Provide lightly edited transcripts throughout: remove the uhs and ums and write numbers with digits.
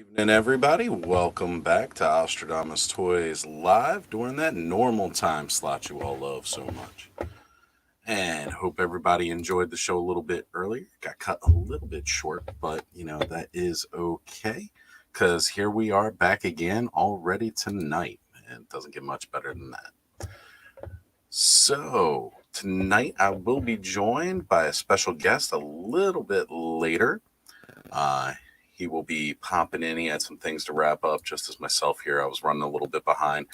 Evening, everybody. Welcome back to Ostradamus Toys Live during that normal time slot you all love so much. And hope everybody enjoyed the show a little bit earlier. Got cut a little bit short, but that is okay because here we are back again already tonight. And it doesn't get much better than that. So, tonight I will be joined by a special guest a little bit later. Uh, he will be popping in. He had some things to wrap up, just as myself here. I was running a little bit behind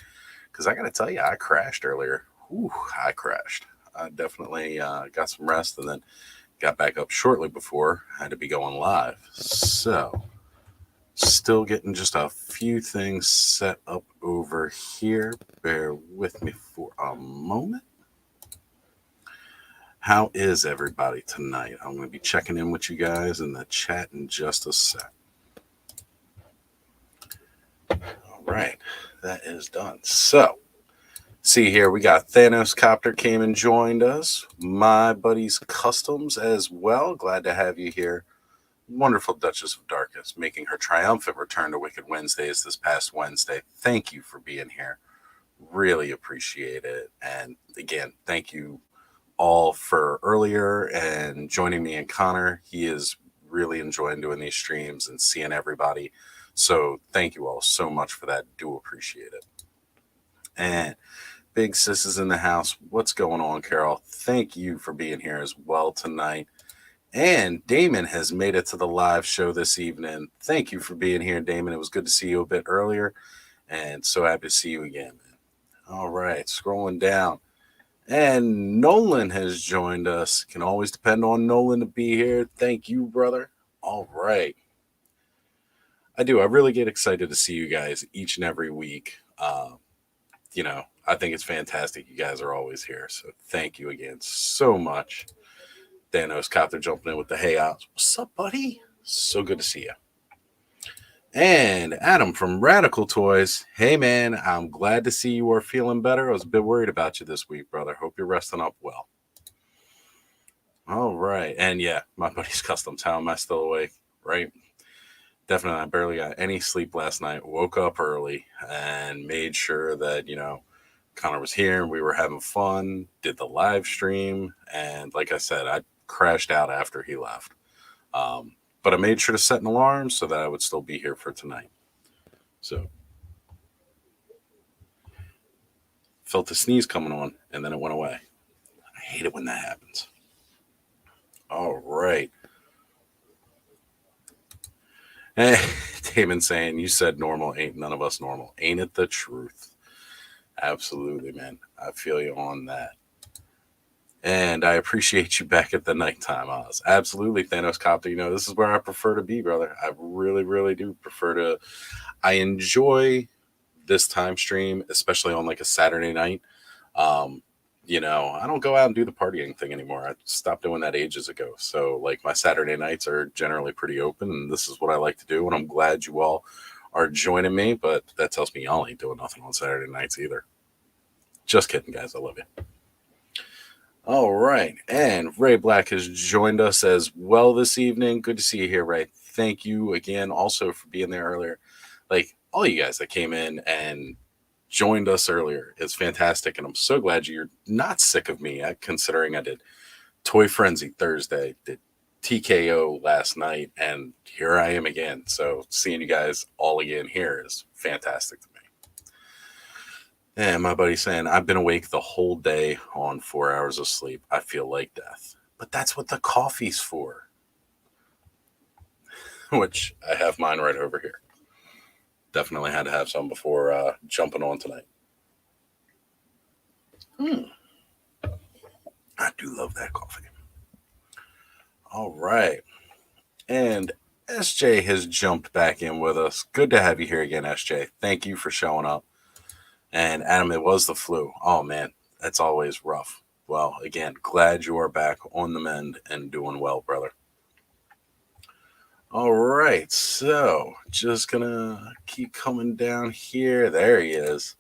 because I got to tell you, I crashed earlier. Ooh, I crashed. I definitely got some rest and then got back up shortly before I had to be going live. So, still getting just a few things set up over here. Bear with me for a moment. How is everybody tonight? I'm going to be checking in with you guys in the chat in just a sec. All right, that is done. So, see here, we got Thanos Copter came and joined us. My buddies Customs as well. Glad to have you here. Wonderful Duchess of Darkness making her triumphant return to Wicked Wednesdays this past Wednesday. Thank you for being here. Really appreciate it. And again, thank you all for earlier and joining me and Connor. He is really enjoying doing these streams and seeing everybody. So thank you all so much for that. Do appreciate it. And Big Sis is in the house. What's going on, Carol? Thank you for being here as well tonight. And Damon has made it to the live show this evening. Thank you for being here, Damon. It was good to see you a bit earlier. And so happy to see you again, man. All right, scrolling down. And Nolan has joined us. Can always depend on Nolan to be here. Thank you, brother. All right. I do. I really get excited to see you guys each and every week. I think it's fantastic. You guys are always here. So thank you again so much. Thanos Copter jumping in with the hey outs. What's up, buddy? So good to see you. And Adam from Radical Toys. Hey, man, I'm glad to see you are feeling better. I was a bit worried about you this week, brother. Hope you're resting up well. All right. And yeah, my buddy's Customs. How am I still awake? Right? Definitely. I barely got any sleep last night. Woke up early and made sure that, Connor was here and we were having fun, did the live stream. And like I said, I crashed out after he left. But I made sure to set an alarm so that I would still be here for tonight. So felt the sneeze coming on and then it went away. I hate it when that happens. All right. Hey, Damon saying, you said normal, ain't none of us normal. Ain't it the truth? Absolutely, man. I feel you on that. And I appreciate you back at the nighttime, Oz. Absolutely, Thanos Copter. This is where I prefer to be, brother. I really, really do prefer to. I enjoy this time stream, especially on like a Saturday night. I don't go out and do the partying thing anymore. I stopped doing that ages ago. So, like, my Saturday nights are generally pretty open, and this is what I like to do. And I'm glad you all are joining me, but that tells me y'all ain't doing nothing on Saturday nights either. Just kidding, guys. I love you. All right. And Ray Black has joined us as well this evening. Good to see you here, Ray. Thank you again also for being there earlier. Like, all you guys that came in and joined us earlier is fantastic. And I'm so glad you're not sick of me, considering I did Toy Frenzy Thursday, did TKO last night, and here I am again. So seeing you guys all again here is fantastic to me. And my buddy's saying, I've been awake the whole day on 4 hours of sleep. I feel like death. But that's what the coffee's for. Which I have mine right over here. Definitely had to have some before jumping on tonight. I do love that coffee. All right. And SJ has jumped back in with us. Good to have you here again, SJ. Thank you for showing up. And Adam, it was the flu. Oh, man, that's always rough. Well, again, glad you are back on the mend and doing well, brother. All right, so just gonna keep coming down here. There he is.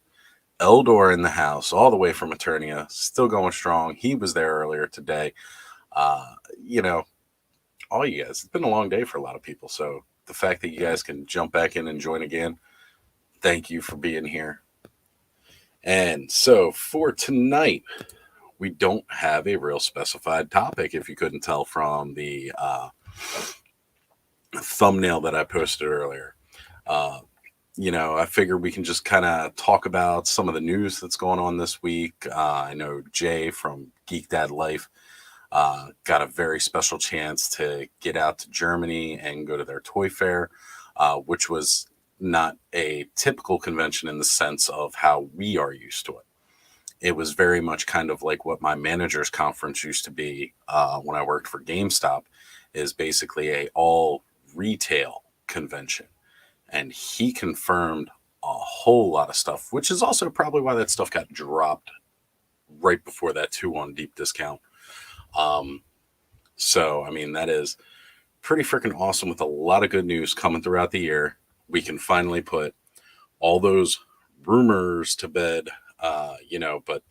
Eldor in the house, all the way from Eternia, still going strong. He was there earlier today. Uh, you know, all you guys, it's been a long day for a lot of people, so the fact that you guys can jump back in and join again, thank you for being here. And so for tonight, we don't have a real specified topic, if you couldn't tell from the thumbnail that I posted earlier. Uh, I figure we can just kind of talk about some of the news that's going on this week. I know Jay from Geek Dad Life got a very special chance to get out to Germany and go to their toy fair, which was not a typical convention in the sense of how we are used to it. It was very much kind of like what my manager's conference used to be when I worked for GameStop, is basically a all retail convention. And he confirmed a whole lot of stuff, which is also probably why that stuff got dropped right before that 2-1 deep discount. So, I mean, that is pretty freaking awesome with a lot of good news coming throughout the year. We can finally put all those rumors to bed, but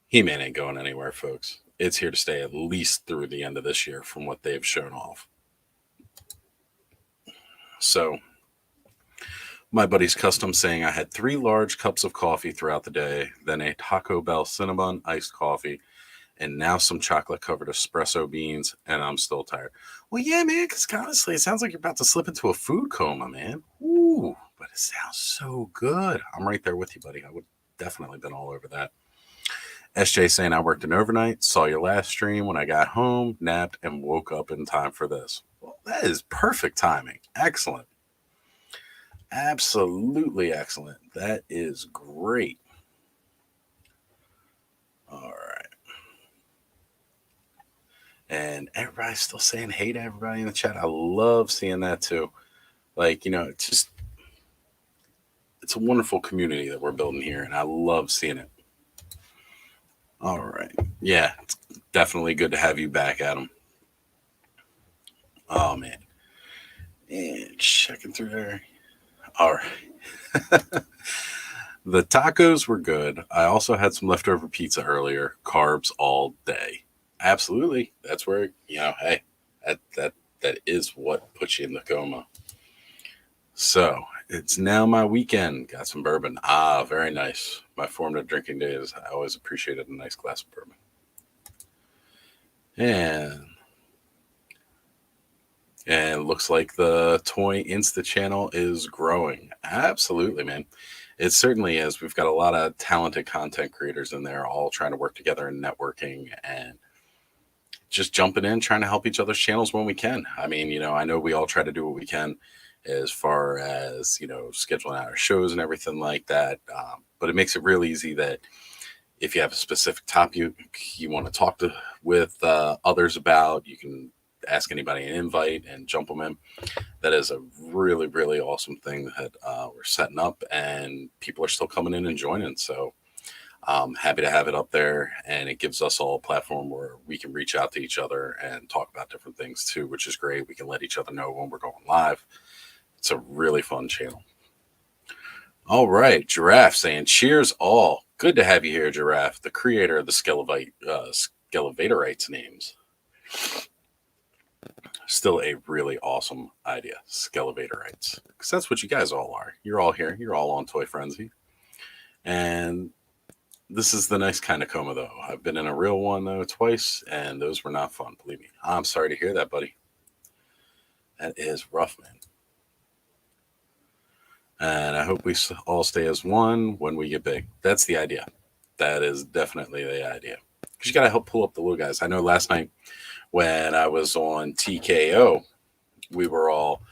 He-Man ain't going anywhere, folks. It's here to stay at least through the end of this year from what they've shown off. So, my buddy's custom saying I had 3 large cups of coffee throughout the day, then a Taco Bell Cinnabon iced coffee, and now some chocolate-covered espresso beans, and I'm still tired. Well, yeah, man, because honestly, it sounds like you're about to slip into a food coma, man. Ooh, but it sounds so good. I'm right there with you, buddy. I would definitely been all over that. SJ saying I worked an overnight, saw your last stream when I got home, napped, and woke up in time for this. Well, that is perfect timing. Excellent. Absolutely excellent. That is great. All right. And everybody's still saying hey to everybody in the chat. I love seeing that too. Like, it's a wonderful community that we're building here, and I love seeing it. All right. Yeah, it's definitely good to have you back, Adam. Oh, man. And checking through there. All right. The tacos were good. I also had some leftover pizza earlier. Carbs all day. Absolutely. That's where, hey, that is what puts you in the coma. So it's now my weekend. Got some bourbon. Ah, very nice. My formative drinking days. I always appreciated a nice glass of bourbon. And it looks like the Toy Insta channel is growing. Absolutely, man. It certainly is. We've got a lot of talented content creators in there, all trying to work together and networking and just jumping in, trying to help each other's channels when we can. I mean, I know we all try to do what we can as far as, scheduling out our shows and everything like that. But it makes it real easy that if you have a specific topic you want to talk with others about, you can ask anybody an invite and jump them in. That is a really, really awesome thing that we're setting up, and people are still coming in and joining. So I'm happy to have it up there, and it gives us all a platform where we can reach out to each other and talk about different things too, which is great. We can let each other know when we're going live. It's a really fun channel. All right, Giraffe saying cheers all. Good to have you here, Giraffe, the creator of the Skelevatorites names. Still a really awesome idea, Skelevatorites, because that's what you guys all are. You're all here. You're all on Toy Frenzy. And this is the nice kind of coma, though. I've been in a real one, though, twice, and those were not fun, believe me. I'm sorry to hear that, buddy. That is rough, man. And I hope we all stay as one when we get big. That's the idea. That is definitely the idea. Because you got to help pull up the little guys. I know last night when I was on TKO, we were all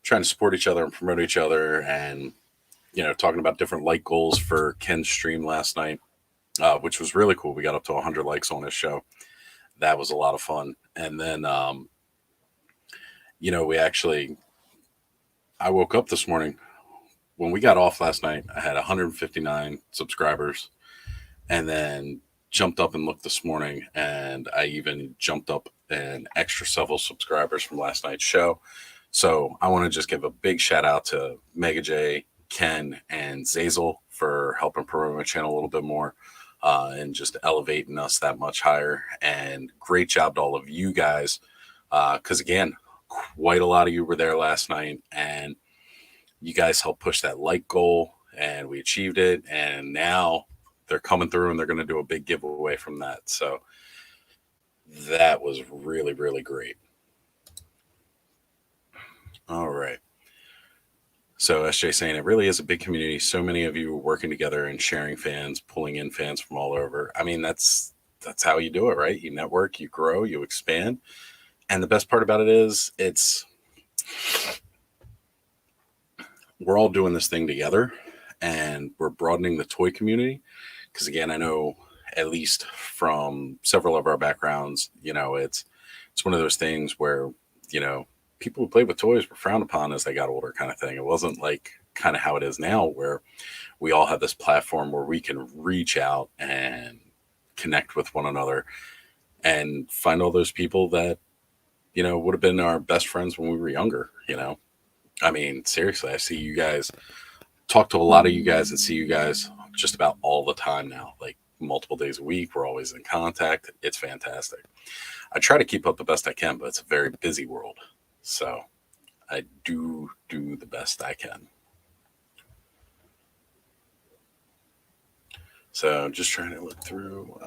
trying to support each other and promote each other and, talking about different like goals for Ken's stream last night, which was really cool. We got up to 100 likes on his show. That was a lot of fun. And then, I woke up this morning. When we got off last night, I had 159 subscribers, and then jumped up and looked this morning, and I even jumped up an extra several subscribers from last night's show. So I want to just give a big shout out to Mega J, Ken, and Zazel for helping promote my channel a little bit more and just elevating us that much higher. And great job to all of you guys Because again, quite a lot of you were there last night, and you guys helped push that like goal, and we achieved it. And now they're coming through, and they're going to do a big giveaway from that. So that was really, really great. All right. So SJ saying it really is a big community. So many of you working together and sharing fans, pulling in fans from all over. I mean, that's how you do it, right? You network, you grow, you expand. And the best part about it is we're all doing this thing together, and we're broadening the toy community. Because again, I know at least from several of our backgrounds, it's one of those things where, you know, people who played with toys were frowned upon as they got older, kind of thing. It wasn't like kind of how it is now, where we all have this platform where we can reach out and connect with one another and find all those people that, would have been our best friends when we were younger. I mean, seriously, I see you guys, talk to a lot of you guys, and see you guys just about all the time now, like multiple days a week. We're always in contact. It's fantastic. I try to keep up the best I can, but it's a very busy world. So I do the best I can. So just trying to look through.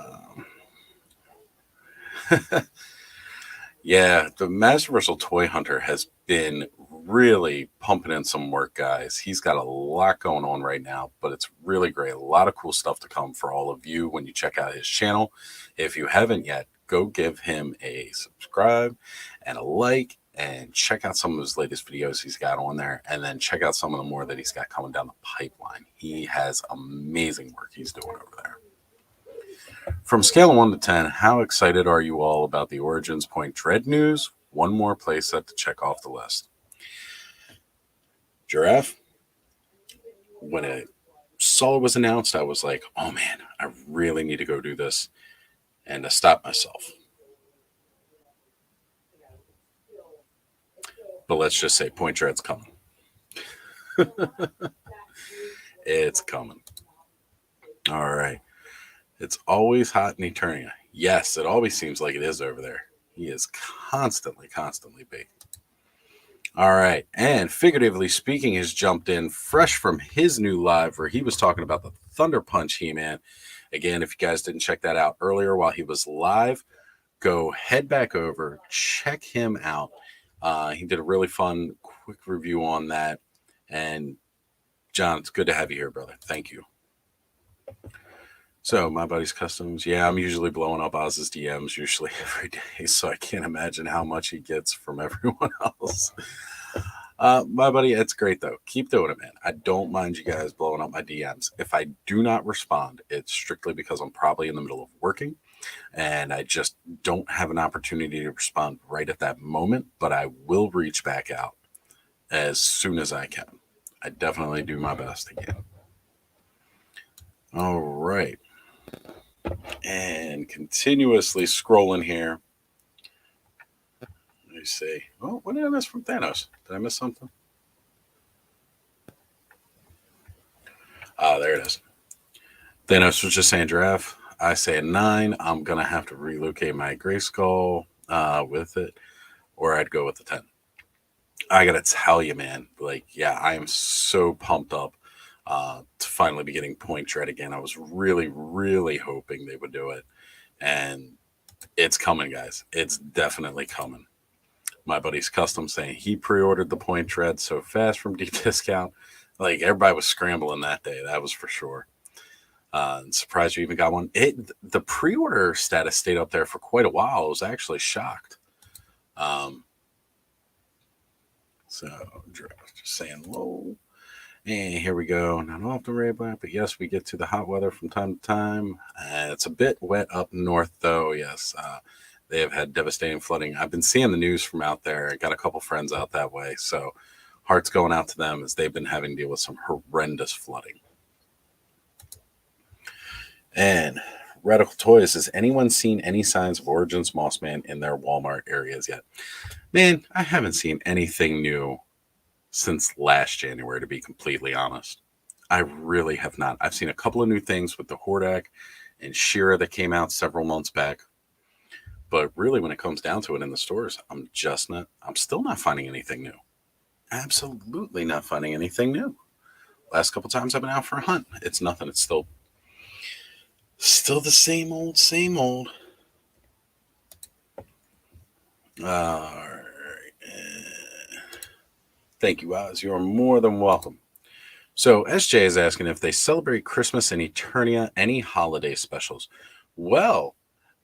Yeah, the Masterversal Toy Hunter has been really pumping in some work, guys. He's got a lot going on right now, but it's really great. A lot of cool stuff to come for all of you when you check out his channel. If you haven't yet, go give him a subscribe and a like, and check out some of his latest videos he's got on there, and then check out some of the more that he's got coming down the pipeline. He has amazing work he's doing over there. From scale of 1 to 10, how excited are you all about the Origins Point Dread news? One more playset to check off the list. Giraffe, when it saw it was announced, I was like, oh man, I really need to go do this. And I stopped myself. But let's just say Point Dread's coming. It's coming. All right. It's always hot in Eternia. Yes, it always seems like it is over there. He is constantly big. All right. And figuratively speaking, has jumped in fresh from his new live where he was talking about the Thunder Punch He-Man. Again, if you guys didn't check that out earlier while he was live, go head back over, check him out. He did a really fun, quick review on that. And John, it's good to have you here, brother. Thank you. So my buddy's customs, yeah, I'm usually blowing up Oz's DMs usually every day, so I can't imagine how much he gets from everyone else. My buddy, it's great though. Keep doing it, man. I don't mind you guys blowing up my DMs. If I do not respond, it's strictly because I'm probably in the middle of working, and I just don't have an opportunity to respond right at that moment. But I will reach back out as soon as I can. I definitely do my best again. All right. And continuously scrolling here. Let me see. Oh, what did I miss from Thanos? Did I miss something? Ah, there it is. Thanos was just saying giraffe. I say a 9. I'm going to have to relocate my Grayskull with it, or I'd go with the 10. I got to tell you, man, like, yeah, I am so pumped up to finally be getting Point Dread again. I was really, really hoping they would do it. And it's coming, guys. It's definitely coming. My buddy's custom saying he pre-ordered the Point Dread so fast from Deep Discount. Like, everybody was scrambling that day. That was for sure. Surprised you even got one. The pre-order status stayed up there for quite a while. I was actually shocked. So just saying low. And here we go. Not often red black, but yes, we get to the hot weather from time to time. It's a bit wet up north, though. Yes, they have had devastating flooding. I've been seeing the news from out there. I got a couple friends out that way, so hearts going out to them as they've been having to deal with some horrendous flooding. And Radical Toys, has anyone seen any signs of Origins Mossman in their Walmart areas yet? Man, I haven't seen anything new since last January, to be completely honest. I really have not. I've seen a couple of new things with the Hordak and She-Ra that came out several months back. But really, when it comes down to it in the stores, I'm still not finding anything new. Absolutely not finding anything new. Last couple times I've been out for a hunt, it's nothing. It's still the same old, same old. All right. Thank you, Oz. You're more than welcome. So SJ is asking if they celebrate Christmas in Eternia, any holiday specials. Well,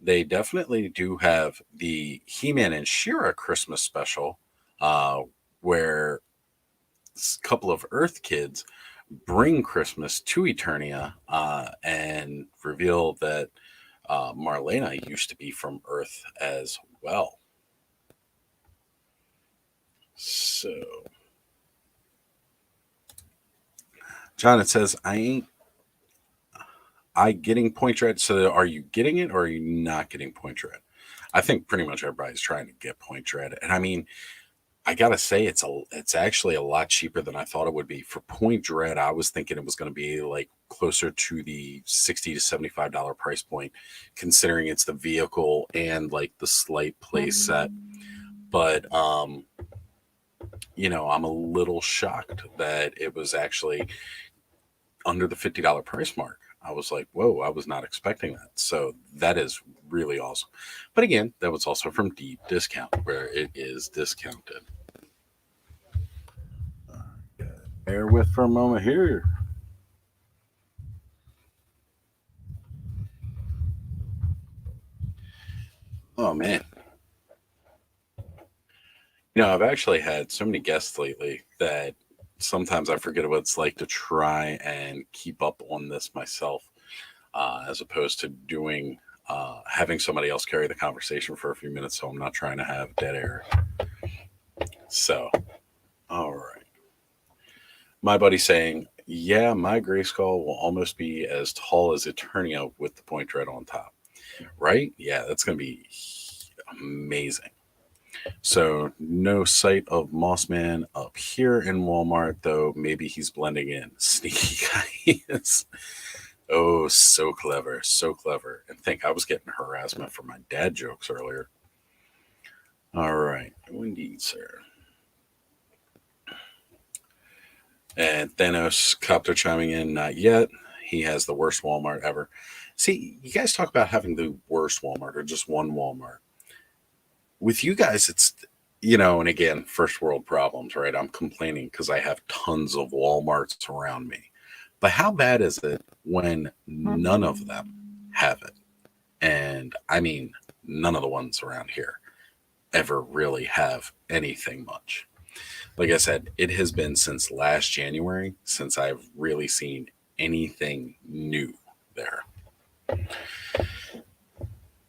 they definitely do have the He-Man and She-Ra Christmas special, uh, where a couple of Earth kids bring Christmas to Eternia and reveal that Marlena used to be from Earth as well. So, John, it says, I getting Point Dread. So, are you getting it or are you not getting Point Dread? I think pretty much everybody's trying to get Point Dread, and I mean, I gotta say, it's actually a lot cheaper than I thought it would be. For Point Dread, I was thinking it was going to be like closer to the $60 to $75 price point, considering it's the vehicle and like the slight play set. But I'm a little shocked that it was actually under the $50 price mark. I was like, whoa, I was not expecting that. So that is really awesome. But again, that was also from deep discount where it is discounted. Bear with for a moment here. Oh man. I've actually had so many guests lately that sometimes I forget what it's like to try and keep up on this myself, as opposed to having somebody else carry the conversation for a few minutes, so I'm not trying to have dead air. So, all right. My buddy saying, yeah, my Grayskull will almost be as tall as Eternia with the Point Dread on top. Right? Yeah, that's going to be amazing. So no sight of Mossman up here in Walmart, though maybe he's blending in. Sneaky guy he is. Oh, so clever, so clever. And think I was getting harassment for my dad jokes earlier. All right, indeed, sir. And Thanos Copter chiming in, not yet. He has the worst Walmart ever. See, you guys talk about having the worst Walmart or just one Walmart. With you guys, it's, and again, first world problems, right? I'm complaining because I have tons of Walmarts around me. But how bad is it when none of them have it? And I mean, none of the ones around here ever really have anything much. Like I said, it has been since last January since I've really seen anything new there.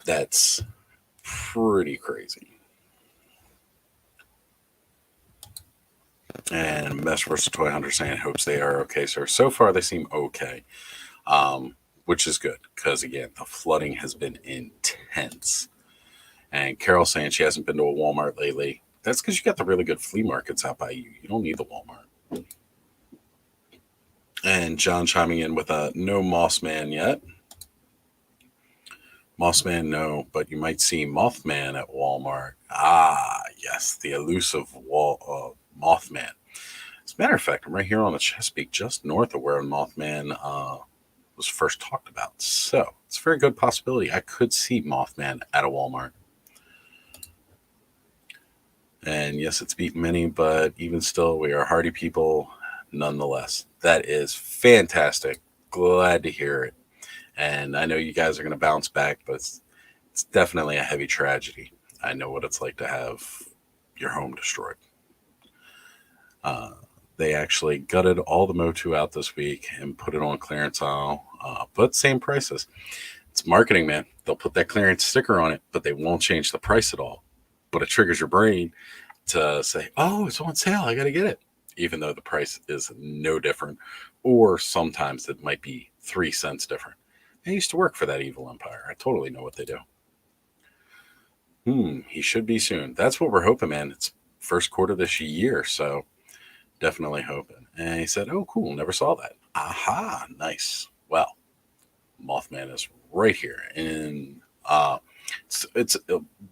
That's pretty crazy. And Mesh versus Toy Hunter saying hopes they are okay, sir. So far, they seem okay, which is good because, again, the flooding has been intense. And Carol saying she hasn't been to a Walmart lately. That's because you got the really good flea markets out by you. You don't need the Walmart. And John chiming in with a no Mossman yet. Mossman, no, but you might see Mothman at Walmart. Ah, yes, the elusive Mothman. As a matter of fact, I'm right here on the Chesapeake, just north of where Mothman was first talked about. So it's a very good possibility. I could see Mothman at a Walmart. And yes, it's beat many, but even still, we are hardy people nonetheless. That is fantastic. Glad to hear it. And I know you guys are going to bounce back, but it's definitely a heavy tragedy. I know what it's like to have your home destroyed. They actually gutted all the Motu out this week and put it on clearance aisle, but same prices. It's marketing, man. They'll put that clearance sticker on it, but they won't change the price at all. But it triggers your brain to say, oh, it's on sale. I got to get it. Even though the price is no different, or sometimes it might be 3 cents different. I used to work for that evil empire. I totally know what they do. He should be soon. That's what we're hoping, man. It's first quarter this year, so definitely hoping. And he said, oh, cool. Never saw that. Aha, nice. Well, Mothman is right here. And It's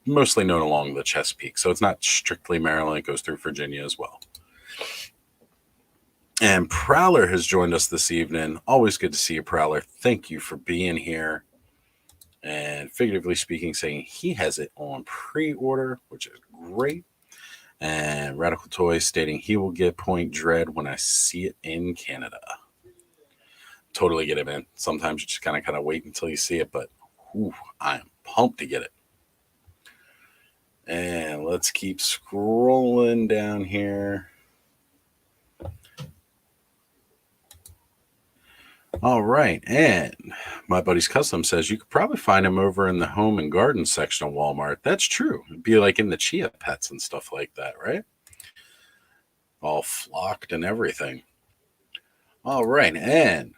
mostly known along the Chesapeake, so it's not strictly Maryland. It goes through Virginia as well. And Prowler has joined us this evening. Always good to see you, Prowler. Thank you for being here. And figuratively speaking, saying he has it on pre-order, which is great. And Radical Toys stating he will get Point Dread when I see it in Canada. Totally get it, man. Sometimes you just kind of wait until you see it, but I am pumped to get it. And let's keep scrolling down here. All right. And my buddy's Custom says you could probably find him over in the home and garden section of Walmart. That's true. It'd be like in the Chia Pets and stuff like that, right? All flocked and everything. All right. And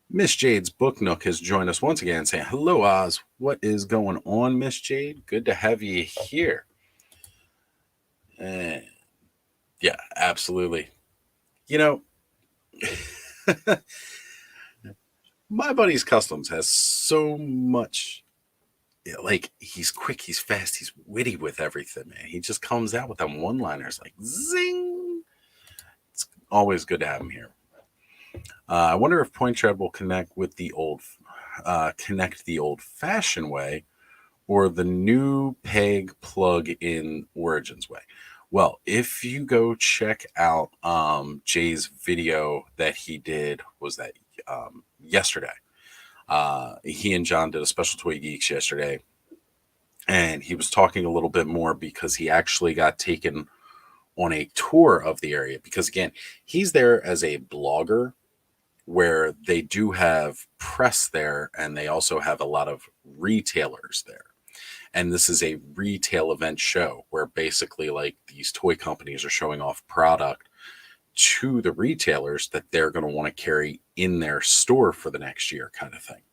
Miss Jade's Book Nook has joined us once again saying, hello, Oz. What is going on, Miss Jade? Good to have you here. And yeah, absolutely. You know, my buddy's Customs has so much, like, he's quick, he's fast, he's witty with everything, man. He just comes out with them one-liners like zing. It's always good to have him here. I wonder if Point Dread will connect the old-fashioned way or the new peg plug-in Origins way. Well, if you go check out Jay's video that he did, was that yesterday? He and John did a Special Toy Geeks yesterday, and he was talking a little bit more because he actually got taken on a tour of the area. Because again, he's there as a blogger, where they do have press there, and they also have a lot of retailers there. And this is a retail event show where basically like these toy companies are showing off product to the retailers that they're going to want to carry in their store for the next year, kind of thing.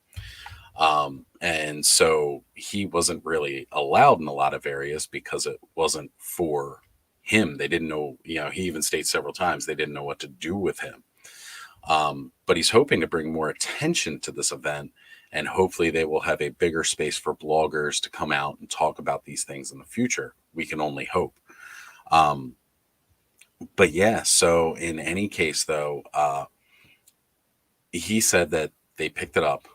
And so he wasn't really allowed in a lot of areas because it wasn't for him. They didn't know, he even states several times they didn't know what to do with him. But he's hoping to bring more attention to this event, and hopefully they will have a bigger space for bloggers to come out and talk about these things in the future. We can only hope. But yeah, so in any case, though, he said that they picked it up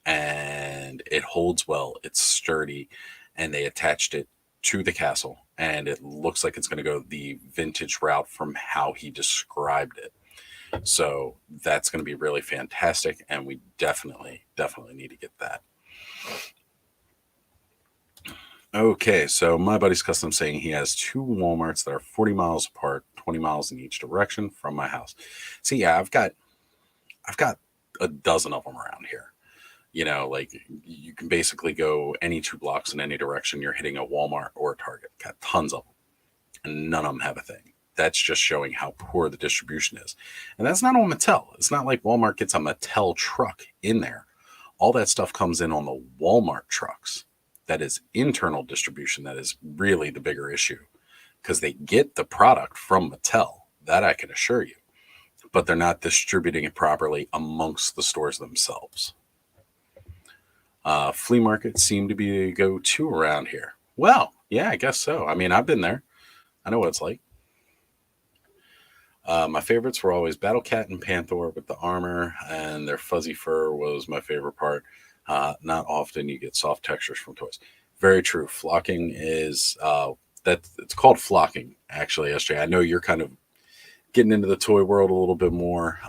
and it holds well. It's sturdy, and they attached it to the castle, and it looks like it's going to go the vintage route from how he described it. So that's going to be really fantastic, and we definitely need to get that. Okay, so my buddy's Custom saying he has 2 Walmarts that are 40 miles apart, 20 miles in each direction from my house. See, yeah, I've got a dozen of them around here. Like you can basically go any 2 blocks in any direction, you're hitting a Walmart or a Target. Got tons of them, and none of them have a thing. That's just showing how poor the distribution is. And that's not on Mattel. It's not like Walmart gets a Mattel truck in there. All that stuff comes in on the Walmart trucks. That is internal distribution. That is really the bigger issue, because they get the product from Mattel. That I can assure you. But they're not distributing it properly amongst the stores themselves. Flea markets seem to be a go-to around here. Well, yeah, I guess so. I mean, I've been there. I know what it's like. My favorites were always Battle Cat and Panther with the armor, and their fuzzy fur was my favorite part. Not often you get soft textures from toys. Very true. Flocking is it's called flocking, actually, SJ. I know you're kind of getting into the toy world a little bit more.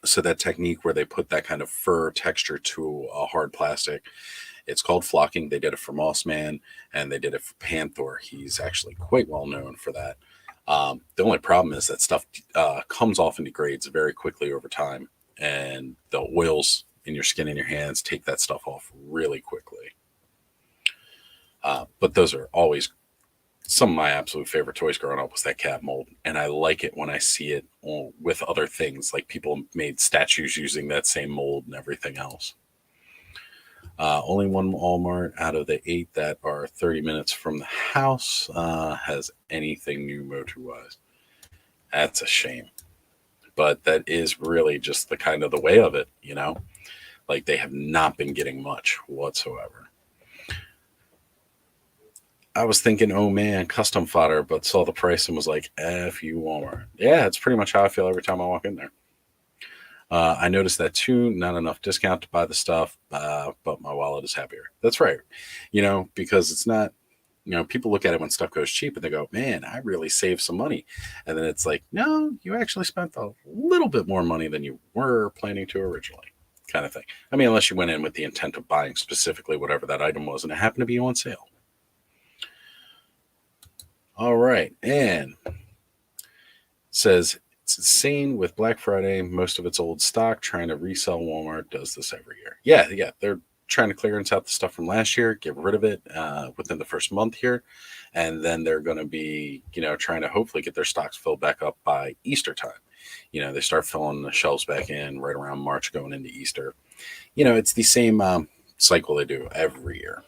So that technique where they put that kind of fur texture to a hard plastic, it's called flocking. They did it for Mossman, and they did it for Panther. He's actually quite well known for that. The only problem is that stuff comes off and degrades very quickly over time, and the oils in your skin and your hands take that stuff off really quickly. But those are always some of my absolute favorite toys growing up, was that cat mold, and I like it when I see it with other things, like people made statues using that same mold and everything else. Only one Walmart out of the 8 that are 30 minutes from the house has anything new Motu-wise. That's a shame. But that is really just the way of it, Like, they have not been getting much whatsoever. I was thinking, oh man, custom fodder, but saw the price and was like, F you, Walmart. Yeah, it's pretty much how I feel every time I walk in there. I noticed that too. Not enough discount to buy the stuff, but my wallet is happier. That's right. Because it's not, people look at it when stuff goes cheap and they go, man, I really saved some money. And then it's like, no, you actually spent a little bit more money than you were planning to originally, kind of thing. I mean, unless you went in with the intent of buying specifically whatever that item was and it happened to be on sale. All right. And says, it's insane with Black Friday. Most of it's old stock. Trying to resell. Walmart does this every year. Yeah. They're trying to clearance out the stuff from last year, get rid of it within the first month here. And then they're going to be, trying to hopefully get their stocks filled back up by Easter time. They start filling the shelves back in right around March going into Easter. It's the same cycle they do every year.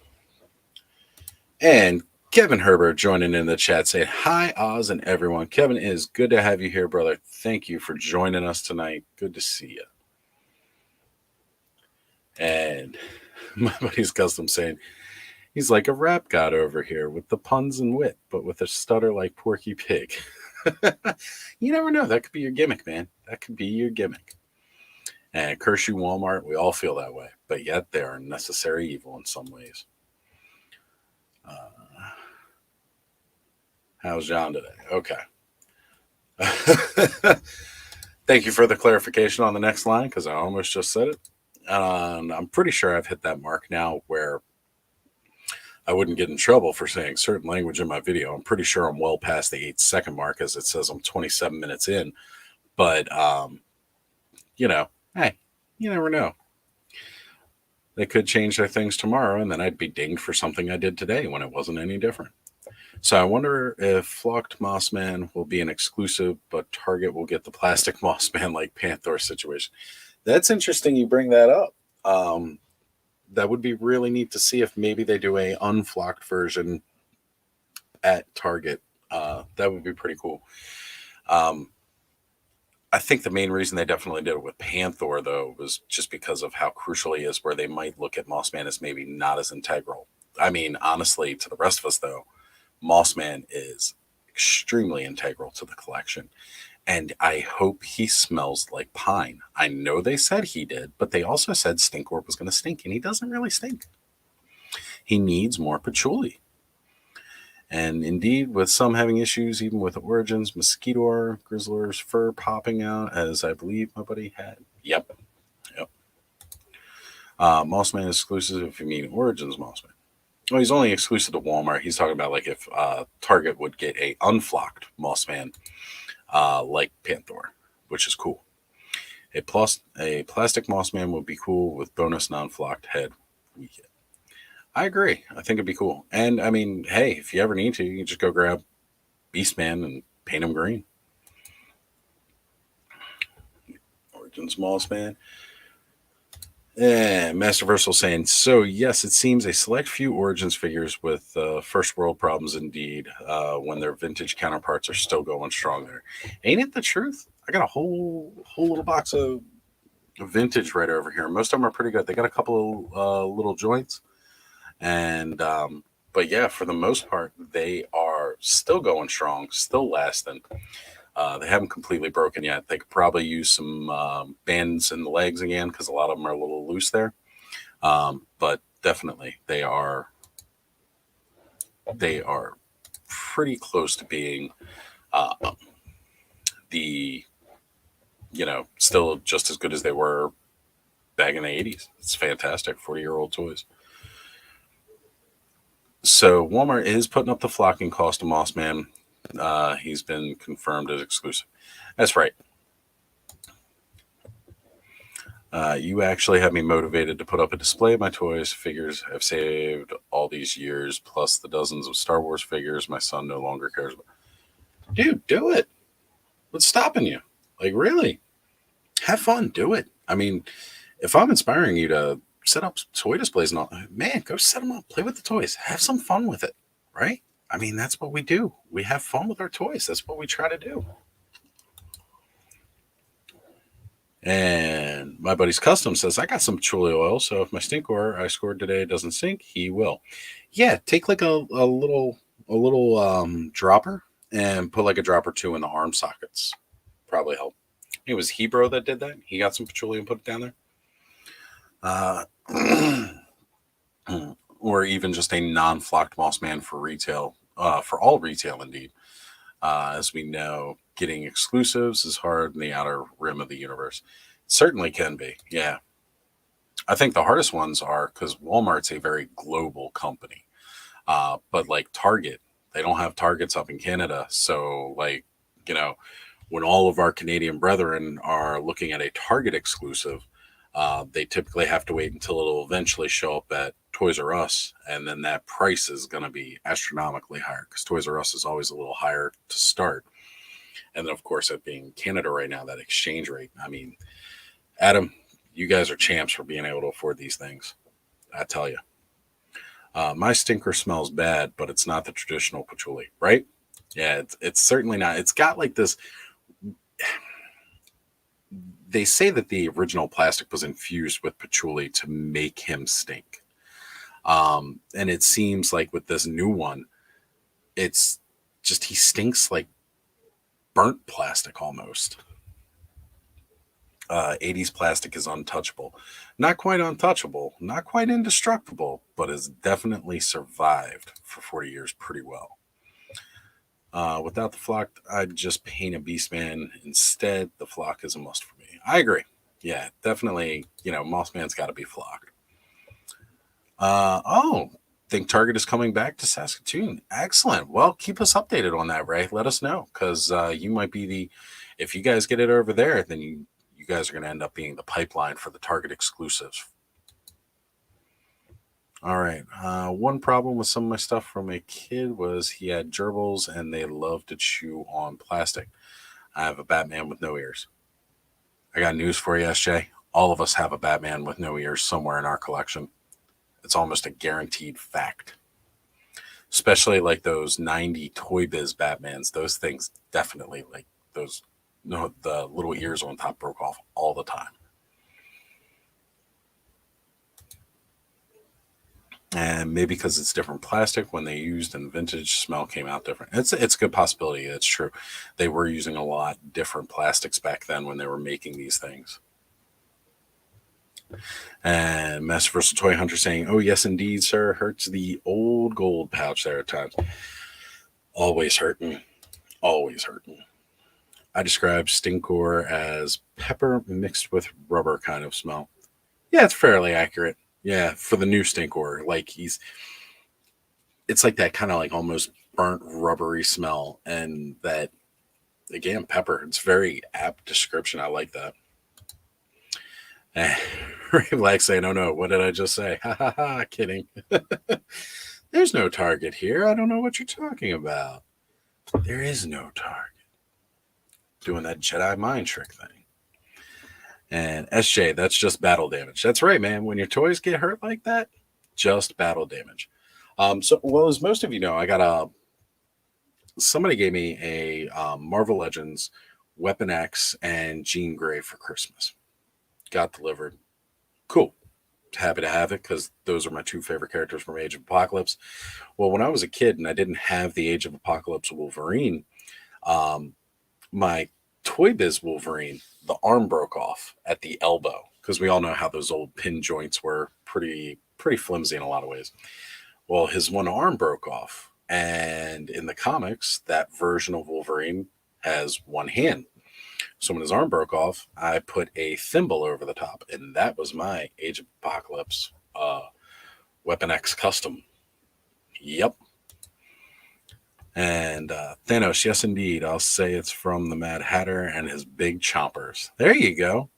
And Kevin Herbert joining in the chat saying, hi, Oz and everyone. Kevin, it is good to have you here, brother. Thank you for joining us tonight. Good to see you. And my buddy's custom saying, he's like a rap god over here with the puns and wit, but with a stutter like Porky Pig. You never know. That could be your gimmick, man. That could be your gimmick. And curse you, Walmart. We all feel that way, but yet they are necessary evil in some ways. How's John today? Okay. Thank you for the clarification on the next line because I almost just said it. I'm pretty sure I've hit that mark now where I wouldn't get in trouble for saying certain language in my video. I'm pretty sure I'm well past the 8-second mark as it says I'm 27 minutes in. But, hey, you never know. They could change their things tomorrow and then I'd be dinged for something I did today when it wasn't any different. So I wonder if Flocked Mossman will be an exclusive, but Target will get the plastic Mossman like Panther situation. That's interesting you bring that up. That would be really neat to see if maybe they do a unflocked version at Target. That would be pretty cool. I think the main reason they definitely did it with Panther, though, was just because of how crucial he is, where they might look at Mossman as maybe not as integral. I mean, honestly, to the rest of us, though, Mossman is extremely integral to the collection. And I hope he smells like pine. I know they said he did, but they also said Stinkor was going to stink, and he doesn't really stink. He needs more patchouli. And indeed, with some having issues, even with Origins, Mosquito, Grizzler's fur popping out, as I believe my buddy had. Yep. Mossman is exclusive if you mean Origins Mossman. Well, he's only exclusive to Walmart. He's talking about like if Target would get a unflocked Mossman like Panther, which is cool. A plastic Mossman would be cool with bonus non-flocked head. I agree. I think it'd be cool. And I mean, hey, if you ever need to, you can just go grab Beastman and paint him green. Origins Mossman. And Masterversal saying, so yes, it seems a select few Origins figures with first world problems indeed, when their vintage counterparts are still going strong there. Ain't it the truth? I got a whole little box of vintage right over here. Most of them are pretty good. They got a couple of little joints. And, but yeah, for the most part, they are still going strong, still lasting. They haven't completely broken yet. They could probably use some bands in the legs again because a lot of them are a little loose there. But definitely, they are pretty close to being still just as good as they were back in the 80s. It's fantastic, 40-year-old toys. So Walmart is putting up the flocking cost of Mossman. He's been confirmed as exclusive. That's right. You actually have me motivated to put up a display of my toys. Figures I've saved all these years, plus the dozens of Star Wars figures my son no longer cares about. Dude, do it. What's stopping you? Like, really? Have fun. Do it. I mean, if I'm inspiring you to set up toy displays and all, man, go set them up. Play with the toys. Have some fun with it, right? I mean, that's what we do. We have fun with our toys. That's what we try to do. And my buddy's custom says, I got some patchouli oil, so if my stinkor I scored today doesn't stink, he will. Yeah, take like a little dropper and put like a drop or two in the arm sockets. Probably help. It was Hebro that did that. He got some patchouli and put it down there. Or even just a non-flocked moss man for retail, for all retail indeed. As we know, getting exclusives is hard in the outer rim of the universe. It certainly can be, yeah. I think the hardest ones are because Walmart's a very global company. But like Target, they don't have Targets up in Canada. So, like, you know, when all of our Canadian brethren are looking at a Target exclusive, they typically have to wait until it'll eventually show up at Toys R Us, and then that price is going to be astronomically higher because Toys R Us is always a little higher to start. And then, of course, it being Canada right now, that exchange rate. I mean, Adam, you guys are champs for being able to afford these things. I tell you. My stinker smells bad, but it's not the traditional patchouli, right? Yeah, it's certainly not. It's got like this. They say that the original plastic was infused with patchouli to make him stink. And it seems like with this new one, it's just he stinks like burnt plastic almost. 80s plastic is untouchable. Not quite untouchable, not quite indestructible, but has definitely survived for 40 years pretty well. Without the flock, I'd just paint a Beastman instead. The flock is a must for me. I agree. Yeah, definitely. Mossman's got to be flocked. Oh, think Target is coming back to Saskatoon. Excellent. Well, keep us updated on that, Ray. Let us know because you might be the. If you guys get it over there, then you guys are going to end up being the pipeline for the Target exclusives. All right. One problem with some of my stuff from a kid was he had gerbils and they love to chew on plastic. I have a Batman with no ears. I got news for you, SJ. All of us have a Batman with no ears somewhere in our collection. It's almost a guaranteed fact. Especially like those 90 Toy Biz Batmans. Those things definitely, like those, no, the little ears on top broke off all the time. And maybe because it's different plastic, when they used in vintage, smell came out different. It's a good possibility. It's true. They were using a lot different plastics back then when they were making these things. And Master Versal Toy Hunter saying, "Oh yes, indeed, sir. Hurts the old gold pouch there at times. Always hurting. Always hurting." I describe Stinkor as pepper mixed with rubber kind of smell. Yeah, it's fairly accurate. Yeah, for the new Stinkor, like it's like that kind of like almost burnt rubbery smell, and that again pepper. It's very apt description. I like that. Relax saying, "Oh no, what did I just say?" Ha ha ha! Kidding. There's no target here. I don't know what you're talking about. There is no target. Doing that Jedi mind trick thing. And SJ, that's just battle damage. That's right, man. When your toys get hurt like that, just battle damage. So, well, as most of you know, I got somebody gave me a Marvel Legends Weapon X and Jean Grey for Christmas. Got delivered. Cool. Happy to have it because those are my two favorite characters from Age of Apocalypse. Well, when I was a kid and I didn't have the Age of Apocalypse Wolverine, my Toy Biz Wolverine, the arm broke off at the elbow because we all know how those old pin joints were pretty flimsy in a lot of ways. Well, his one arm broke off, and in the comics, that version of Wolverine has one hand. So when his arm broke off, I put a thimble over the top, and that was my Age of Apocalypse Weapon X custom. Yep. And Thanos, yes, indeed. I'll say it's from the Mad Hatter and his big chompers. There you go.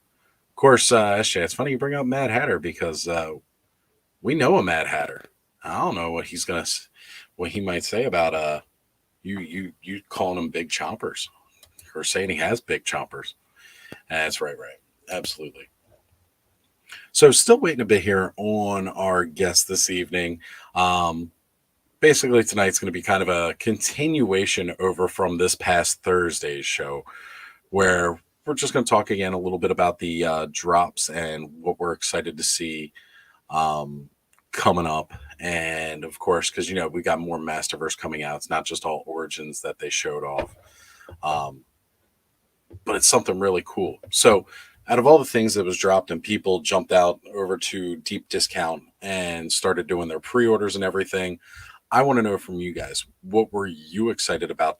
Of course, SJ, it's funny you bring up Mad Hatter because we know a Mad Hatter. I don't know what he might say about you calling him big chompers or saying he has big chompers. That's right. Absolutely. So still waiting a bit here on our guest this evening. Basically tonight's going to be kind of a continuation over from this past Thursday's show where we're just going to talk again a little bit about the drops and what we're excited to see um, coming up. And of course, because we got more Masterverse coming out. It's not just all Origins that they showed off, um, but it's something really cool. So, out of all the things that was dropped, and people jumped out over to Deep Discount and started doing their pre-orders and everything, I want to know from you guys, what were you excited about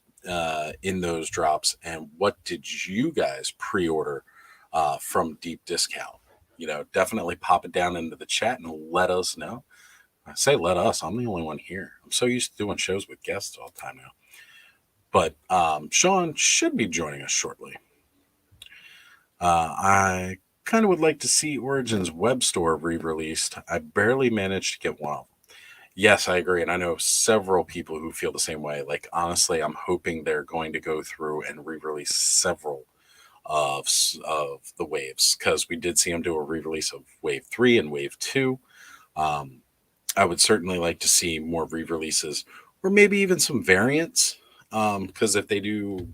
in those drops, and what did you guys pre-order from Deep Discount? Definitely pop it down into the chat and let us know. I say let us. I'm the only one here. I'm so used to doing shows with guests all the time now. But Sean should be joining us shortly. I kind of would like to see Origins web store re-released. I barely managed to get one of them. Yes, I agree. And I know several people who feel the same way. Like, honestly, I'm hoping they're going to go through and re-release several of the waves, because we did see them do a re-release of Wave 3 and Wave 2. I would certainly like to see more re-releases, or maybe even some variants, because if they do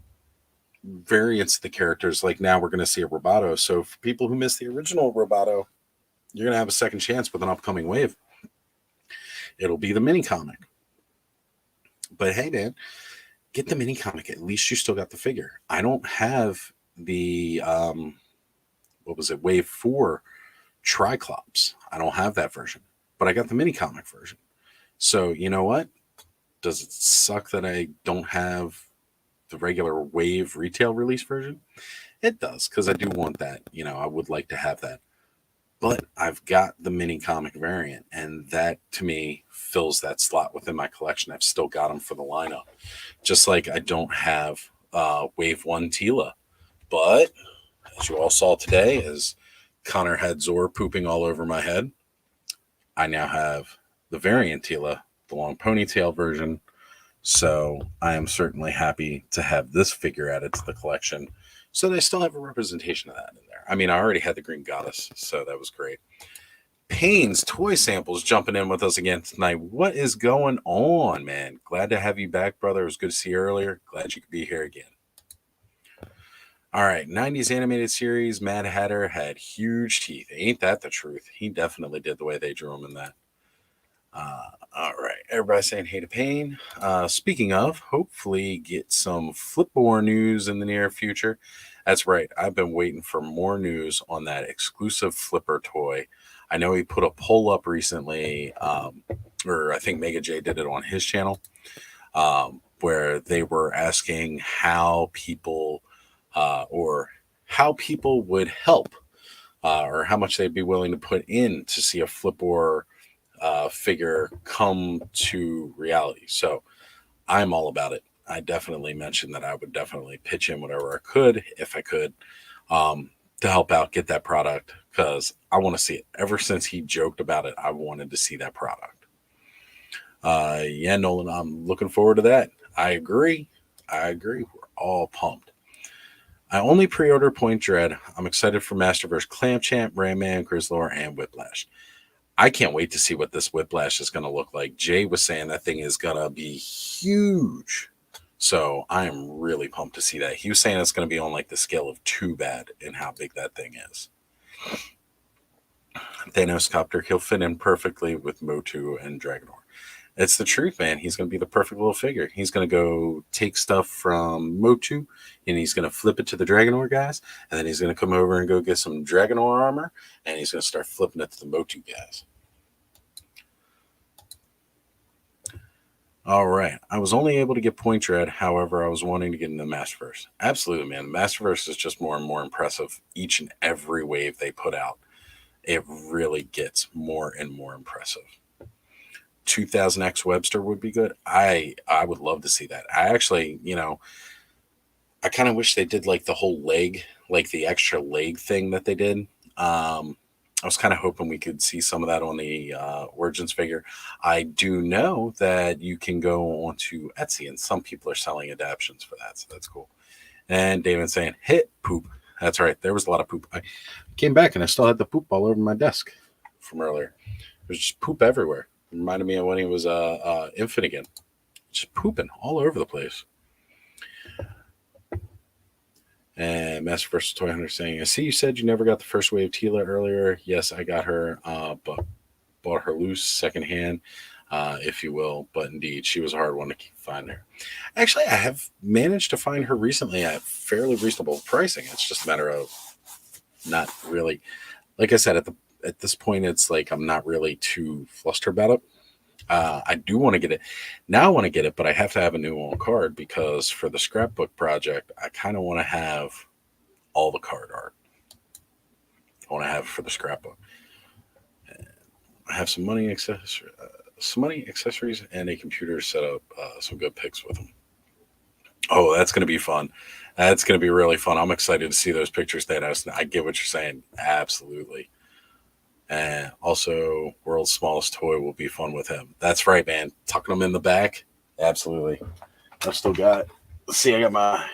variants of the characters, like now we're going to see a Roboto. So for people who missed the original Roboto, you're going to have a second chance with an upcoming wave. It'll be the mini comic. But hey, man, get the mini comic. At least you still got the figure. I don't have the what was it, Wave 4 Triclops. I don't have that version, but I got the mini comic version. So you know what? Does it suck that I don't have the regular Wave retail release version? It does, because I do want that. I would like to have that. But I've got the mini comic variant, and that to me fills that slot within my collection. I've still got them for the lineup. Just like I don't have Wave 1 Tila. But as you all saw today, as Connor had Zor pooping all over my head, I now have the variant Tila, the long ponytail version. So I am certainly happy to have this figure added to the collection. So they still have a representation of that in there. I mean, I already had the Green Goddess, so that was great. Payne's Toy Samples jumping in with us again tonight. What is going on, man? Glad to have you back, brother. It was good to see you earlier. Glad you could be here again. All right, 90s animated series, Mad Hatter had huge teeth. Ain't that the truth? He definitely did the way they drew him in that. All right, everybody saying hey to Payne. Speaking of, hopefully get some Flipboard news in the near future. That's right, I've been waiting for more news on that exclusive Flipper toy. I know he put a poll up recently, or I think Mega J did it on his channel, where they were asking how people would help, or how much they'd be willing to put in to see a Flipboard figure come to reality. So I'm all about it. I definitely mentioned that I would definitely pitch in whatever I could, if I could, to help out get that product, because I want to see it. Ever since he joked about it, I wanted to see that product. Yeah, Nolan, I'm looking forward to that. I agree. We're all pumped. I only pre-order Point Dread. I'm excited for Masterverse Clamp Champ, Rayman, Grizzlor, and Whiplash. I can't wait to see what this Whiplash is going to look like. Jay was saying that thing is going to be huge. So I am really pumped to see that. He was saying it's going to be on like the scale of Too Bad in how big that thing is. Thanos Copter, he'll fit in perfectly with Motu and Dragonor. It's the truth, man. He's going to be the perfect little figure. He's going to go take stuff from Motu, and he's going to flip it to the Dragonor guys, and then he's going to come over and go get some Dragonor armor, and he's going to start flipping it to the Motu guys. All right. I was only able to get Point Dread. However, I was wanting to get into the Masterverse. Absolutely, man. The Masterverse is just more and more impressive each and every wave they put out. It really gets more and more impressive. 2000X Webster would be good. I would love to see that. I actually, I kind of wish they did like the whole leg, like the extra leg thing that they did. I was kind of hoping we could see some of that on the Origins figure. I do know that you can go onto Etsy, and some people are selling adaptions for that, so that's cool. And David saying, hit poop. That's right. There was a lot of poop. I came back, and I still had the poop all over my desk from earlier. There's just poop everywhere. It reminded me of when he was infant again. Just pooping all over the place. And And Master vs. Toy Hunter saying, I see you said you never got the first wave Tila earlier. Yes, I got her, but bought her loose secondhand, if you will. But indeed, she was a hard one to keep finding her. Actually, I have managed to find her recently at fairly reasonable pricing. It's just a matter of not really, like I said, at this point, it's like I'm not really too flustered about it. I do want to get it now. I want to get it, but I have to have a new on card because for the scrapbook project, I kind of want to have all the card art. I want to have it for the scrapbook. I have some money accessories, and a computer set up some good picks with them. Oh, that's going to be fun. That's going to be really fun. I'm excited to see those pictures, Thanos. I get what you're saying. Absolutely. And also, world's smallest toy will be fun with him. That's right, man. Tucking them in the back. Absolutely. I've still got, let's see, I got my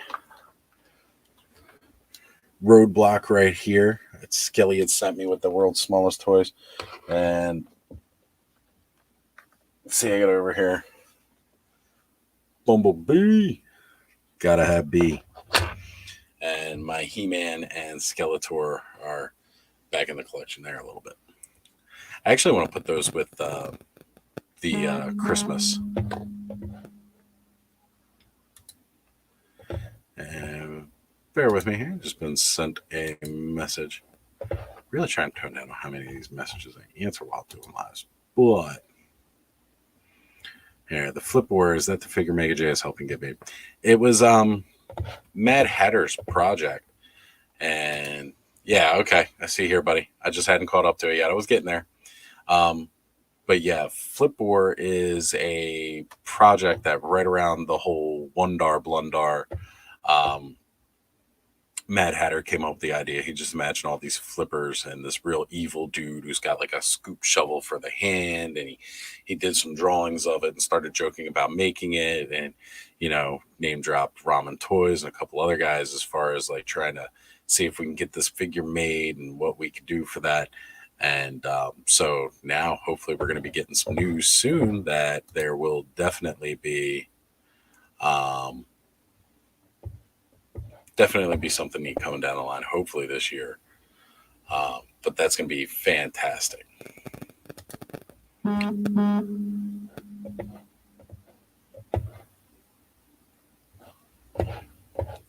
roadblock right here. Skelly had sent me with the world's smallest toys. And let's see, I got over here. Bumblebee. Gotta have B. And my He-Man and Skeletor are back in the collection there a little bit. I actually want to put those with the Christmas. And bear with me here. Just been sent a message. Really trying to tone down on how many of these messages I answer while doing lives. But here, the Flipboard, is that the figure Mega J is helping get made? It was Mad Hatter's project. And yeah, okay. I see here, buddy. I just hadn't caught up to it yet. I was getting there. But yeah, Flipboard is a project that right around the whole Wondar Blundar, Mad Hatter came up with the idea. He just imagined all these flippers and this real evil dude who's got like a scoop shovel for the hand, and he did some drawings of it and started joking about making it, and name dropped Ramen Toys and a couple other guys as far as like trying to see if we can get this figure made and what we could do for that. And so now hopefully we're going to be getting some news soon that there will definitely be something neat coming down the line, hopefully this year. But that's going to be fantastic.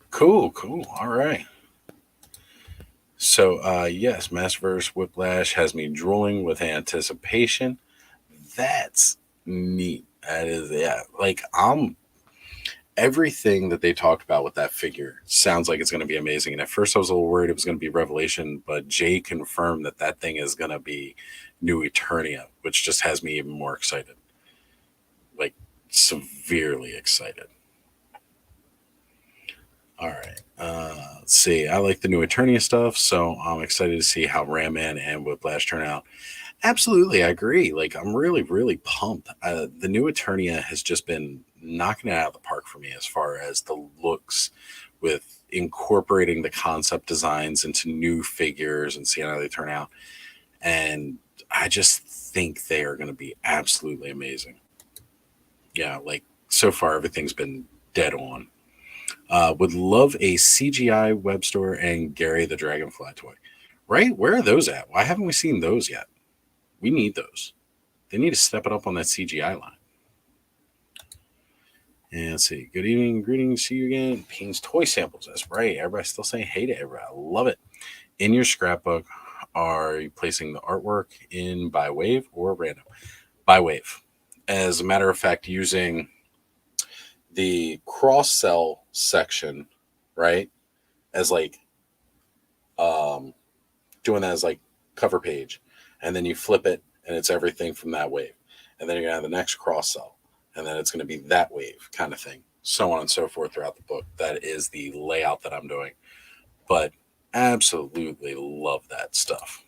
Cool. All right. So, yes, Masterverse Whiplash has me drooling with anticipation. That's neat. That is, yeah. Like, everything that they talked about with that figure sounds like it's going to be amazing. And at first I was a little worried it was going to be Revelation, but Jay confirmed that thing is going to be New Eternia, which just has me even more excited. Like, severely excited. All right. Let's see. I like the New Eternia stuff, so I'm excited to see how Ram Man and Whiplash turn out. Absolutely, I agree. Like, I'm really, really pumped. The New Eternia has just been knocking it out of the park for me as far as the looks, with incorporating the concept designs into new figures and seeing how they turn out. And I just think they are going to be absolutely amazing. Yeah, like so far everything's been dead on. Would love a CGI web store and Gary the Dragonfly toy. Right? Where are those at? Why haven't we seen those yet? We need those. They need to step it up on that CGI line. And let's see. Good evening. Greetings. See you again. Payne's Toy Samples. That's right. Everybody's still saying hey to everybody. I love it. In your scrapbook, are you placing the artwork in by wave or random? By wave. As a matter of fact, using the cross-sell section, right, as like doing that as like cover page, and then you flip it and it's everything from that wave, and then you're gonna have the next cross-sell, and then it's going to be that wave kind of thing, so on and so forth throughout the book. That is the layout that I'm doing, but absolutely love that stuff.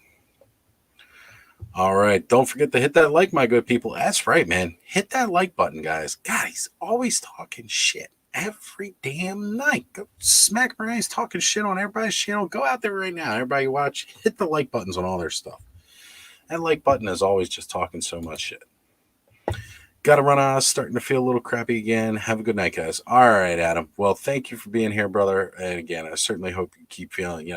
All right, don't forget to hit that like, my good people. That's right, man. Hit that like button, guys. God, he's always talking shit every damn night. Go smack my eyes talking shit on everybody's channel. Go out there right now, everybody watch. Hit the like buttons on all their stuff. That like button is always just talking so much shit. Got to run on. Starting to feel a little crappy again. Have a good night, guys. All right, Adam. Well, thank you for being here, brother. And again, I certainly hope you keep feeling,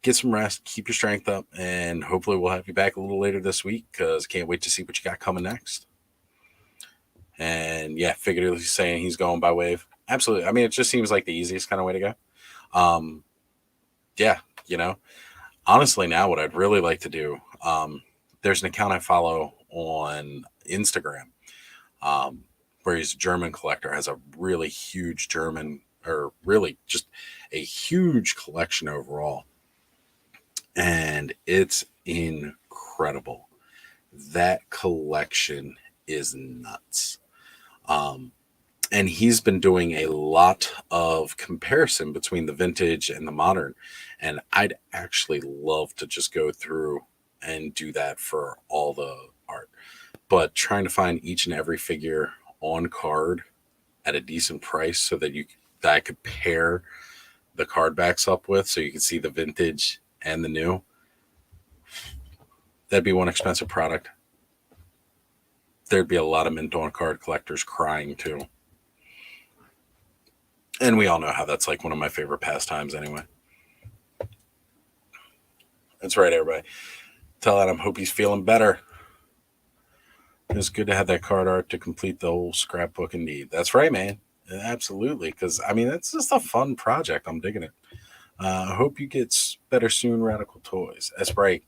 get some rest, keep your strength up, and hopefully we'll have you back a little later this week because can't wait to see what you got coming next. And yeah, figuratively saying he's going by wave. Absolutely. I mean, it just seems like the easiest kind of way to go. Yeah, honestly, now what I'd really like to do, there's an account I follow on Instagram where he's a German collector, has a really huge German, or really just a huge collection overall. And it's incredible. That collection is nuts. And he's been doing a lot of comparison between the vintage and the modern. And I'd actually love to just go through and do that for all the art. But trying to find each and every figure on card at a decent price so that I could pair the card backs up with so you can see the vintage and the new. That'd be one expensive product. There'd be a lot of mint on card collectors crying too. And we all know how that's like one of my favorite pastimes anyway. That's right, everybody. Tell Adam, hope he's feeling better. It's good to have that card art to complete the whole scrapbook indeed. That's right, man. Absolutely. Because, I mean, it's just a fun project. I'm digging it. I hope you get better soon, Radical Toys. That's right.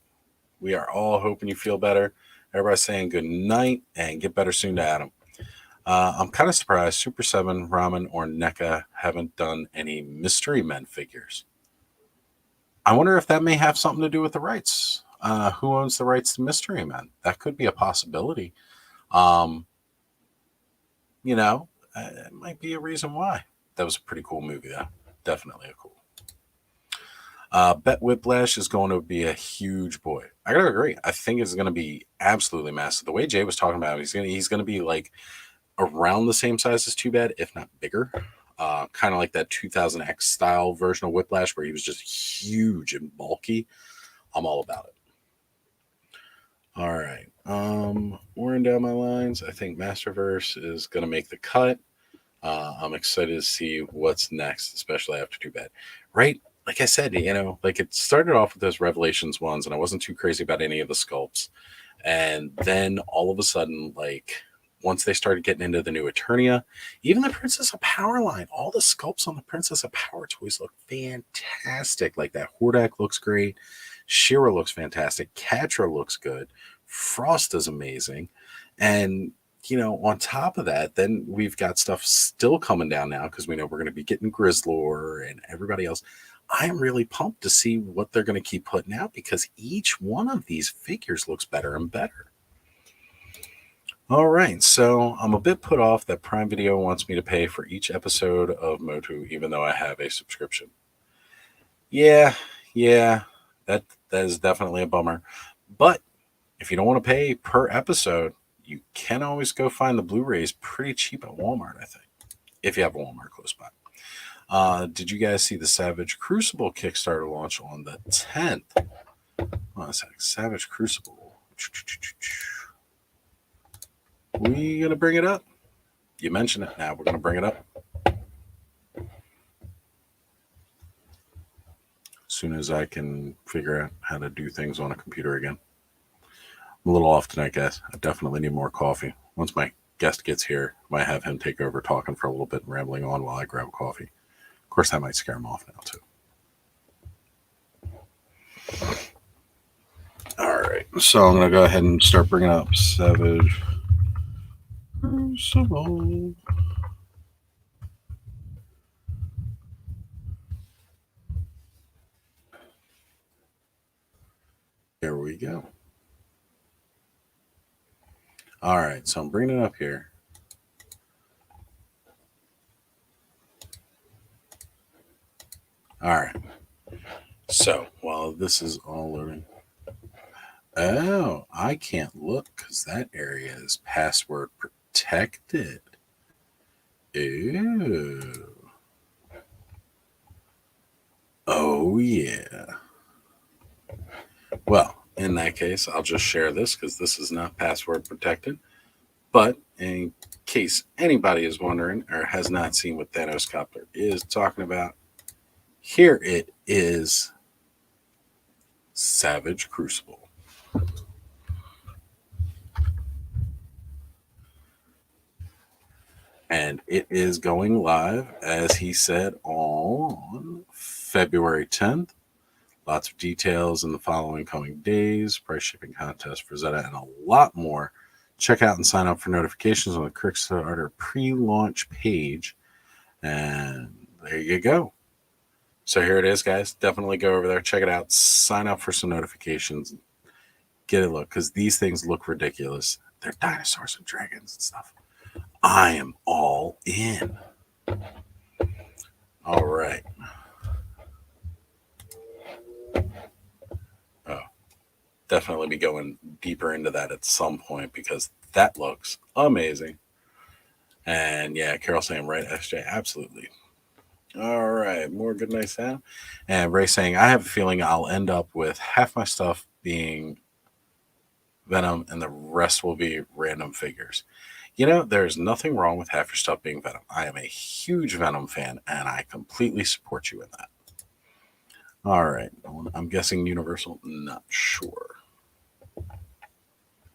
We are all hoping you feel better. Everybody's saying good night and get better soon to Adam. I'm kind of surprised Super 7, Ramen, or NECA haven't done any Mystery Men figures. I wonder if that may have something to do with the rights. Who owns the rights to Mystery Men? That could be a possibility. It might be a reason why. That was a pretty cool movie, though. Definitely a cool. Bet Whiplash is going to be a huge boy. I gotta agree. I think it's going to be absolutely massive. The way Jay was talking about it, he's going to be like around the same size as Too Bad, if not bigger. Kind of like that 2000X style version of Whiplash where he was just huge and bulky. I'm all about it. All right. Wearing down my lines. I think Masterverse is going to make the cut. I'm excited to see what's next, especially after Too Bad. Right? Like I said, like it started off with those Revelations ones, and I wasn't too crazy about any of the sculpts. And then all of a sudden, like once they started getting into the new Eternia, even the Princess of Power line, all the sculpts on the Princess of Power toys look fantastic. Like that Hordak looks great. She-Ra looks fantastic. Catra looks good. Frost is amazing. And, on top of that, then we've got stuff still coming down now because we know we're going to be getting Grizzlor and everybody else. I'm really pumped to see what they're going to keep putting out because each one of these figures looks better and better. All right, so I'm a bit put off that Prime Video wants me to pay for each episode of Motu, even though I have a subscription. Yeah, that is definitely a bummer. But if you don't want to pay per episode, you can always go find the Blu-rays pretty cheap at Walmart, I think, if you have a Walmart close by. Did you guys see the Savage Crucible Kickstarter launch on the 10th? Hold on a sec. Savage Crucible. We gonna bring it up? You mentioned it. Now we're gonna bring it up. As soon as I can figure out how to do things on a computer again. I'm a little off tonight, guys. I definitely need more coffee. Once my guest gets here, I might have him take over talking for a little bit and rambling on while I grab coffee. Of course, that might scare him off now, too. All right. So I'm going to go ahead and start bringing up Savage Crucible. There we go. All right. So I'm bringing it up here. All right. So while this is all loading. Oh, I can't look because that area is password protected. Ew. Oh, yeah. Well, in that case, I'll just share this because this is not password protected. But in case anybody is wondering or has not seen what Thanos Copter is talking about, here it is, Savage Crucible. And it is going live, as he said, on February 10th. Lots of details in the following coming days, price shipping contest for Zeta, and a lot more. Check out and sign up for notifications on the Kickstarter pre-launch page. And there you go. So here it is, guys. Definitely go over there, check it out, sign up for some notifications, get a look, because these things look ridiculous. They're dinosaurs and dragons and stuff. I am all in. All right. Oh, definitely be going deeper into that at some point because that looks amazing. And yeah, Carol saying, right, SJ, absolutely. All right, more good night sound. And Ray saying, I have a feeling I'll end up with half my stuff being Venom and the rest will be random figures. You know, there's nothing wrong with half your stuff being Venom. I am a huge Venom fan, and I completely support you in that. All right. I'm guessing Universal. Not sure.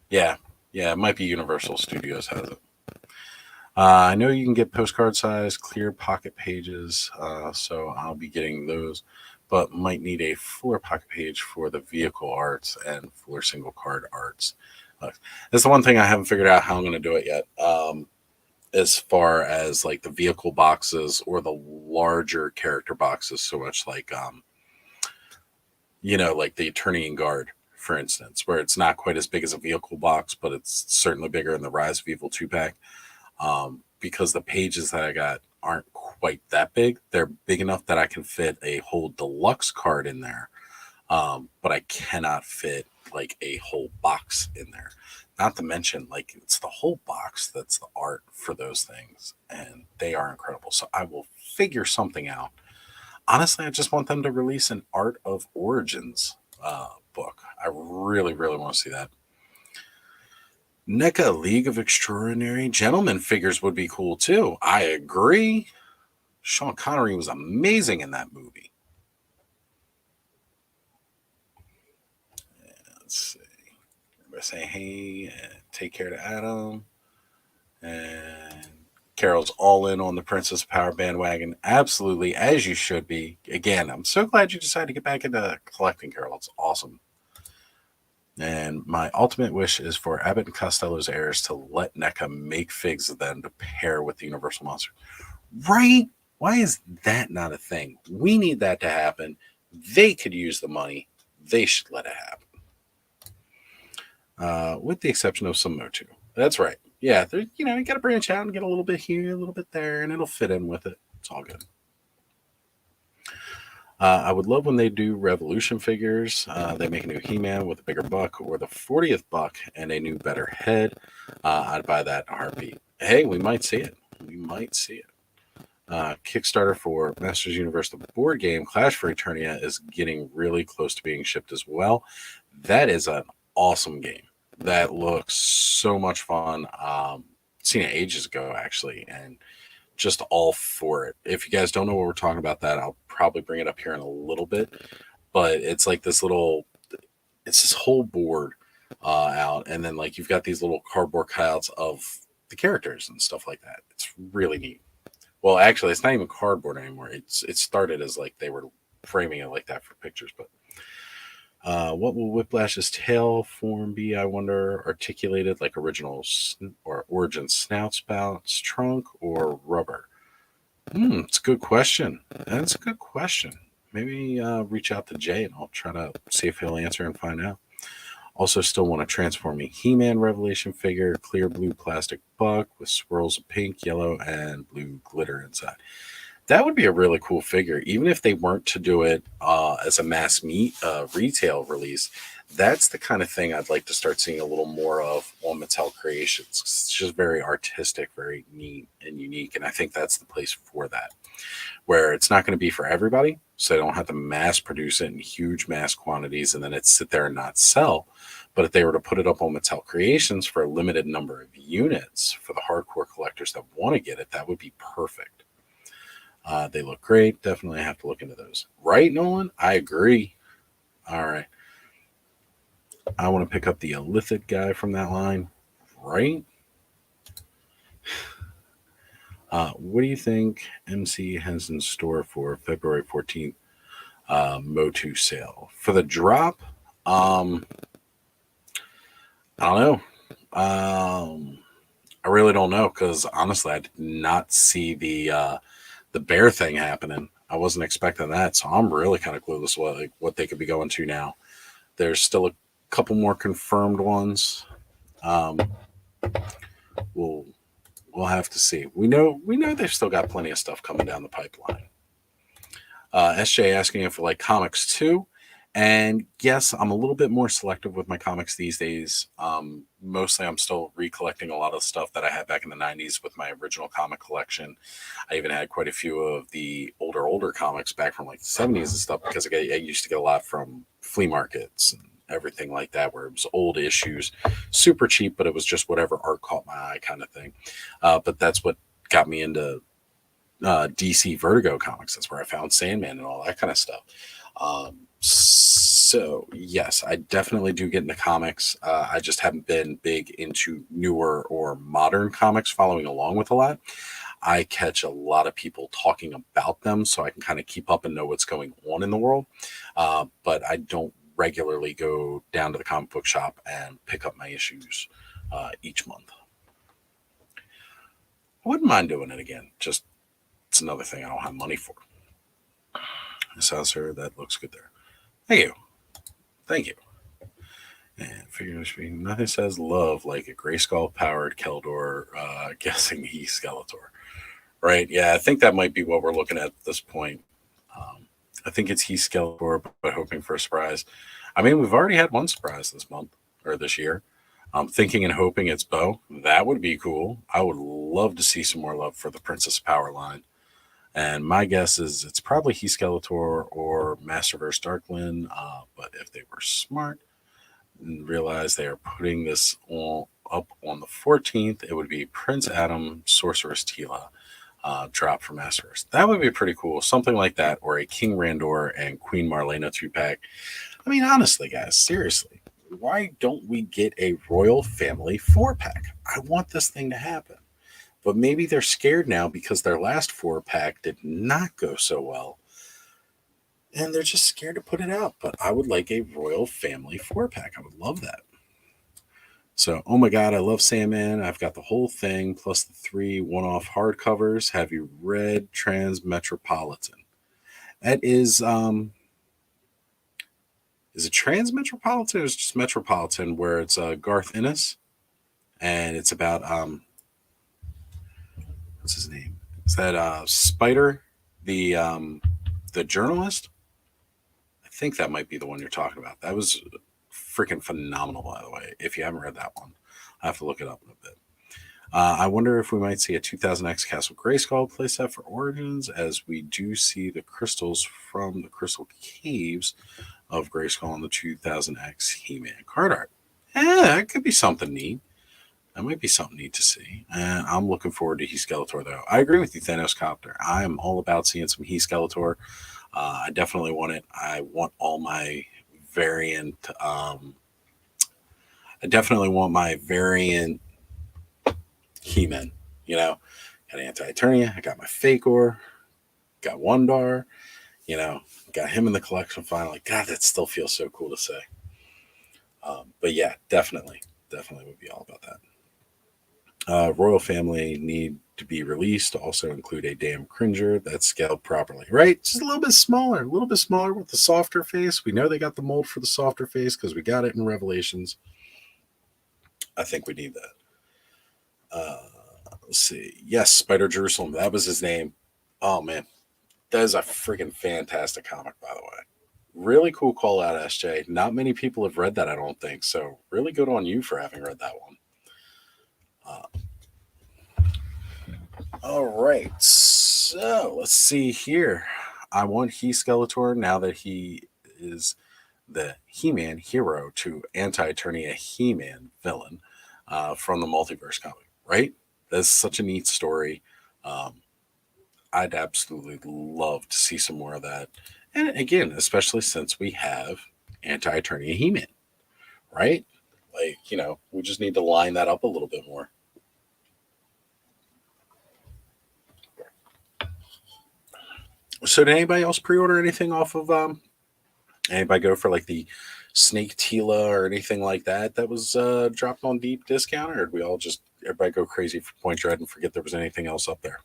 Yeah. Yeah, it might be Universal Studios has it. I know you can get postcard size clear pocket pages, so I'll be getting those, but might need a fuller pocket page for the vehicle arts and fuller single card arts. That's the one thing I haven't figured out how I'm going to do it yet. As far as like the vehicle boxes or the larger character boxes, so much like like the Attorney and Guard, for instance, where it's not quite as big as a vehicle box, but it's certainly bigger in the Rise of Evil 2-pack. Because the pages that I got aren't quite that big. They're big enough that I can fit a whole deluxe card in there, but I cannot fit like a whole box in there. Not to mention, like, it's the whole box that's the art for those things, and they are incredible. So I will figure something out. Honestly, I just want them to release an Art of Origins book. I really, really want to see that. NECA League of Extraordinary Gentlemen figures would be cool too. I agree. Sean Connery was amazing in that movie. Let's see. Everybody say hey, take care to Adam. And Carol's all in on the Princess Power bandwagon. Absolutely, as you should be. Again, I'm so glad you decided to get back into collecting, Carol. It's awesome. And my ultimate wish is for Abbott and Costello's heirs to let NECA make figs of them to pair with the Universal Monster. Right? Why is that not a thing? We need that to happen. They could use the money. They should let it happen. With the exception of some Motu. That's right. Yeah, you got to branch out and get a little bit here, a little bit there, and it'll fit in with it. It's all good. I would love when they do Revolution figures. They make a new He-Man with a bigger buck or the 40th buck and a new better head. I'd buy that in a heartbeat. Hey, we might see it. We might see it. Kickstarter for Masters Universe, the board game Clash for Eternia, is getting really close to being shipped as well. That is an awesome game. That looks so much fun. Seen it ages ago, actually, and just all for it. If you guys don't know what we're talking about, that I'll probably bring it up here in a little bit. But it's like it's this whole board out, and then like you've got these little cardboard cutouts of the characters and stuff like that. It's really neat. Well, actually, it's not even cardboard anymore. It started as like they were framing it like that for pictures. But what will Whiplash's tail form be, I wonder? Articulated like original or origin snout spouts, trunk, or rubber? It's a good question. That's a good question. Maybe reach out to Jay and I'll try to see if he'll answer and find out. Also, still want to transform me He-Man Revelation figure, clear blue plastic buck with swirls of pink, yellow, and blue glitter inside. That would be a really cool figure, even if they weren't to do it as a mass meet retail release. That's the kind of thing I'd like to start seeing a little more of on Mattel Creations. It's just very artistic, very neat and unique, and I think that's the place for that. Where it's not going to be for everybody, so they don't have to mass produce it in huge mass quantities and then it sit there and not sell. But if they were to put it up on Mattel Creations for a limited number of units for the hardcore collectors that want to get it, that would be perfect. They look great. Definitely have to look into those. Right, Nolan? I agree. All right. I want to pick up the Illithid guy from that line. Right? What do you think MC has in store for February 14th Motu sale? For the drop, I don't know. I really don't know because honestly, I did not see the bear thing happening. I wasn't expecting that, so I'm really kind of clueless what they could be going to now. There's still a couple more confirmed ones. Um, we'll we'll have to see. We know they've still got plenty of stuff coming down the pipeline. SJ asking if I like comics too. And yes, I'm a little bit more selective with my comics these days. Mostly, I'm still recollecting a lot of stuff that I had back in the 90s with my original comic collection. I even had quite a few of the older comics back from like the 70s and stuff because I used to get a lot from flea markets and everything like that, where it was old issues, super cheap, but it was just whatever art caught my eye kind of thing. But that's what got me into DC Vertigo comics. That's where I found Sandman and all that kind of stuff. So yes, I definitely do get into comics. I just haven't been big into newer or modern comics following along with a lot. I catch a lot of people talking about them so I can kind of keep up and know what's going on in the world. But I don't regularly go down to the comic book shop and pick up my issues each month. I wouldn't mind doing it again. Just it's another thing I don't have money for. Saucer, that looks good there. Thank you. Thank you. And figures nothing says love like a Grayskull powered Keldor guessing he's Skeletor. Right? Yeah, I think that might be what we're looking at this point. I think it's he's Skeletor, but hoping for a surprise. I mean, we've already had one surprise this month or this year. I'm thinking and hoping it's Bo. That would be cool. I would love to see some more love for the Princess Power line. And my guess is it's probably He Skeletor or Masterverse Darkland. But if they were smart and realized they are putting this all up on the 14th, it would be Prince Adam, Sorceress Tila drop for Masterverse. That would be pretty cool. Something like that, or a King Randor and Queen Marlena 2-pack. I mean, honestly, guys, seriously, why don't we get a Royal Family 4-pack? I want this thing to happen. But maybe they're scared now because their last 4-pack did not go so well. And they're just scared to put it out. But I would like a Royal Family 4-pack. I would love that. So, oh my God, I love Sandman. I've got the whole thing plus the 3 one-off hardcovers. Have you read Transmetropolitan? That is it Transmetropolitan or is it just Metropolitan where it's Garth Ennis? And it's about what's his name? Is that Spider, the journalist? I think that might be the one you're talking about. That was freaking phenomenal, by the way. If you haven't read that one, I have to look it up in a bit. I wonder if we might see a 2000X Castle Grayskull playset for Origins, as we do see the crystals from the Crystal Caves of Grayskull on the 2000X He-Man card art. Yeah, that could be something neat. That might be something neat to see. And I'm looking forward to He Skeletor, though. I agree with you, Thanos Copter. I am all about seeing some He Skeletor. I definitely want it. I want all my variant. I definitely want my variant He-Man. You know, got Anti-Eternia. I got my Fakor. Got Wondar. You know, got him in the collection finally. God, that still feels so cool to say. But yeah, definitely would be all about that. Royal Family need to be released to also include a damn Cringer that's scaled properly, right? Just a little bit smaller with the softer face. We know they got the mold for the softer face because we got it in Revelations. I think we need that. Let's see. Yes, Spider Jerusalem. That was his name. Oh man, That is a freaking fantastic comic, by the way. Really cool call out, SJ. Not many people have read that, I don't think. So, really good on you for having read that one. All right. So, let's see here. I want He Skeletor now that he is the He-Man hero to Anti-Eternia He-Man villain from the multiverse comic, right? That's such a neat story. Um, I'd absolutely love to see some more of that. And again, especially since we have Anti-Eternia He-Man, right? Like, we just need to line that up a little bit more. So did anybody else pre-order anything off of anybody go for like the Snake Tila or anything like that was dropped on deep discount, or did we all just everybody go crazy for Point Dread and forget there was anything else up there?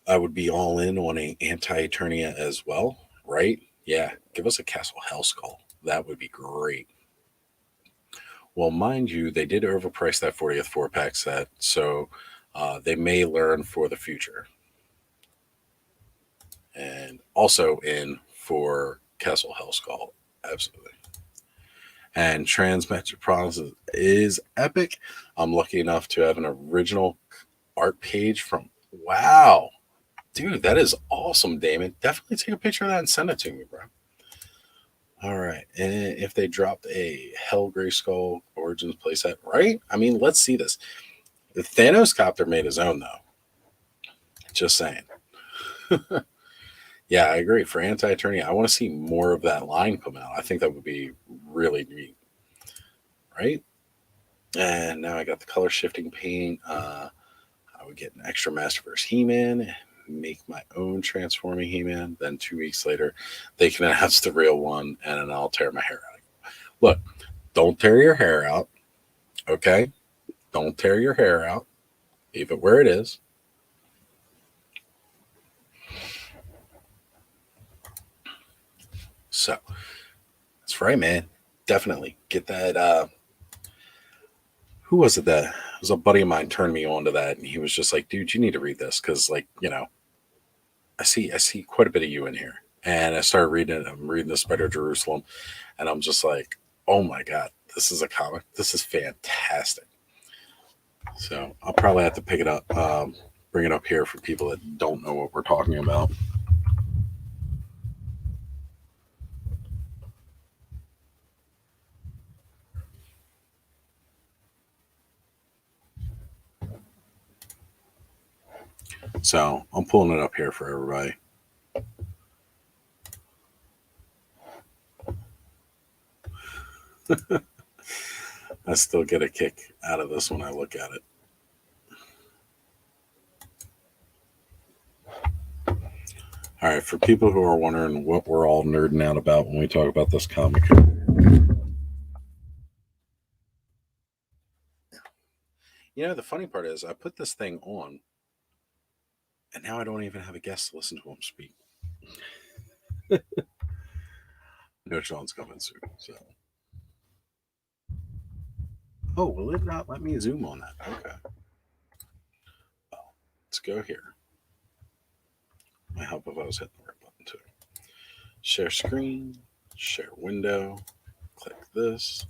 I would be all in on a Anti-Eternia as well, right? Yeah, give us a Castle Hellskull. That would be great. Well, mind you, they did overprice that 40th 4-pack set, so they may learn for the future. And also in for Castle Hellskull, absolutely. And Transmetropolis is epic. I'm lucky enough to have an original art page from. Wow, dude, that is awesome, Damon. Definitely take a picture of that and send it to me, bro. All right, and if they dropped a Hell Gray Skull Origins playset, right? I mean, let's see this. The Thanos Copter made his own, though. Just saying. Yeah, I agree. For Anti-Eternia, I want to see more of that line come out. I think that would be really neat, right? And now I got the color shifting paint. I would get an extra Masterverse He-Man, make my own transforming He-Man. Then 2 weeks later, they can announce the real one, and then I'll tear my hair out. Look, don't tear your hair out, okay? Don't tear your hair out. Leave it where it is. So that's right, man. Definitely get that. Who was it that? It was a buddy of mine turned me on to that, and he was just like, "Dude, you need to read this because, like, I see quite a bit of you in here." And I started reading it. I'm reading the Spider Jerusalem, and I'm just like, "Oh my god, this is a comic. This is fantastic." So I'll probably have to pick it up, bring it up here for people that don't know what we're talking about. So I'm pulling it up here for everybody. I still get a kick out of this when I look at it. All right, for people who are wondering what we're all nerding out about when we talk about this comic. The funny part is I put this thing on, and now I don't even have a guest to listen to him speak. No, Sean's coming soon. So, oh, will it not let me zoom on that? Okay. Well, let's go here. Might help if I was hitting the right button too. Share screen, share window, click this,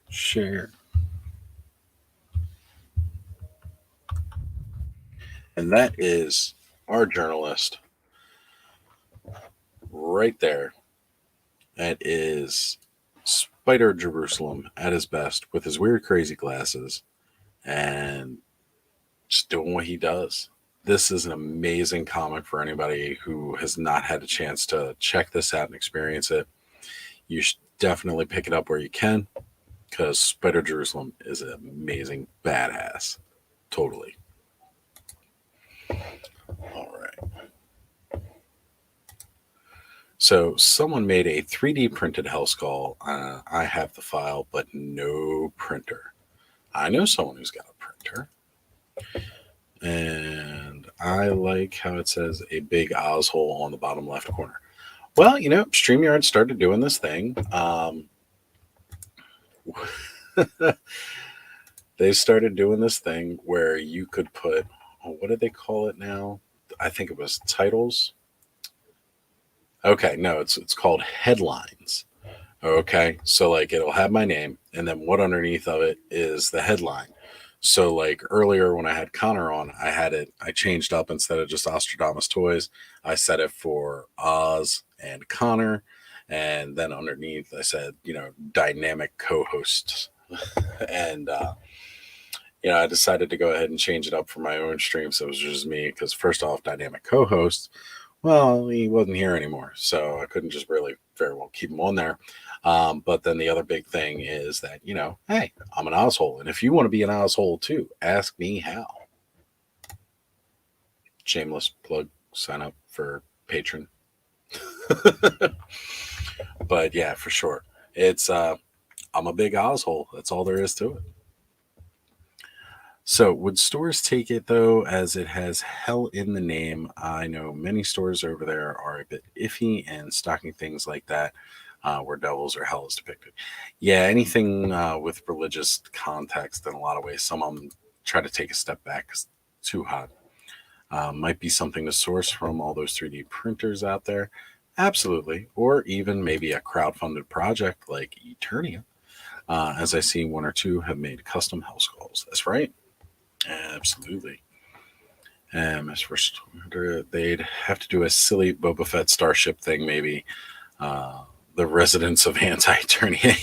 share. And that is our journalist right there. That is Spider Jerusalem at his best with his weird, crazy glasses and just doing what he does. This is an amazing comic for anybody who has not had a chance to check this out and experience it. You should definitely pick it up where you can because Spider Jerusalem is an amazing badass. Totally. All right. So someone made a 3D printed Hellskull. I have the file, but no printer. I know someone who's got a printer. And I like how it says a big Oz hole on the bottom left corner. Well, StreamYard started doing this thing. They started doing this thing where you could put, what do they call it now? I think it was titles. Okay, no, it's called headlines. Okay, so like it'll have my name, and then what underneath of it is the headline. So like earlier when I had Connor on, I changed up instead of just Ostradamus Toys, I set it for Oz and Connor, and then underneath I said, dynamic co-hosts, and I decided to go ahead and change it up for my own stream, so it was just me because first off, dynamic co-host. Well, he wasn't here anymore, so I couldn't just really very well keep him on there. But then the other big thing is that, hey, I'm an asshole. And if you want to be an asshole too, ask me how. Shameless plug, sign up for Patreon. But yeah, for sure. It's I'm a big asshole. That's all there is to it. So, would stores take it though, as it has hell in the name? I know many stores over there are a bit iffy and stocking things like that, where devils or hell is depicted. Yeah, anything with religious context in a lot of ways. Some of them try to take a step back 'cause it's too hot. Might be something to source from all those 3D printers out there. Absolutely. Or even maybe a crowd-funded project like Eternia. As I see one or two have made custom hell skulls. That's right. Absolutely. As for they'd have to do a silly Boba Fett starship thing, maybe. The residents of Anti-Eternia.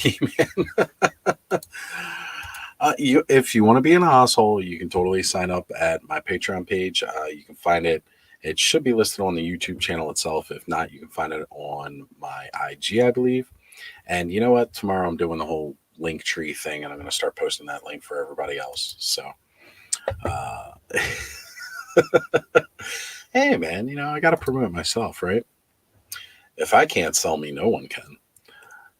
If you want to be an asshole, you can totally sign up at my Patreon page. You can find it. It should be listed on the YouTube channel itself. If not, you can find it on my IG, I believe. And you know what? Tomorrow I'm doing the whole link tree thing, and I'm going to start posting that link for everybody else. So, uh, hey, man, I got to promote myself, right? If I can't sell me, no one can.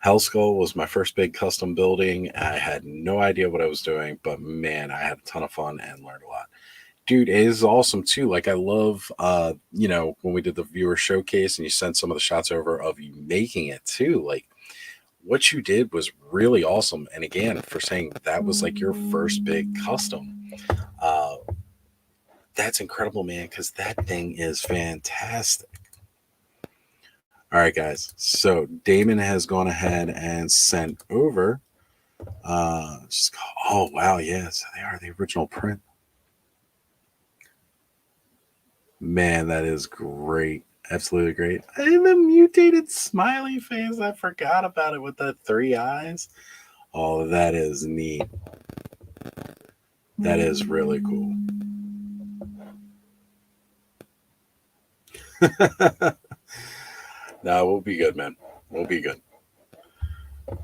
Hellskull was my first big custom building. I had no idea what I was doing, but man, I had a ton of fun and learned a lot. Dude, it is awesome too. Like I love when we did the viewer showcase and you sent some of the shots over of you making it too. Like what you did was really awesome. And again, for saying that was like your first big custom. Uh that's incredible, man, because that thing is fantastic. All right, guys. So Damon has gone ahead and sent over. Oh wow, yes, they are the original print. Man, that is great. Absolutely great. And the mutated smiley face. I forgot about it with the 3 eyes. Oh, that is neat. That is really cool. No, we'll be good, man. We'll be good.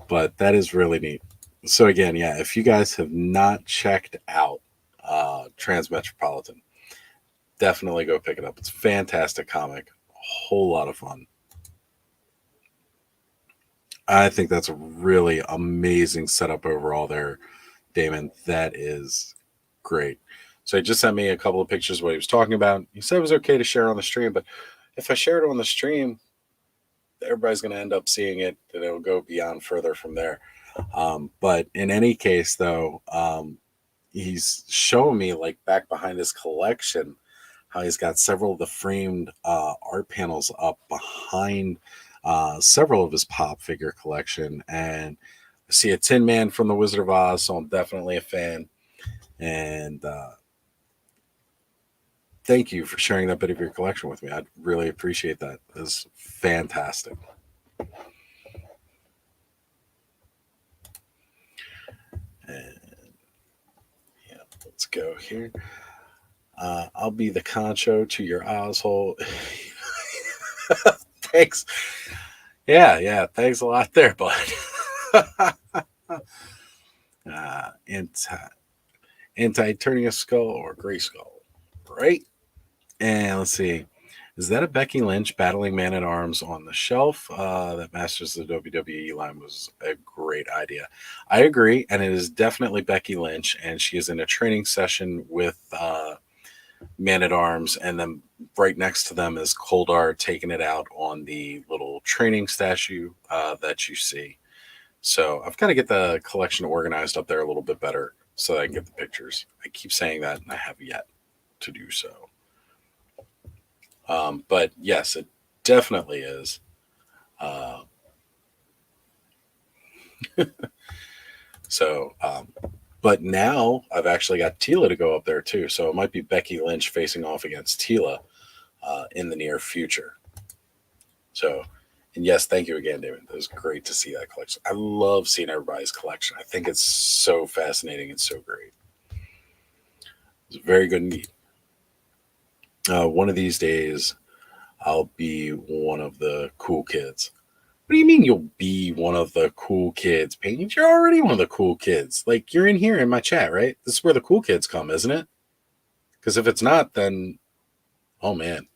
But that is really neat. So again, yeah, if you guys have not checked out Transmetropolitan, definitely go pick it up. It's a fantastic comic, a whole lot of fun. I think that's a really amazing setup overall there, Damon. That is great. So he just sent me a couple of pictures of what he was talking about. He said it was okay to share on the stream, but if I share it on the stream, everybody's going to end up seeing it, and it'll go beyond further from there. But in any case, though, he's showing me like back behind his collection how he's got several of the framed art panels up behind several of his pop figure collection. And I see a Tin Man from The Wizard of Oz, so I'm definitely a fan. And thank you for sharing that bit of your collection with me. I really appreciate that. It's fantastic. And yeah, let's go here. I'll be the concho to your asshole. Thanks. Yeah. Thanks a lot there, bud. Anti a skull or gray skull, right? And let's see. Is that a Becky Lynch battling Man at Arms on the shelf? That Masters of the WWE line was a great idea. I agree, and it is definitely Becky Lynch, and she is in a training session with Man at Arms, and then right next to them is Koldar taking it out on the little training statue that you see. So I've got to get the collection organized up there a little bit better so that I can get the pictures. I keep saying that, and I have yet to do so. But yes, it definitely is. Uh, so, but now I've actually got Tila to go up there too. So it might be Becky Lynch facing off against Tila in the near future. So, and yes, thank you again, David. It was great to see that collection. I love seeing everybody's collection. I think it's so fascinating and so great. It's very good indeed. One of these days, I'll be one of the cool kids. What do you mean you'll be one of the cool kids, Paige? You're already one of the cool kids. Like, you're in here in my chat, right? This is where the cool kids come, isn't it? Because if it's not, then, oh man.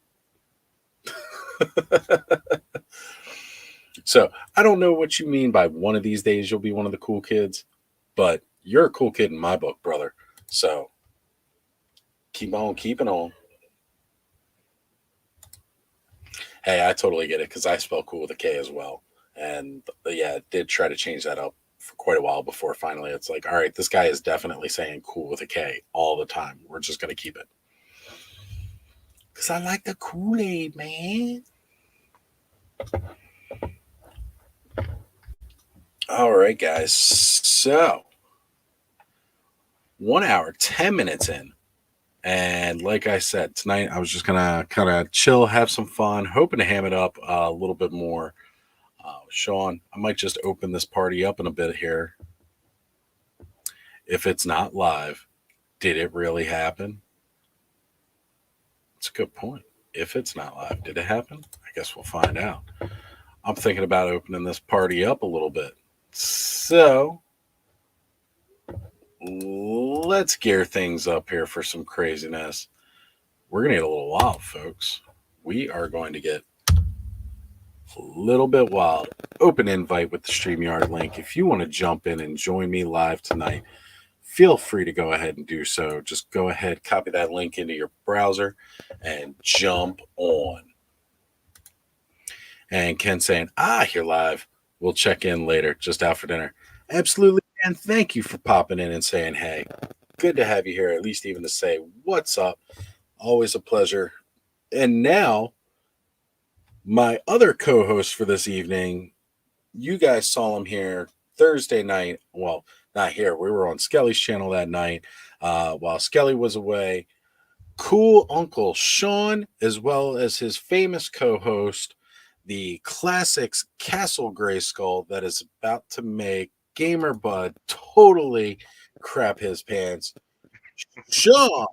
So, I don't know what you mean by one of these days you'll be one of the cool kids, but you're a cool kid in my book, brother. So, keep on keeping on. Hey, I totally get it because I spell cool with a K as well. And yeah, did try to change that up for quite a while before finally it's like, all right, this guy is definitely saying cool with a K all the time. We're just going to keep it. Because I like the Kool-Aid, man. All right, guys. So, 1 hour, 10 minutes in. And like I said, tonight I was just going to kind of chill, have some fun, hoping to ham it up a little bit more. Sean, I might just open this party up in a bit here. If it's not live, did it really happen? That's a good point. If it's not live, did it happen? I guess we'll find out. I'm thinking about opening this party up a little bit. So let's gear things up here for some craziness. We're going to get a little wild, folks. We are going to get a little bit wild. Open invite with the StreamYard link. If you want to jump in and join me live tonight, feel free to go ahead and do so. Just go ahead, copy that link into your browser, and jump on. And Ken saying, you're live. We'll check in later, just out for dinner. Absolutely. And thank you for popping in and saying, hey, good to have you here, at least even to say what's up. Always a pleasure. And now, my other co-host for this evening, you guys saw him here Thursday night. Well, not here. We were on Skelly's channel that night while Skelly was away. Cool Uncle Sean, as well as his famous co-host, the Classics Castle Grayskull, that is about to make Gamer Bud totally crap his pants. Sean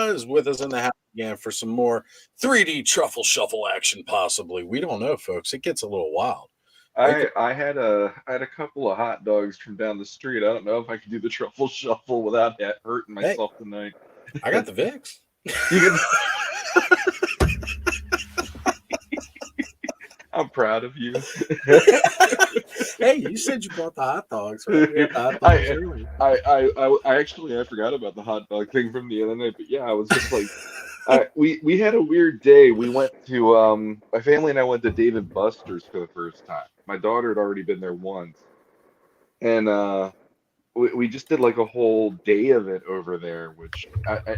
is with us in the house again for some more 3D truffle shuffle action, possibly. We don't know, folks. It gets a little wild. I had a couple of hot dogs from down the street. I don't know if I can do the truffle shuffle without hurting Hey, myself tonight. I got the Vicks. You can. I'm proud of you. Hey, you said you bought the hot dogs, right? We had the hot dogs I, earlier. I actually I forgot about the hot dog thing from the other night, but yeah, I was just like, we had a weird day. We went to my family and I went to Dave and Buster's for the first time. My daughter had already been there once, and we just did like a whole day of it over there, which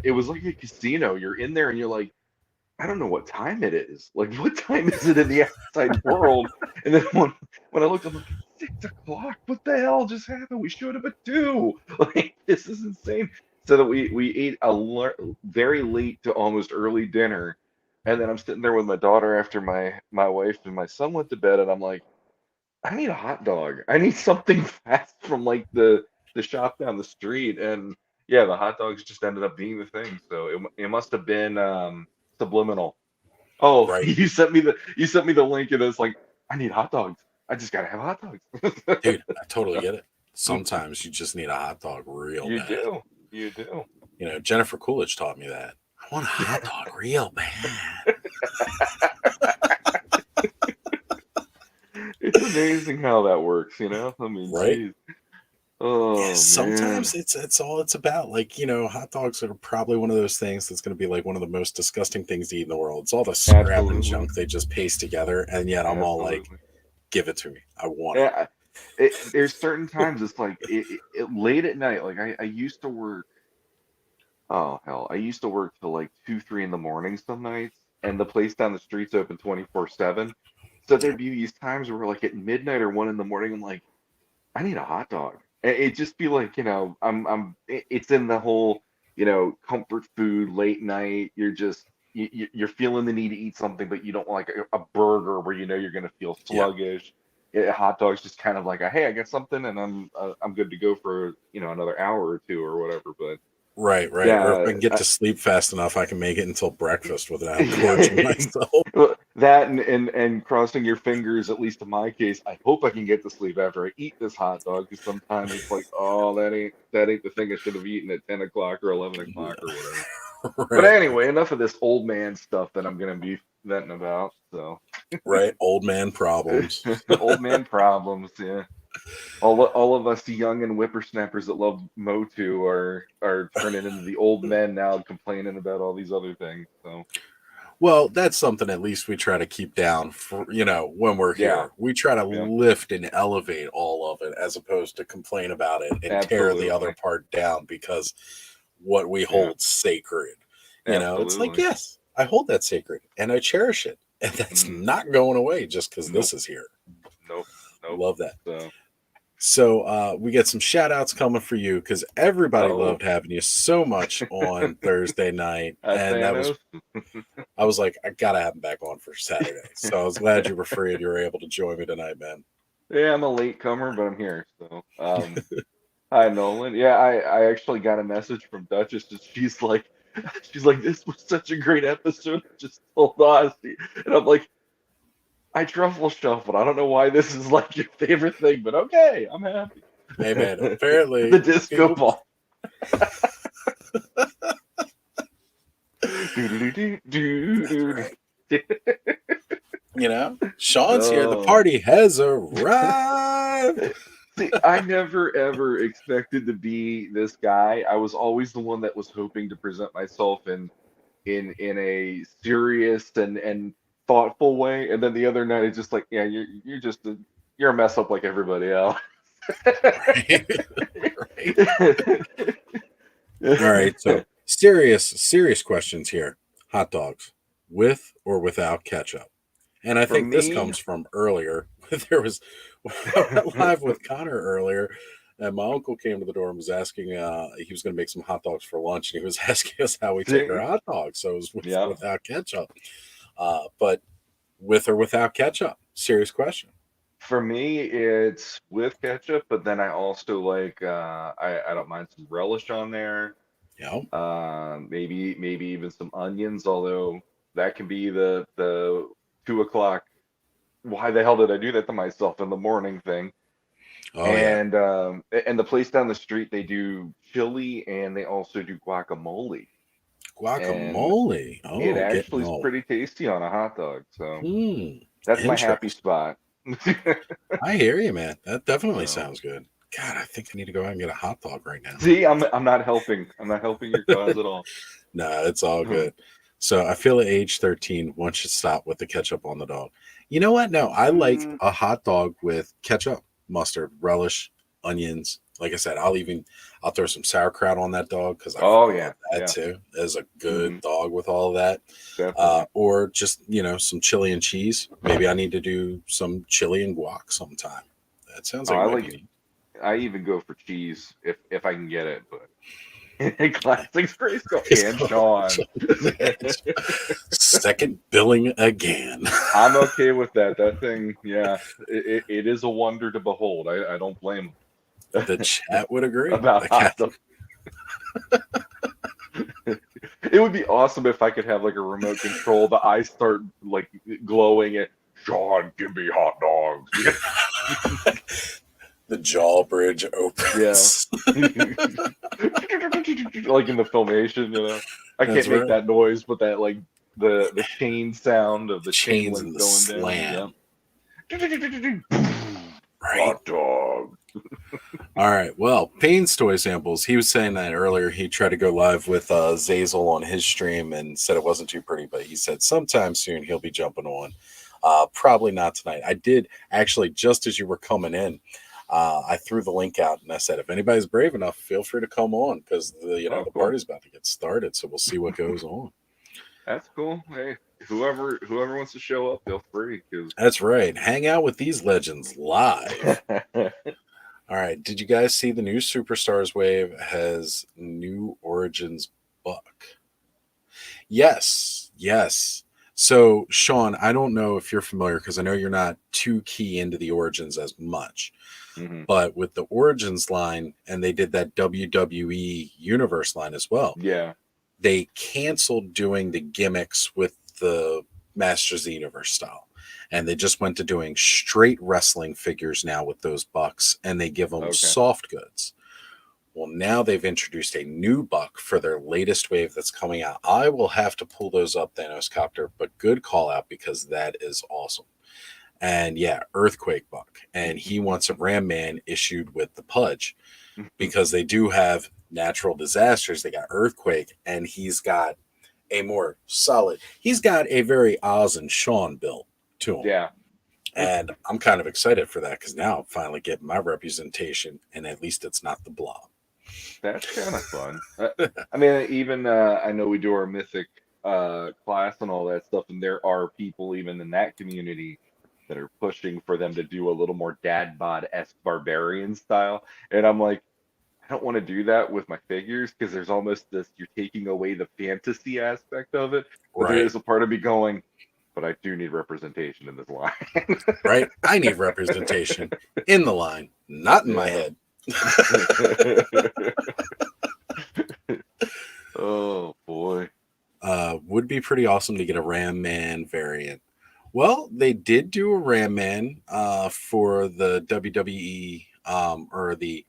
it was like a casino. You're in there and you're like, I don't know what time it is. Like, what time is it in the outside world? And then when I looked, I'm like, 6 o'clock. What the hell just happened? We showed up at 2. Like, this is insane. So that we ate very late to almost early dinner, and then I'm sitting there with my daughter after my wife and my son went to bed, and I'm like, I need a hot dog. I need something fast from like the shop down the street. And yeah, the hot dogs just ended up being the thing. So it must have been subliminal. Oh, Right. you sent me the link and it's like, I need hot dogs. I just gotta have hot dogs. Dude, I totally get it. Sometimes you just need a hot dog real You bad. do. You do. You know, Jennifer Coolidge taught me that. I want a hot dog real bad. It's amazing how that works, you know? I mean, Right? geez. Yeah, Oh man. sometimes it's all it's about. Like, you know, hot dogs are probably one of those things that's going to be like one of the most disgusting things to eat in the world. It's all the scrap and Absolutely. junk they just paste together, and yet I'm all like, Absolutely. give it to me. I want it. Yeah, there's certain times it's like late at night. Like I used to work Oh hell, I used to work till like 2, 3 in the morning some nights, and the place down the street's open 24/7. So there'd be these times where like at midnight or 1 in the morning, I'm like, I need a hot dog. It just be like, it's in the whole, comfort food, late night. You're just you're feeling the need to eat something, but you don't like a burger where you know you're gonna feel Yeah. sluggish. Hot dog's just kind of like hey, I got something, and I'm good to go for another hour or two or whatever. But Right, right. Or if I yeah, can get to sleep fast enough, I can make it until breakfast without torching myself. Well, that and crossing your fingers, at least in my case, I hope I can get to sleep after I eat this hot dog because sometimes it's like, oh, that ain't the thing I should have eaten at 10 o'clock or 11 o'clock or whatever. But Right, anyway, enough of this old man stuff that I'm gonna be venting about. So right. Old man problems. old man problems, yeah. All of us young and whippersnappers that love Motu are turning into the old men now, complaining about all these other things. So Well, that's something at least we try to keep down for, when we're yeah, here. We try to yeah, lift and elevate all of it as opposed to complain about it and tear the other absolutely, part down because what we yeah, hold sacred. It's like, absolutely. yes, I hold that sacred and I cherish it. And that's Mm, not going away just because nope, this is here. nope, nope. Love that. So, So we get some shout outs coming for you because everybody oh, loved having you so much on Thursday night. And that was Thanos. I was like, I gotta have him back on for Saturday. So I was glad you were free and you were able to join me tonight, man. Yeah, I'm a late comer, but I'm here. So, hi Nolan. Yeah, I actually got a message from Duchess. And she's like, this was such a great episode. Just hold on, and I'm like, I truffle shuffled. I don't know why this is like your favorite thing, but okay, I'm happy. Hey, man. The Apparently, disco people. ball. Do-do-do-do-do-do. That's right. Sean's here. The Oh. party has arrived. See, I never ever expected to be this guy. I was always the one that was hoping to present myself in a serious and thoughtful way. And then the other night, it's just like, yeah, you're a mess up like everybody else. Right. Right. All right. So serious questions here. Hot dogs with or without ketchup. And I For think this me, comes from earlier. There was I went live with Connor earlier, and my uncle came to the door and was asking. He was going to make some hot dogs for lunch, and he was asking us how we take our see, hot dogs. So it was with or yeah. without ketchup. But with or without ketchup? Serious question. For me, it's with ketchup, but then I also like I don't mind some relish on there. You know? Maybe even some onions, although that can be the 2 o'clock. Why the hell did I do that to myself in the morning thing? Oh yeah, And the place down the street they do chili and they also do guacamole, and guacamole. it Oh, getting actually is old. pretty tasty on a hot dog. So Hmm. that's my happy Interesting. spot. I hear you, man. That definitely So sounds good. God, I think I need to go out and get a hot dog right now. see, I'm not helping. I'm not helping your cause at all. Nah, it's all good. So I feel at age 13, one should stop with the ketchup on the dog. You know what? No, I like Mm, a hot dog with ketchup, mustard, relish, onions. Like I said, I'll throw some sauerkraut on that dog because I oh freaking love yeah, that yeah, too. As a good hmm dog with all of that. definitely. Or just, some chili and cheese. Maybe I need to do some chili and guac sometime. That sounds Oh, like it might be neat. I even go for cheese if I can get it, but classics Grayskull and So, Sean. second billing again. I'm okay with that. That thing, yeah, it is a wonder to behold. I don't blame The him chat would agree. about The hot cat. dog. It would be awesome if I could have like a remote control. The eyes start like glowing. At Sean, give me hot dogs. The jaw bridge Yeah. opens. Like in the filmation, I That's can't make right. that noise, but that like the chain sound of the chain Chains link and the going down. slam. Yep. Right. Hot dog. All right. Well, Payne's Toy Samples. He was saying that earlier. He tried to go live with Zazel on his stream and said it wasn't too pretty, but he said sometime soon he'll be jumping on. Probably not tonight. I did actually, just as you were coming in, I threw the link out and I said, if anybody's brave enough, feel free to come on because the Cool. party's about to get started. So we'll see what goes on. That's cool. Hey, whoever wants to show up, feel free. That's right. Hang out with these legends live. All right. Did you guys see the new Superstars wave has new Origins book? Yes. So, Sean, I don't know if you're familiar because I know you're not too key into the Origins as much. Mhm. But with the Origins line, and they did that WWE Universe line as well. Yeah. They canceled doing the gimmicks with the Masters of the Universe style. And they just went to doing straight wrestling figures now with those bucks, and they give them soft goods. Well, now they've introduced a new buck for their latest wave that's coming out. I will have to pull those up, Thanos Copter, but good call out because that is awesome. And yeah, Earthquake buck. And he wants a Ram Man issued with the Pudge because they do have natural disasters. They got Earthquake, and he's got a more solid, he's got a very Oz and Sean build to him. Yeah. And I'm kind of excited for that because now I'm finally getting my representation, and at least it's not the Blob. That's kind of fun. I mean, even I know we do our Mythic class and all that stuff, and there are people even in that community that are pushing for them to do a little more dad bod-esque barbarian style. And I'm like, I don't want to do that with my figures because there's almost this, you're taking away the fantasy aspect of it. But there is a part of me going, but I do need representation in this line. Right? I need representation in the line, not in my head. Oh, boy. Would be pretty awesome to get a Ram Man variant. Well, they did do a Ram Man for the WWE or the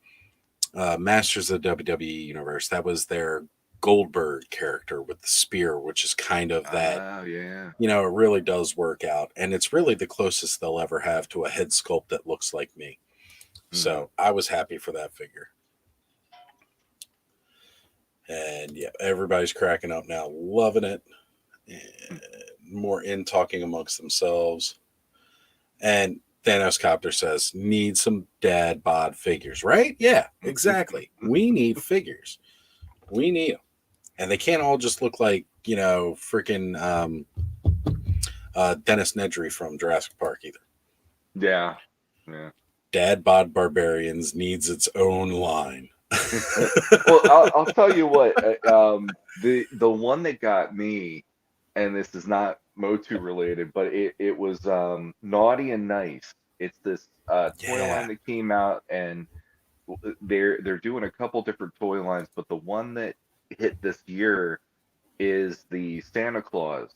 Masters of the WWE Universe. That was their Goldberg character with the spear, which is kind of that. Oh, yeah. You know, it really does work out. And it's really the closest they'll ever have to a head sculpt that looks like me. So I was happy for that figure. And yeah, everybody's cracking up now, loving it. And more in talking amongst themselves. And Thanos Copter says, need some dad bod figures, right? Yeah, exactly. We need figures. We need them. And they can't all just look like, you know, freaking Dennis Nedry from Jurassic Park either. Yeah. Yeah. Dad bod Barbarians needs its own line. Well, I'll tell you what. The one that got me, and this is not Motu related, but it was Naughty and Nice. It's this toy line that came out, and they're doing a couple different toy lines, but the one that hit this year is the Santa Claus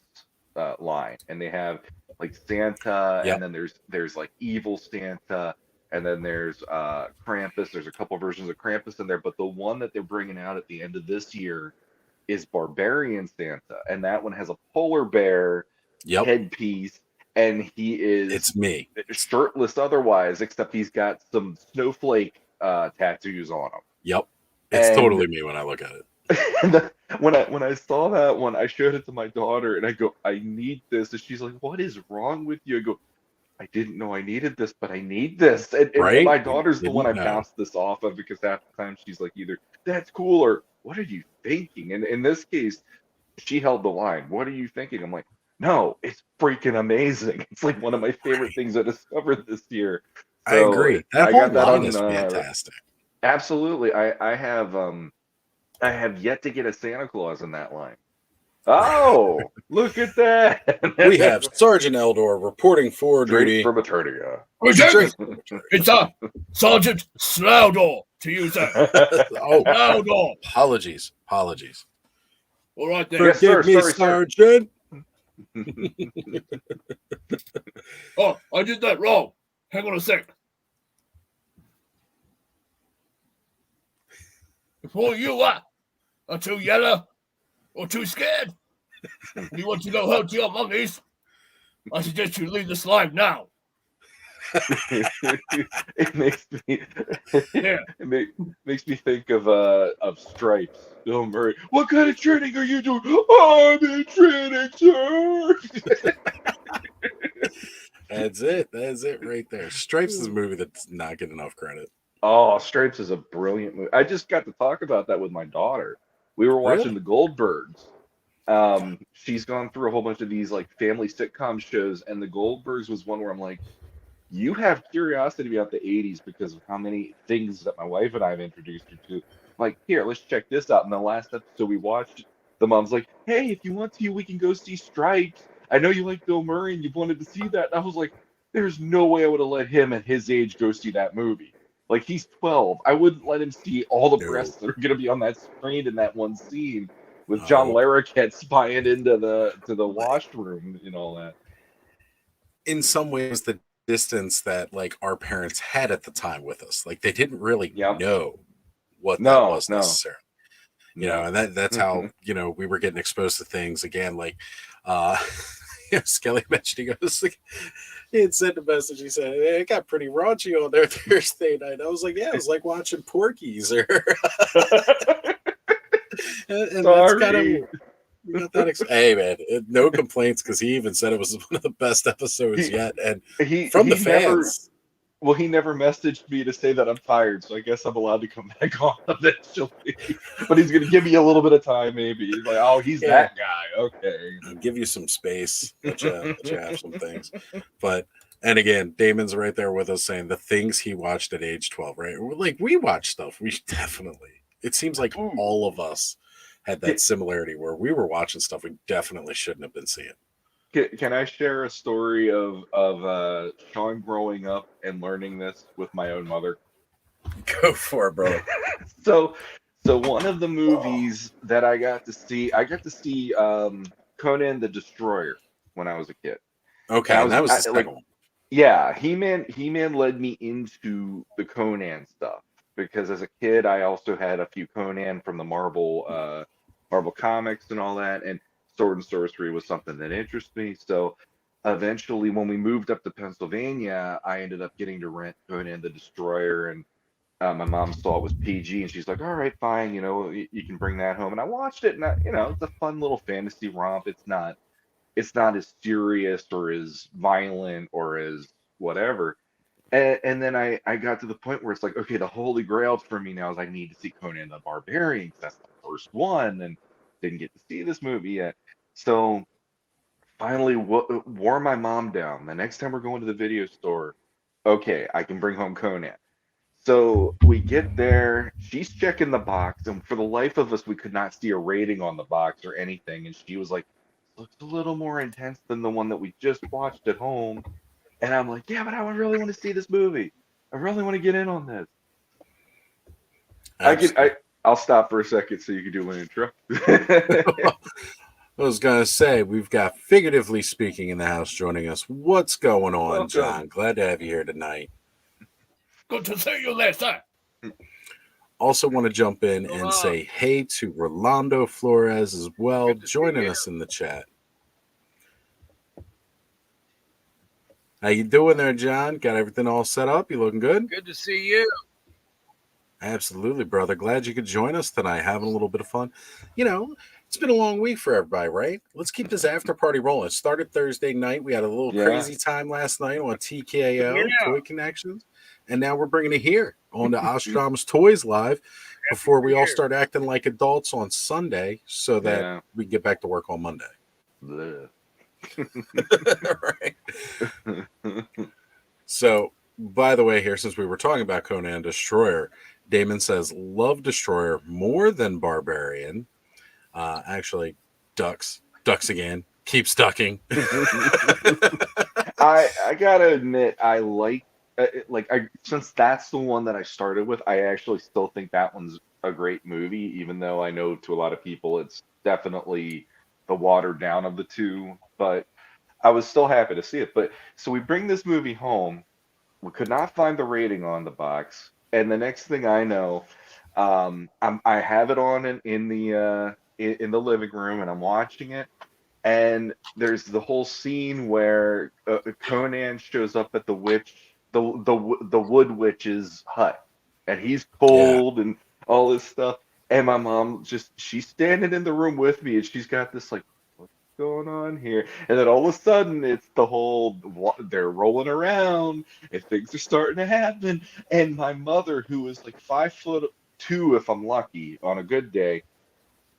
line, and they have like Santa, and then there's like evil Santa. And then there's Krampus. There's a couple versions of Krampus in there, but the one that they're bringing out at the end of this year is Barbarian Santa, and that one has a polar bear headpiece, and he is it's me shirtless otherwise, except he's got some snowflake tattoos on him. Yep, it's totally me when I look at it. when I saw that one, I showed it to my daughter, and I go, I need this, and she's like, what is wrong with you? I go, I didn't know I needed this, but I need this. And my daughter's the one I bounced this off of because half the time she's like either, that's cool, or what are you thinking? And in this case, she held the line. What are you thinking? I'm like, no, it's freaking amazing. It's like one of my favorite things I discovered this year. So I agree. That whole line is fantastic. Absolutely. I have yet to get a Santa Claus in that line. Oh, look at that. We have Sergeant Eldor reporting for duty. From Eternia. It's Sergeant Sloudor to use that. Sloudor. Apologies. All right then. Forgive me, Sergeant. Oh, I did that wrong. Hang on a sec. Before you are too yellow or too scared, you want to go home to your mummies, I suggest you leave this live now. It makes me it makes me think of Stripes. Bill Murray. What kind of training are you doing? I'm in training, sir. And That's it. That's it right there. Stripes is a movie that does not get enough credit. Oh, Stripes is a brilliant movie. I just got to talk about that with my daughter. We were watching Really? The Goldbergs. She's gone through a whole bunch of these like family sitcom shows, and The Goldbergs was one where I'm like, you have curiosity about the 80s because of how many things that my wife and I have introduced her to. Like, here, let's check this out. And the last episode we watched, the mom's like, hey, if you want to, we can go see Stripes. I know you like Bill Murray and you wanted to see that. And I was like, there's no way I would have let him at his age go see that movie. Like, he's 12. I wouldn't let him see all the No. breasts that are going to be on that screen in that one scene with No. John Larroquette spying into the washroom and all that. In some ways, the distance that like our parents had at the time with us, like they didn't really Yep. know what that No, was no. necessarily. You know, and that's how, you know, we were getting exposed to things again. Like, you know, Skelly mentioned, he goes, like, he had sent a message. He said, hey, it got pretty raunchy on there Thursday night. I was like, yeah, it was like watching Porky's or, and that's kind of, hey man, no complaints because he even said it was one of the best episodes yet. And from the fans. He never messaged me to say that I'm tired, so I guess I'm allowed to come back on eventually. But he's gonna give me a little bit of time, maybe. He's like, oh, he's that guy. Okay. I'll give you some space that you have some things. But and again, Damon's right there with us saying the things he watched at age 12, right? Like we watch stuff. We definitely, it seems like all of us had that similarity where we were watching stuff we definitely shouldn't have been seeing. Can I share a story of Sean growing up and learning this with my own mother? Go for it, bro. So one of the movies that I got to see Conan the Destroyer when I was a kid. Okay, that was the second one. Yeah, He-Man led me into the Conan stuff because as a kid I also had a few Conan from the Marvel comics and all that, and Sword and Sorcery was something that interested me. So eventually, when we moved up to Pennsylvania, I ended up getting to rent Conan the Destroyer, and my mom saw it was PG, and she's like, "All right, fine, you know, you can bring that home." And I watched it, and it's a fun little fantasy romp. It's not as serious or as violent or as whatever. And then I got to the point where it's like, okay, the holy grail for me now is I need to see Conan the Barbarian because that's the first one, and didn't get to see this movie yet. So finally wore my mom down. The next time we're going to the video store, okay, I can bring home Conan. So we get there, she's checking the box, and for the life of us, we could not see a rating on the box or anything. And she was like, looks a little more intense than the one that we just watched at home. And I'm like, yeah, but I really want to see this movie. I really want to get in on this. I'll stop for a second so you can do an intro. I was going to say, we've got Figuratively Speaking in the house joining us. What's going on, Welcome. John? Glad to have you here tonight. Good to see you, listen. Also want to jump in and say hey to Rolando Flores as well, joining us in the chat. How you doing there, John? Got everything all set up? You looking good? Good to see you. Absolutely, brother. Glad you could join us tonight. Having a little bit of fun. You know, it's been a long week for everybody, right? Let's keep this after party rolling. It started Thursday night. We had a little crazy time last night on TKO, Toy Connections. And now we're bringing it here on the Ostradamus Toys Live before we all start acting like adults on Sunday so that we can get back to work on Monday. Right. So, by the way, here, since we were talking about Conan Destroyer, Damon says, love Destroyer more than Barbarian. Actually, ducks again. Keeps ducking. I gotta admit, I since that's the one that I started with, I actually still think that one's a great movie, even though I know to a lot of people it's definitely the watered down of the two. But I was still happy to see it. But so we bring this movie home. We could not find the rating on the box, and the next thing I know, I have it on in the living room, and I'm watching it. And there's the whole scene where Conan shows up at the wood witch's hut, and he's cold and all this stuff. And my mom she's standing in the room with me, and she's got this like, going on here? And then all of a sudden, it's the whole they're rolling around and things are starting to happen. And my mother, who is like 5'2" if I'm lucky on a good day,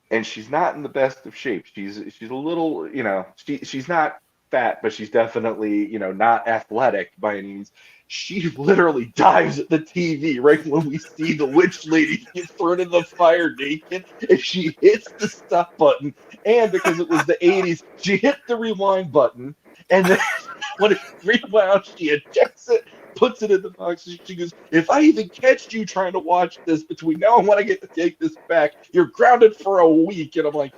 and she's not in the best of shape. She's a little, she's not fat, but she's definitely, not athletic by any means. She literally dives at the TV right when we see the witch lady get thrown in the fire naked, and she hits the stop button. And because it was the 80s, she hit the rewind button, and then when it rewound, she ejects it, puts it in the box, and she goes, "If I even catch you trying to watch this between now and when I get to take this back, you're grounded for a week." And I'm like,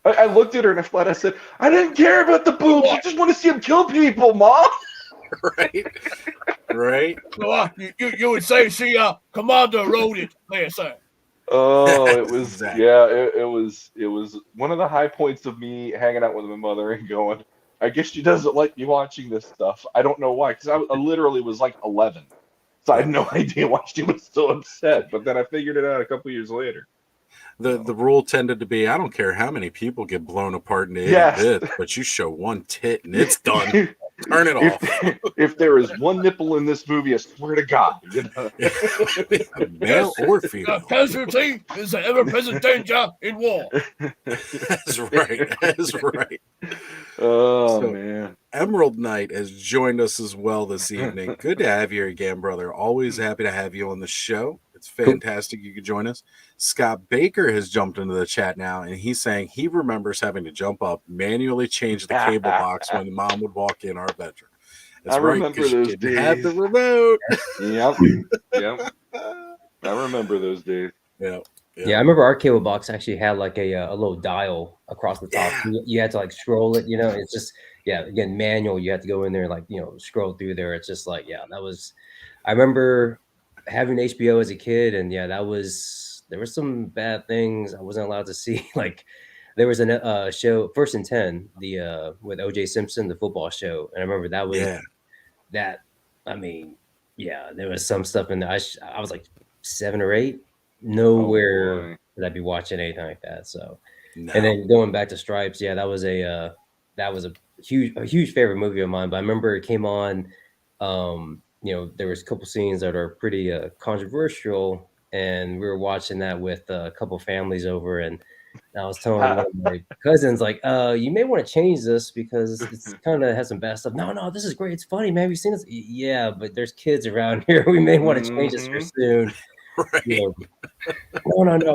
I looked at her and I said, "I didn't care about the boobs. I just want to see him kill people, Mom." Right. Right. So, you would say she Commander wrote it there, sir. Oh, it was Exactly. yeah, it was one of the high points of me hanging out with my mother and going, I guess she doesn't like me watching this stuff. I don't know why, because I literally was like 11, so I had no idea why she was so upset. But then I figured it out a couple years later. The rule tended to be, I don't care how many people get blown apart into 80 Yes. bits, but you show one tit and it's done. Turn it off. If there is one nipple in this movie, I swear to God, Male or female. Casualty is an ever-present danger in war. That's right. That's right. Oh So, man. Emerald Knight has joined us as well this evening. Good to have you here again, brother. Always happy to have you on the show. It's fantastic you could join us. Scott Baker has jumped into the chat now, and he's saying he remembers having to jump up, manually change the cable box when mom would walk in our bedroom. That's I right, remember 'cause you those didn't have the days. remote. Yep. I remember those days. Yeah. Yeah, I remember our cable box actually had like a little dial across the top. Yeah. You had to like scroll it, it's just, again, manual. You had to go in there and like, scroll through there. It's just like, I remember having HBO as a kid, and there were some bad things I wasn't allowed to see. Like there was a show, First and 10, with OJ Simpson, the football show. And I remember that was there was some stuff in there. I was like 7 or 8. Nowhere would I be watching anything like that. So, No. And then going back to Stripes, that was a huge favorite movie of mine. But I remember it came on. There was a couple scenes that are pretty controversial, and we were watching that with a couple families over, and I was telling one of my cousins, like, you may want to change this because it's kind of has some bad stuff. No, this is great. It's funny, man. We've seen this. Yeah, but there's kids around here. We may want to change this here soon. Right. No,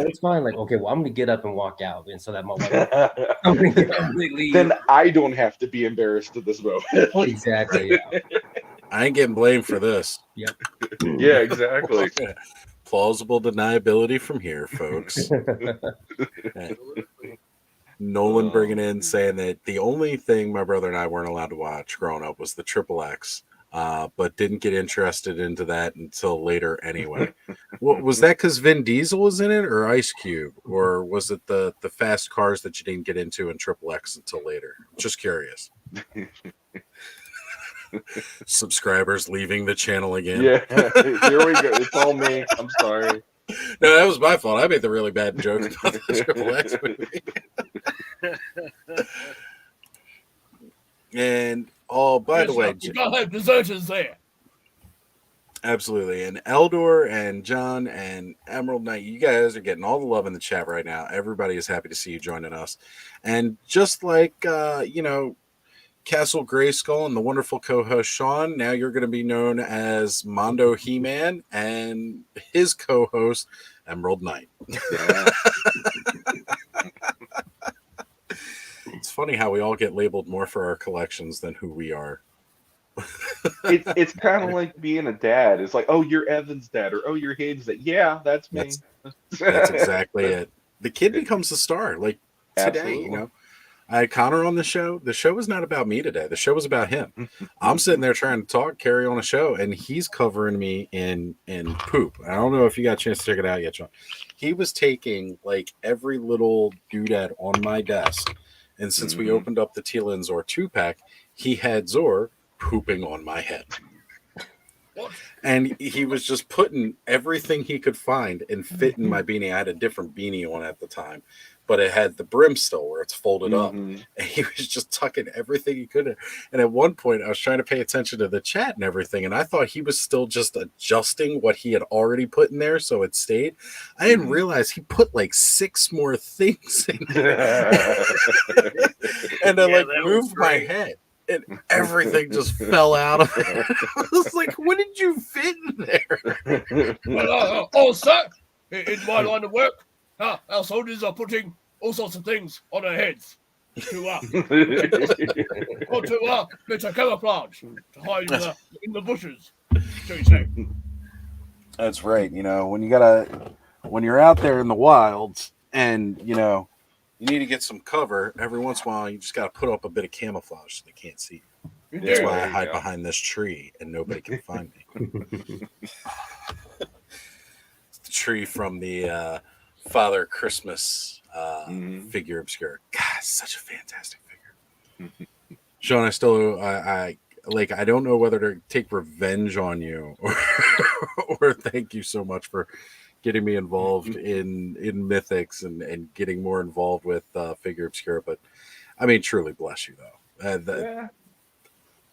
it's fine. Like, okay, well, I'm gonna get up and walk out, and so that my wife leave. Then I don't have to be embarrassed at this moment. Exactly. Yeah. I ain't getting blamed for this. Yep. Yeah, exactly. Plausible deniability from here, folks. Nolan bringing in saying that the only thing my brother and I weren't allowed to watch growing up was the Triple X, but didn't get interested into that until later anyway. Was that because Vin Diesel was in it, or Ice Cube, or was it the fast cars that you didn't get into in Triple X until later? Just curious. Subscribers leaving the channel again. Yeah, here we go. It's all me. I'm sorry. No, that was my fault. I made the really bad joke about the Triple X movie. And by the way, you gotta have deserters there. Absolutely. And Eldor and John and Emerald Knight, you guys are getting all the love in the chat right now. Everybody is happy to see you joining us. And just like Castle Grayskull and the wonderful co-host Sean, now you're going to be known as Mondo He-Man and his co-host Emerald Knight. Yeah. It's funny how we all get labeled more for our collections than who we are. It's kind of like being a dad. It's like, oh, you're Evan's dad, or oh, you're Hayden's dad. Yeah, that's me. That's exactly it. The kid becomes the star. Like today, Absolutely. I had Connor on the show. The show was not about me today. The show was about him. I'm sitting there trying to talk, carry on a show, and he's covering me in poop. I don't know if you got a chance to check it out yet, John. He was taking like every little doodad on my desk. And since we opened up the Tila and Zor 2-pack, he had Zor pooping on my head. And he was just putting everything he could find and fit in my beanie. I had a different beanie on at the time. but it had the brim still where it's folded up. Mhm. And he was just tucking everything he could. And at one point, I was trying to pay attention to the chat and everything, and I thought he was still just adjusting what he had already put in there so it stayed. I didn't realize he put like 6 more things in there. And I Yeah, like that was moved my great. head, and everything just fell out of it. I was like, what did you fit in there? Well, sir, in my line of work, our soldiers are putting all sorts of things on their heads to better camouflage, to hide in the bushes, shall we say. That's right. When you're out there in the wilds and, you need to get some cover, every once in a while, you just got to put up a bit of camouflage so they can't see you. Indeed. That's Yeah, why I there you hide go. behind this tree and nobody can find me. It's the tree from the Father Christmas figure obscure. God, such a fantastic figure. Sean, I don't know whether to take revenge on you or thank you so much for getting me involved in mythics and getting more involved with figure obscura. But I mean, truly bless you though. Yeah.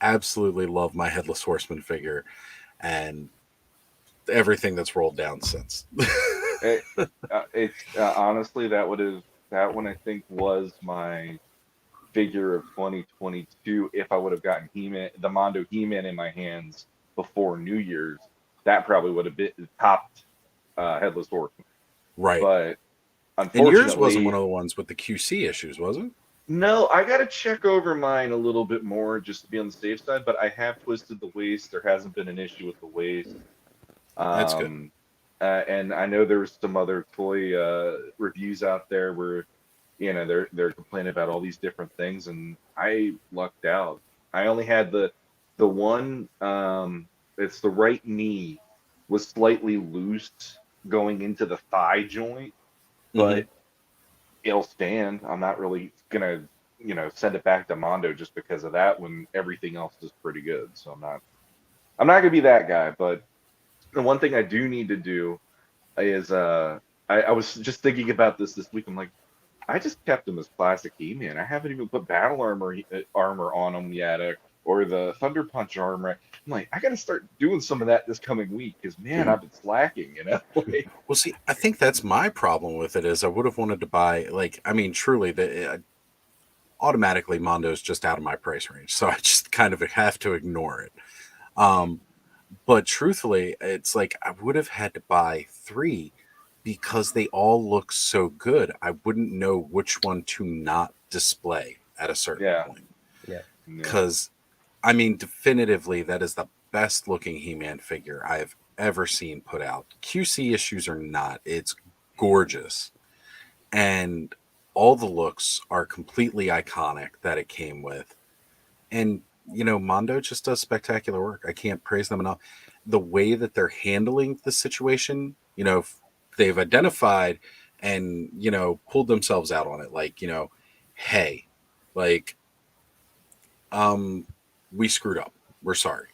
Absolutely love my Headless Horseman figure and everything that's rolled down since. It's honestly that one I think was my figure of 2022. If I would have gotten the Mondo He-Man in my hands before New Year's, that probably would have been topped Headless Horseman. Right. But And unfortunately, yours wasn't one of the ones with the QC issues, was it? no, I got to check over mine a little bit more just to be on the safe side. But I have twisted the waist. There hasn't been an issue with the waist. That's good. And I know there's some other toy reviews out there where they're complaining about all these different things, and I lucked out. I only had the one. It's the right knee was slightly loose going into the thigh joint, but it'll stand. I'm not really gonna send it back to Mondo just because of that when everything else is pretty good. So I'm not gonna be that guy. But the one thing I do need to do is I was just thinking about this week. I'm like, I just kept him as classic He-Man. I haven't even put battle armor on him yet, or the Thunder Punch armor. I'm like, I got to start doing some of that this coming week because man, I've been slacking. Like, Well, see, I think that's my problem with it is I would have wanted to buy truly automatically Mondo's just out of my price range, so I just kind of have to ignore it. But truthfully, it's like I would have had to buy 3 because they all look so good. I wouldn't know which one to not display at a certain point. Yeah. Because, I mean, definitively, that is the best looking He-Man figure I've ever seen put out. QC issues or not, it's gorgeous. And all the looks are completely iconic that it came with. And, Mondo just does spectacular work. I can't praise them enough. The way that they're handling the situation, they've identified and, pulled themselves out on it. Like, hey, like, we screwed up. We're sorry.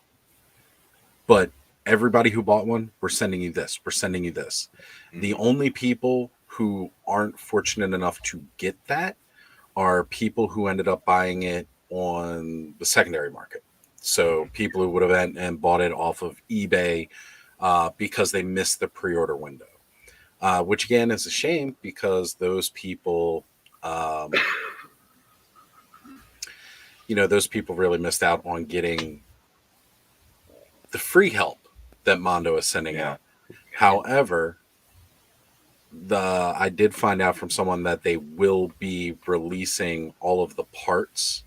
But everybody who bought one, we're sending you this. We're sending you this. The only people who aren't fortunate enough to get that are people who ended up buying it on the secondary market. So people who would have went and bought it off of eBay because they missed the pre-order window, which again is a shame because those people, those people really missed out on getting the free help that Mondo is sending out. However, I did find out from someone that they will be releasing all of the parts.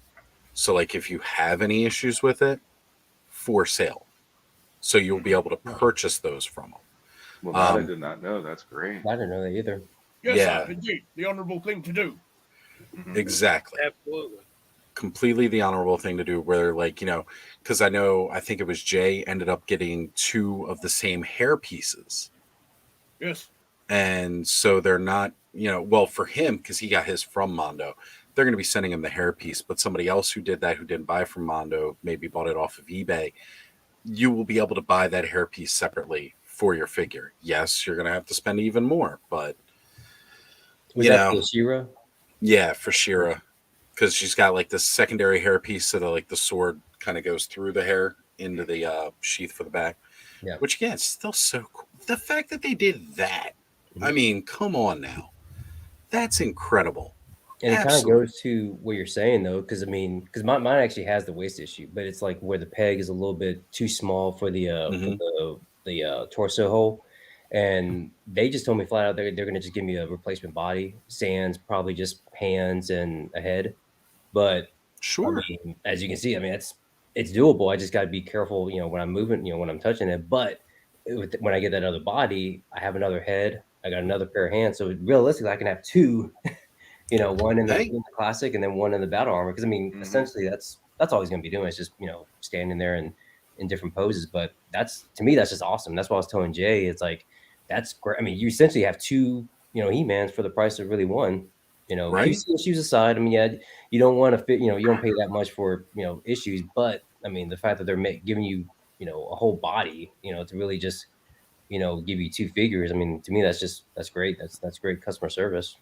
So like if you have any issues with it, for sale. So you'll be able to purchase those from them. Well, that I did not know. That's great. I didn't know that either. Yes, Yeah. sir, indeed. The honorable thing to do. Exactly. Absolutely. Completely the honorable thing to do where because I think it was Jay ended up getting 2 of the same hair pieces. Yes. And so they're not, well, for him, because he got his from Mondo, they're going to be sending him the hairpiece. But somebody else who did that, who didn't buy from Mondo, maybe bought it off of eBay, you will be able to buy that hairpiece separately for your figure. Yes, you're going to have to spend even more, but Was You that know, the Shira? yeah, for Shira, because she's got like this secondary hair piece, so that like the sword kind of goes through the hair into the sheath for the back. Yeah. Which again, is still so cool. The fact that they did that, I Mhm. mean, come on now, that's incredible. And it kind of Absolutely. goes to what you're saying though, because I mean, because mine actually has the waist issue, but it's like where the peg is a little bit too small for Hmm. the torso hole, and they just told me flat out they're gonna just give me a replacement body, sans probably just hands and a head. But I Sure. mean, as you can see, I mean it's doable. I just got to be careful, when I'm moving, when I'm touching it. But when I get that other body, I have another head, I got another pair of hands, so realistically, I can have two. One Hey, in the classic and then one in the battle armor. Because I mean, Hmm. essentially, that's all he's going to be doing is just standing there and in different poses. But that's to me, that's just awesome. That's why I was telling Jay, it's like that's great. I mean, you essentially have two, He-Mans for the price of really one. right? QC issues aside, I mean, yeah, you don't want to fit, you don't pay that much for issues, but I mean, the fact that they're giving you, a whole body, to really just give you two figures. I mean, to me, that's great. That's great customer service.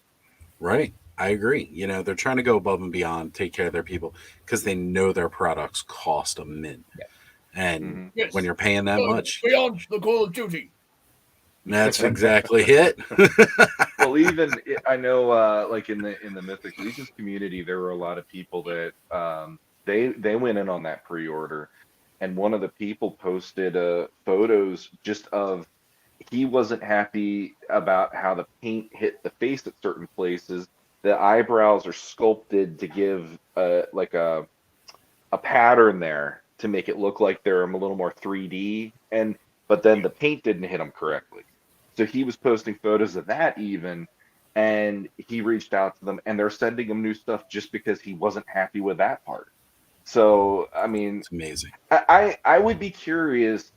Right. I agree. They're trying to go above and beyond, take care of their people because they know their products cost a mint. Yeah. And Hmm. when Yes. you're paying that Go much, beyond the Call of Duty. that's exactly it. Well, even I know, like in the Mythic Legions community, there were a lot of people that they went in on that pre-order, and one of the people posted photos just of he wasn't happy about how the paint hit the face at certain places. The eyebrows are sculpted to give like a pattern there to make it look like they're a little more 3D, and but then the paint didn't hit them correctly. So he was posting photos of that even, and he reached out to them, and they're sending him new stuff just because he wasn't happy with that part. So I mean, It's amazing. I would be curious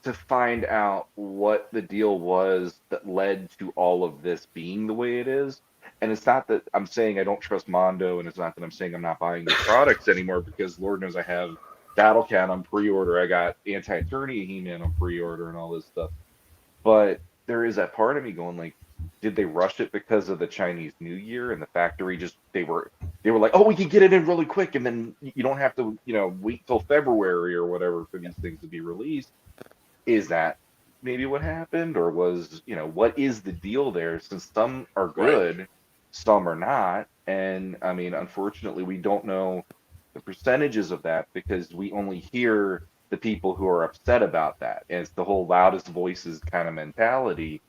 to find out what the deal was that led to all of this being the way it is. And it's not that I'm saying I don't trust Mondo, and it's not that I'm saying I'm not buying their products anymore, because Lord knows I have Battle Cat on pre-order. I got Anti-Eternia He-Man on pre-order and all this stuff. But there is that part of me going like, did they rush it because of the Chinese New Year and the factory just they were like, oh, we can get it in really quick, and then you don't have to, wait till February or whatever for these things to be released. Is that maybe what happened, or was, what is the deal there? Since some are Right. good, some are not, and I mean, unfortunately, we don't know the percentages of that because we only hear the people who are upset about that. And it's the whole loudest voices kind of mentality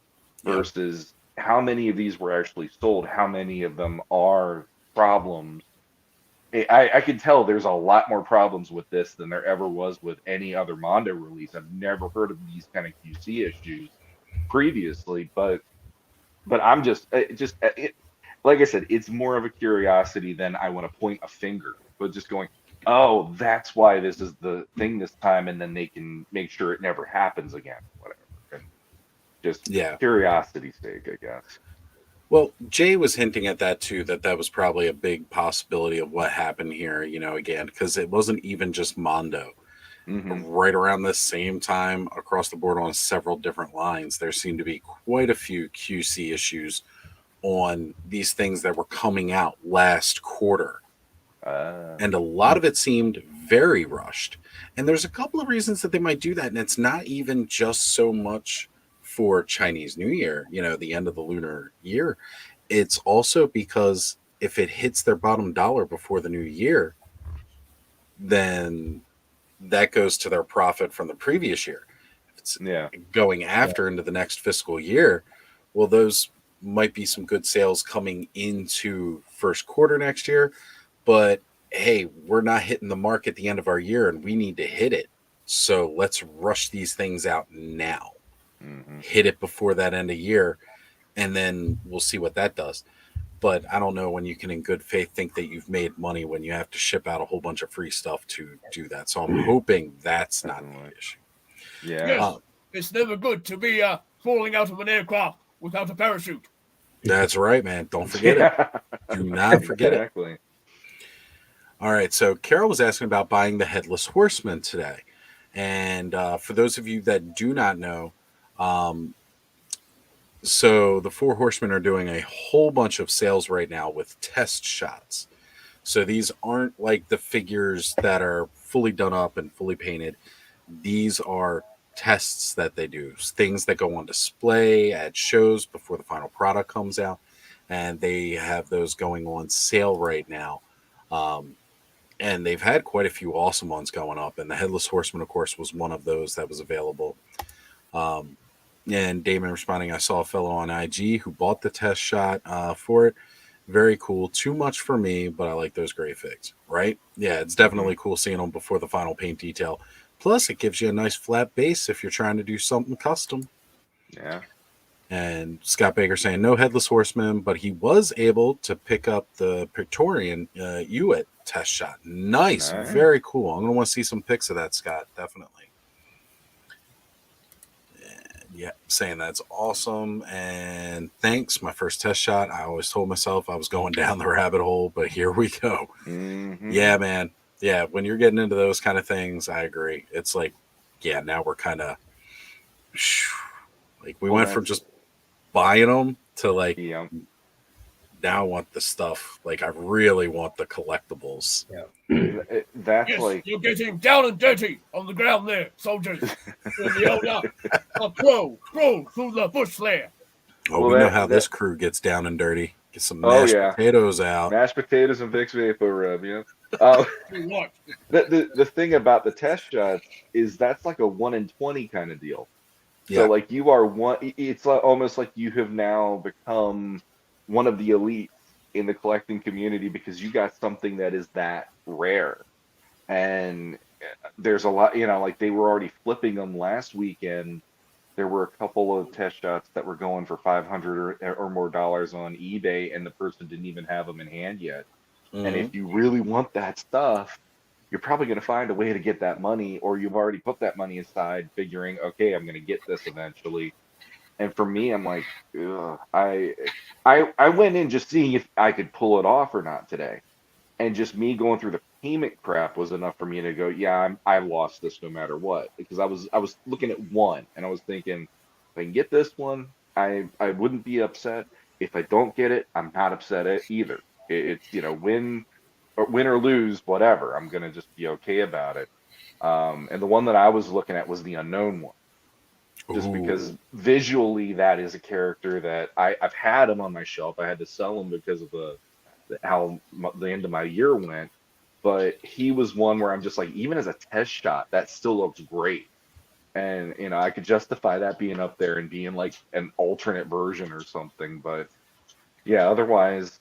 Yep. versus how many of these were actually sold, how many of them are problems. I can tell there's a lot more problems with this than there ever was with any other Mondo release. I've never heard of these kind of QC issues previously, but I'm like I said, it's more of a curiosity than I want to point a finger, but just going, oh, that's why this is the thing this time, and then they can make sure it never happens again, whatever. And just Yeah. curiosity's sake, I guess. Well, Jay was hinting at that too, that was probably a big possibility of what happened here, again, because it wasn't even just Mondo. Hmm. Right around the same time across the board on several different lines, there seemed to be quite a few QC issues on these things that were coming out last quarter. Uh, And a lot of it seemed very rushed. And there's a couple of reasons that they might do that. And it's not even just so much for Chinese New Year, the end of the lunar year. It's also because if it hits their bottom dollar before the new year, then that goes to their profit from the previous year. If it's yeah. going after into the next fiscal year, well, those might be some good sales coming into first quarter next year. But hey, we're not hitting the mark at the end of our year and we need to hit it. So let's rush these things out now. Hmm. Hit it before that end of year, and then we'll see what that does. But I don't know when you can, in good faith, think that you've made money when you have to ship out a whole bunch of free stuff to do that. So I'm hoping that's not Definitely. the issue. Yeah. Yes, Uh, it's never good to be falling out of an aircraft without a parachute. that's right, man. Don't forget it. Yeah. Do not forget it. Exactly. All right. So Carol was asking about buying the Headless Horseman today. And for those of you that do not know, um, So the Four Horsemen are doing a whole bunch of sales right now with test shots. So these aren't like the figures that are fully done up and fully painted. These are tests that they do, things that go on display at shows before the final product comes out. And they have those going on sale right now. Um, and they've had quite a few awesome ones going up. And the Headless Horseman, of course, was one of those that was available. Um, and Damon responding, I saw a fellow on IG who bought the test shot for it. Very cool. Too much for me, but I like those gray figs, right? Yeah, it's definitely cool seeing them before the final paint detail. Plus, it gives you a nice flat base if you're trying to do something custom. Yeah. And Scott Baker saying, no Headless Horseman, but he was able to pick up the Praetorian Hewitt test shot. Nice. Nice. Very cool. I'm going to want to see some pics of that, Scott. Definitely. Yeah, saying that's awesome. And thanks. My first test shot. I always told myself I was going down the rabbit hole, but here we go. Mhm. Yeah, man. Yeah, when you're getting into those kind of things, I agree. It's like, yeah, now we're kind of like we Well, went from just buying them to like Yeah. now I want the stuff. Like I really want the collectibles. That's Yes, like you're getting down and dirty on the ground there, soldiers. With the old crawl through the bush there. Oh, Well, we know that- how that- this crew gets down and dirty. Get some Oh, mashed yeah. potatoes out. mashed potatoes and Vicks Vapor Rub. Yeah. Do what? The thing about the test shots is that's like a 1 in 20 kind of deal. Yeah. So like you are one. It's like, almost like you have now become one of the elites in the collecting community because you got something that is that rare. And there's a lot, like they were already flipping them last weekend. There were a couple of test shots that were going for 500 or more dollars on eBay, and the person didn't even have them in hand yet. And Mhm. if you really want that stuff, you're probably going to find a way to get that money, or you've already put that money aside, figuring, okay, I'm going to get this eventually. And for me, I'm like, ugh, I went in just seeing if I could pull it off or not today, and just me going through the payment crap was enough for me to go, yeah, I lost this no matter what, because I was looking at one and I was thinking, if I can get this one, I wouldn't be upset. If I don't get it, I'm not upset either. It's win or lose, whatever. I'm gonna just be okay about it. And the one that I was looking at was the unknown one, just because Ooh. visually that is a character that I've had him on my shelf. I had to sell him because of how the end of my year went, but he was one where I'm just like, even as a test shot, that still looks great. And I could justify that being up there and being like an alternate version or something. But yeah, otherwise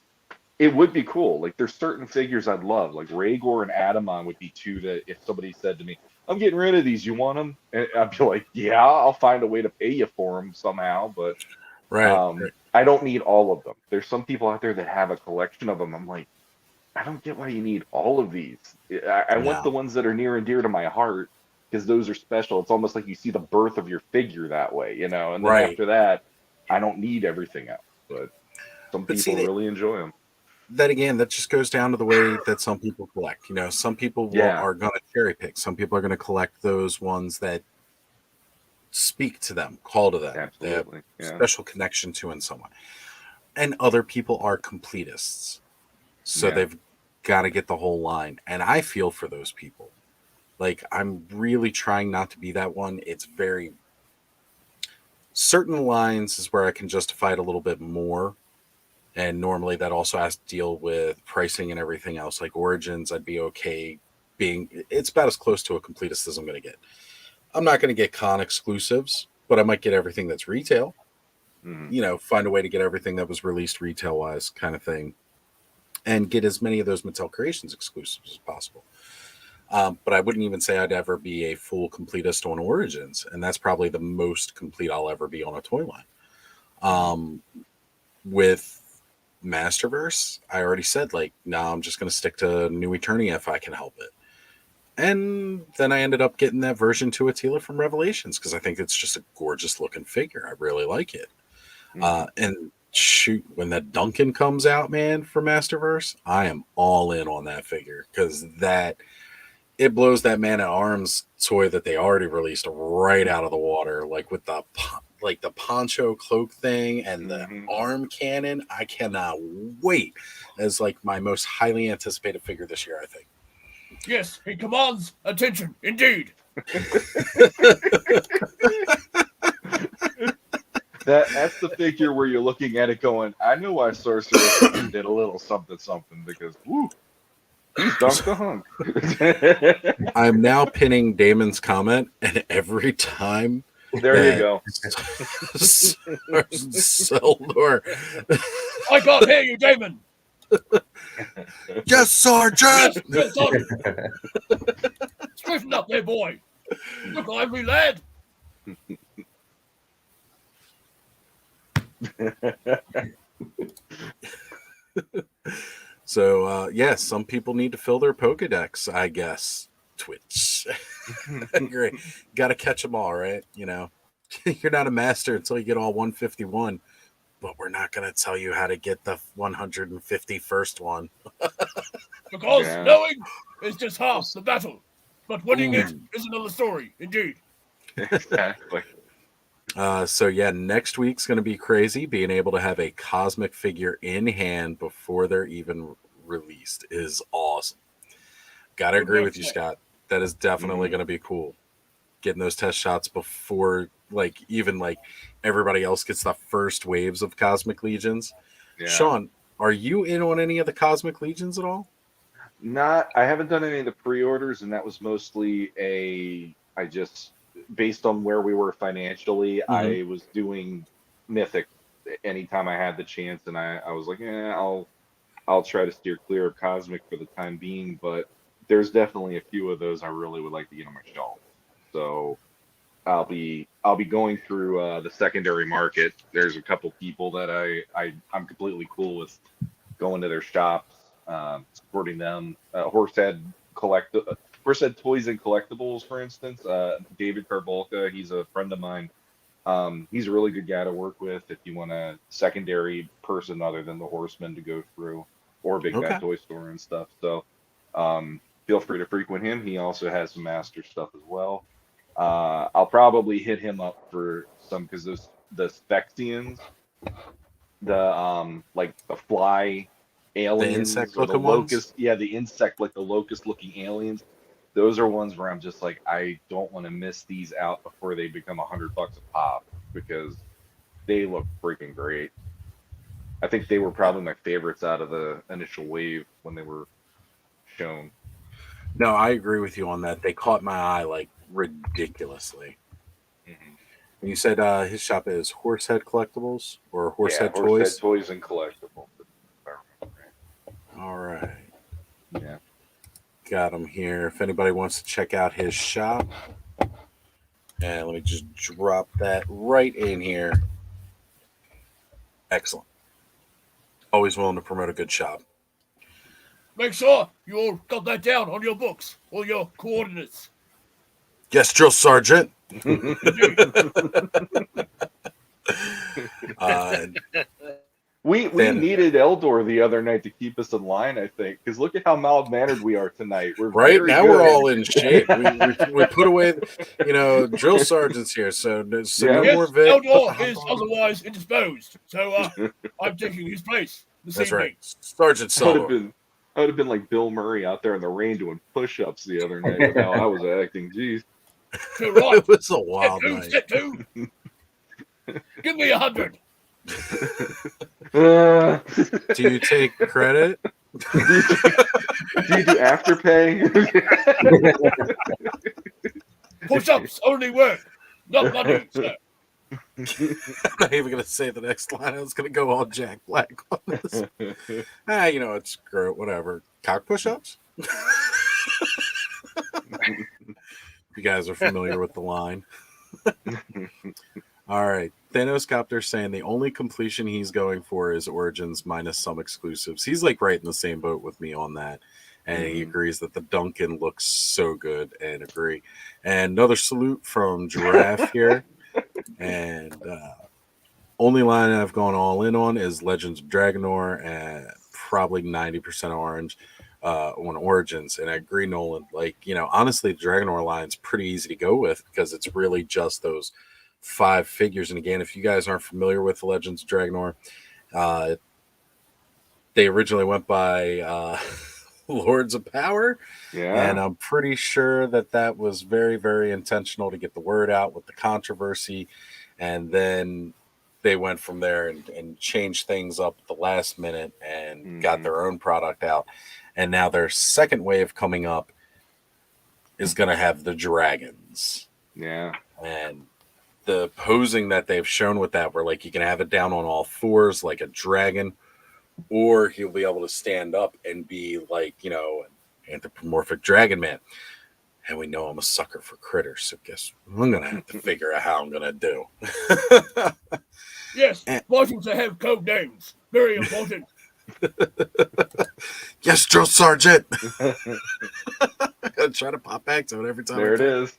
it would be cool. Like there's certain figures I'd love, like Rhaegor and Adamon would be two that if somebody said to me, I'm getting rid of these, you want them? And I'd be like, yeah, I'll find a way to pay you for them somehow. But Right. I don't need all of them. There's some people out there that have a collection of them. I'm like, I don't get why you need all of these. I want No. the ones that are near and dear to my heart because those are special. It's almost like you see the birth of your figure that way, And then Right. after that, I don't need everything else. But some But people see, really enjoy them. that again, that just goes down to the way that some people collect. Some people Yeah. are going to cherry pick. Some people are going to collect those ones that speak to them, call to them, they have Absolutely. Yeah. special connection to in some way. And other people are completists. So Yeah. they've got to get the whole line. And I feel for those people. Like, I'm really trying not to be that one. It's very certain lines is where I can justify it a little bit more. And normally that also has to deal with pricing and everything else. Like Origins, I'd be okay it's about as close to a completist as I'm going to get. I'm not going to get con exclusives, but I might get everything that's retail. Mhm. Find a way to get everything that was released retail wise, kind of thing, and get as many of those Mattel Creations exclusives as possible. But I wouldn't even say I'd ever be a full completist on Origins, and that's probably the most complete I'll ever be on a toy line. With Masterverse, I already said, like, no, I'm just going to stick to New Eternia if I can help it. And then I ended up getting that version to Attila from Revelations because I think it's just a gorgeous looking figure. I really like it. And shoot, when that Duncan comes out, man, for Masterverse, I am all in on that figure because it blows that Man at Arms toy that they already released right out of the water, like with the like the poncho cloak thing and the Mhm. arm cannon. I cannot wait as like my most highly anticipated figure this year, I think. Yes, he commands attention, indeed. That's the figure where you're looking at it going, I know why Sorcerer Supreme did a little something something because woo, he's dunked the hunk. I'm now pinning Damon's comment, and every time There you go. Seldor, I can't hear you, Damon. yes, Sergeant. Yes, Sergeant. Straighten up there, boy. Look lively, lad. So yeah, some people need to fill their Pokedex, I guess. Twitch. Great. Got to catch them all, right? You know, you're not a master until you get all 151, but we're not going to tell you how to get the 151st one. Because Yeah. knowing is just half the battle, but winning it Ooh. is another story, indeed. Exactly. So yeah, next week's going to be crazy. Being able to have a cosmic figure in hand before they're even released is awesome. Got to agree with you, Scott. That is definitely going to be cool. Getting those test shots before, like, even like everybody else gets the first waves of Cosmic Legions. Yeah. Sean, are you in on any of the Cosmic Legions at all? I haven't done any of the pre-orders, and that was mostly based on where we were financially, I was doing Mythic anytime I had the chance, and I was like, yeah, I'll try to steer clear of Cosmic for the time being, but there's definitely a few of those I really would like to get on my shelf. So I'll be going through the secondary market. There's a couple people that I'm completely cool with going to their shops, supporting them. Horsehead Toys and Collectibles, for instance. David Karbolka, he's a friend of mine. He's a really good guy to work with if you want a secondary person other than the Horseman to go through, or Big Okay. Bad Toy Store and stuff. So feel free to frequent him. He also has some master stuff as well. I'll probably hit him up for some, because the Spexians, the like the fly aliens, insect or the looking ones? locust, yeah, the insect, like the locust looking aliens. Those are ones where I'm just like, I don't want to miss these out before they become $100 a pop, because they look freaking great. I think they were probably my favorites out of the initial wave when they were shown. No, I agree with you on that. They caught my eye like ridiculously. Mhm. And you said his shop is Horsehead Collectibles or Horsehead Yeah, Toys? Horsehead Toys and Collectibles. if I remember right. All right. Yeah. Got him here. If anybody wants to check out his shop, and let me just drop that right in here. Excellent. Always willing to promote a good shop. Make sure you all got that down on your books or your coordinates. Yes, Drill Sergeant. We Then- needed Eldor the other night to keep us in line, I think, because look at how mild mannered we are tonight. We're Right very now, good. we're all in shape. We put away, Drill Sergeant's here, so no Yeah. more Yes, Vic. Put the Eldor hot is dog. otherwise indisposed, so I'm taking his place this That's evening. right, Sergeant I would have been like Bill Murray out there in the rain doing push-ups the other night with how I was acting. Jeez. Too right. It was a Step wild two, night. step two. Give me 100. Uh, Do you take credit? do you do afterpay? Push-ups only work, not money, sir. I'm not even going to say the next line. I was going to go all Jack Black on this. It's great. Whatever. Cock push-ups? You guys are familiar with the line. All right. Thanoscopter saying the only completion he's going for is Origins minus some exclusives. He's like right in the same boat with me on that. And he agrees that the Duncan looks so good, and agree. And another salute from Giraffe here. And only line I've gone all in on is Legends of Dragonor, and probably 90% orange on Origins. And I agree, Nolan. Honestly, the Dragonor line's pretty easy to go with because it's really just those 5 figures. And again, if you guys aren't familiar with the Legends of Dragonor, they originally went by Lords of Power. Yeah. And I'm pretty sure that was very, very intentional to get the word out with the controversy. And then they went from there and changed things up at the last minute and got their own product out. And now their second wave coming up is going to have the dragons. Yeah. And the posing that they've shown with that, where like you can have it down on all fours like a dragon, or he'll be able to stand up and be like, you know, an anthropomorphic dragon man. And we know I'm a sucker for critters, so guess I'm gonna have to figure out how I'm gonna do. Yes, Martians that have code names. Very important. Yes, Drill Sergeant. I gotta try to pop back to it every time. There it is.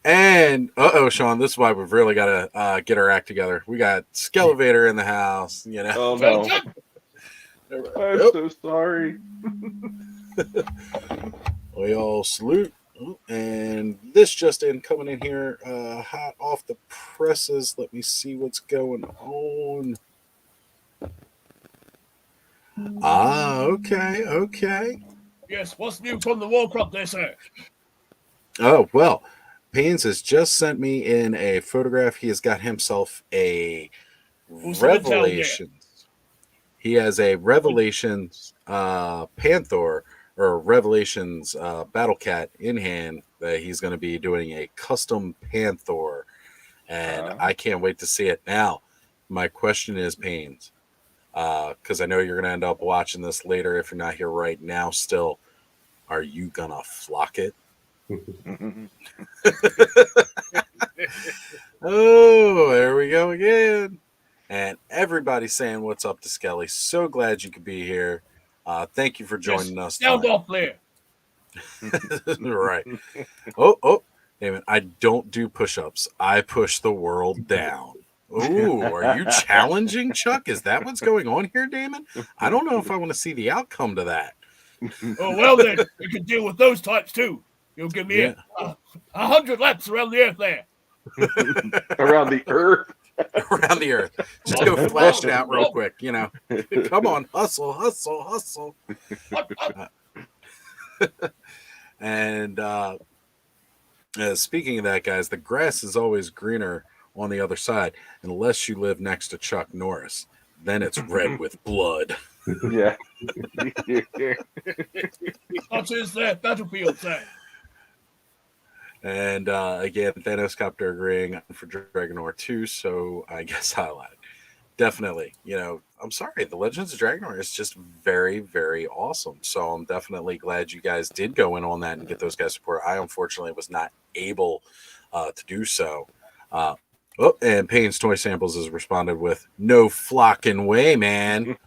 And Sean, this is why we've really got to get our act together. We got Skelevator in the house. You know. Oh no. I'm so sorry. We all salute. And this just in, coming in here hot off the presses. Let me see what's going on. Okay. Yes, what's new from the War Crop there, sir? Oh, well, Pains has just sent me in a photograph. He has got himself a Revelations. He has a Revelations Panther or Revelations Battle Cat in hand that he's going to be doing a custom Panther. And I can't wait to see it. Now, my question is, Pains, because I know you're going to end up watching this later if you're not here right now still. Are you going to flock it? Oh, there we go again. And everybody's saying what's up to Skelly. So glad you could be here. Thank you for joining us. Sound off there. Right. Oh, Damon, I don't do push-ups. I push the world down. Ooh, are you challenging Chuck? Is that what's going on here, Damon? I don't know if I want to see the outcome to that. Oh, well then, you can deal with those types too. You'll give me 100 laps around the earth there. Around the earth? Around the earth. Just go flash it out real quick, you know. Come on, hustle. And speaking of that, guys, the grass is always greener on the other side, unless you live next to Chuck Norris. Then it's red with blood. Yeah. What is that battlefield say? And again, Thanos Copter agreeing for Dragonor 2, so I guess I lied. Definitely, you know, I'm sorry, the Legends of Dragonor is just very, very awesome. So I'm definitely glad you guys did go in on that and get those guys support. I unfortunately was not able to do so. And Payne's Toy Samples has responded with, no flocking way, man.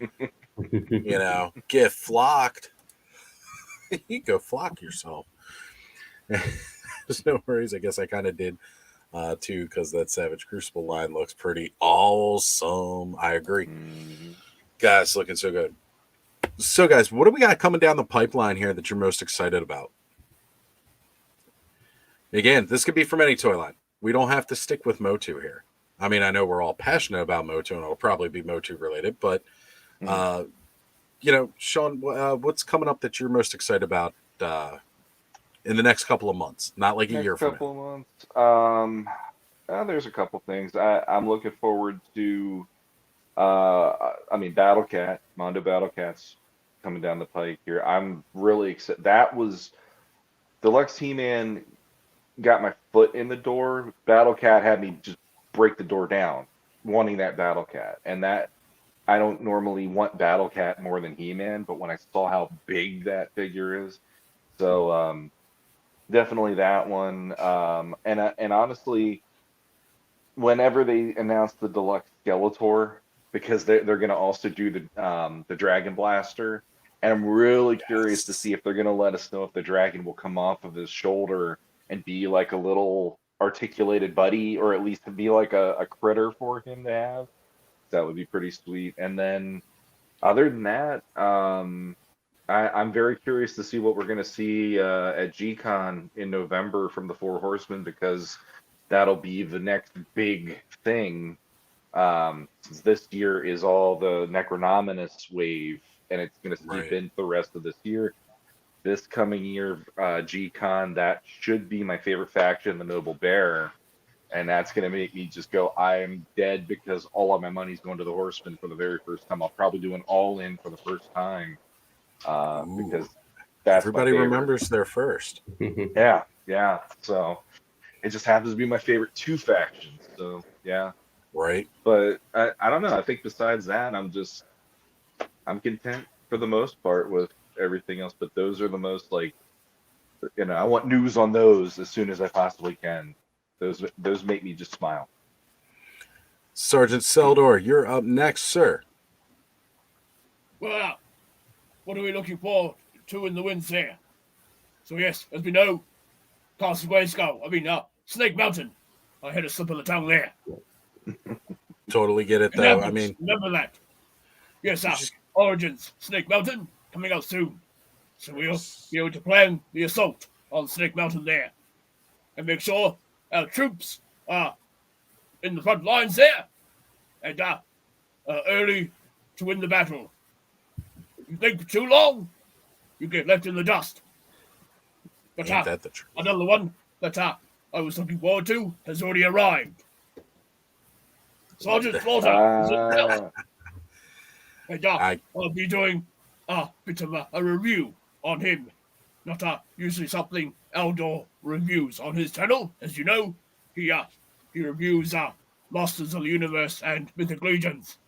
You know, get flocked. You go flock yourself. There's no worries. I guess I kind of did too, because that Savage Crucible line looks pretty awesome. I agree. Guys, looking so good. So, guys, what do we got coming down the pipeline here that you're most excited about? Again, this could be from any toy line. We don't have to stick with Motu here. I mean, I know we're all passionate about Motu, and it'll probably be Motu related, but you know, Sean, what's coming up that you're most excited about in the next couple of months? Not like a year from now. Couple of months. There's a couple things. I'm looking forward to. Battle Cat, Mondo Battle Cat's coming down the pike here. I'm really excited. That was Deluxe He-Man got my foot in the door. Battle Cat had me just break the door down, wanting that Battle Cat, and that. I don't normally want Battle Cat more than He-Man, but when I saw how big that figure is, so definitely that one. And honestly, whenever they announce the Deluxe Skeletor, because they're going to also do the Dragon Blaster, and I'm really curious to see if they're going to let us know if the dragon will come off of his shoulder and be like a little articulated buddy, or at least to be like a critter for him to have. That would be pretty sweet. And then other than that, I'm very curious to see what we're going to see at G-Con in November from the Four Horsemen, because that'll be the next big thing. Since this year is all the Necronominus wave, and it's going to seep Right. into the rest of this year. This coming year, G-Con, that should be my favorite faction, the Noble Bear. And that's going to make me just go, I'm dead because all of my money's going to the Horsemen for the very first time. I'll probably do an all-in for the first time because that's my Everybody favorite. remembers their first. Yeah, yeah. So it just happens to be my favorite two factions. So yeah. Right. But I don't know. I think besides that, I'm content for the most part with everything else. But those are the most like, I want news on those as soon as I possibly can. Those make me just smile. Sergeant Seldor, you're up next, sir. Well, what are we looking forward to in the winds there? So yes, as we know, Castle Grayskull, Snake Mountain. I had a slip of the tongue there. Totally get it, though. I Inhabitants, mean, remember that. Yes, just- Origins, Snake Mountain, coming out soon. So we'll be able to plan the assault on Snake Mountain there. And make sure our troops are in the front lines there. And early to win the battle. If you think for too long, you get left in the dust. But ain't that the truth? another one that I was looking forward to has already arrived. Sergeant Slaughter is in town. And I'll be doing a bit of a review on him. Not usually something Eldor reviews on his channel. As you know, he reviews Masters of the Universe and Mythic Legions.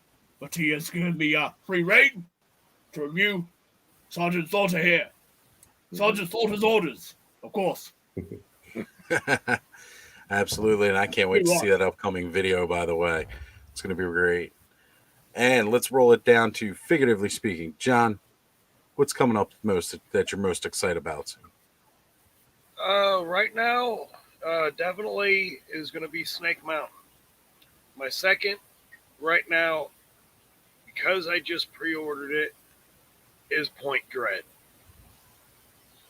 But he has given me free reign to review Sergeant Slaughter here. Sergeant Slaughter's orders, of course. Absolutely, and I can't wait to see that upcoming video, by the way. It's going to be great. And let's roll it down to figuratively speaking. John, what's coming up most that you're most excited about? Right now, definitely is going to be Snake Mountain. My second, right now, because I just pre-ordered it, is Point Dread.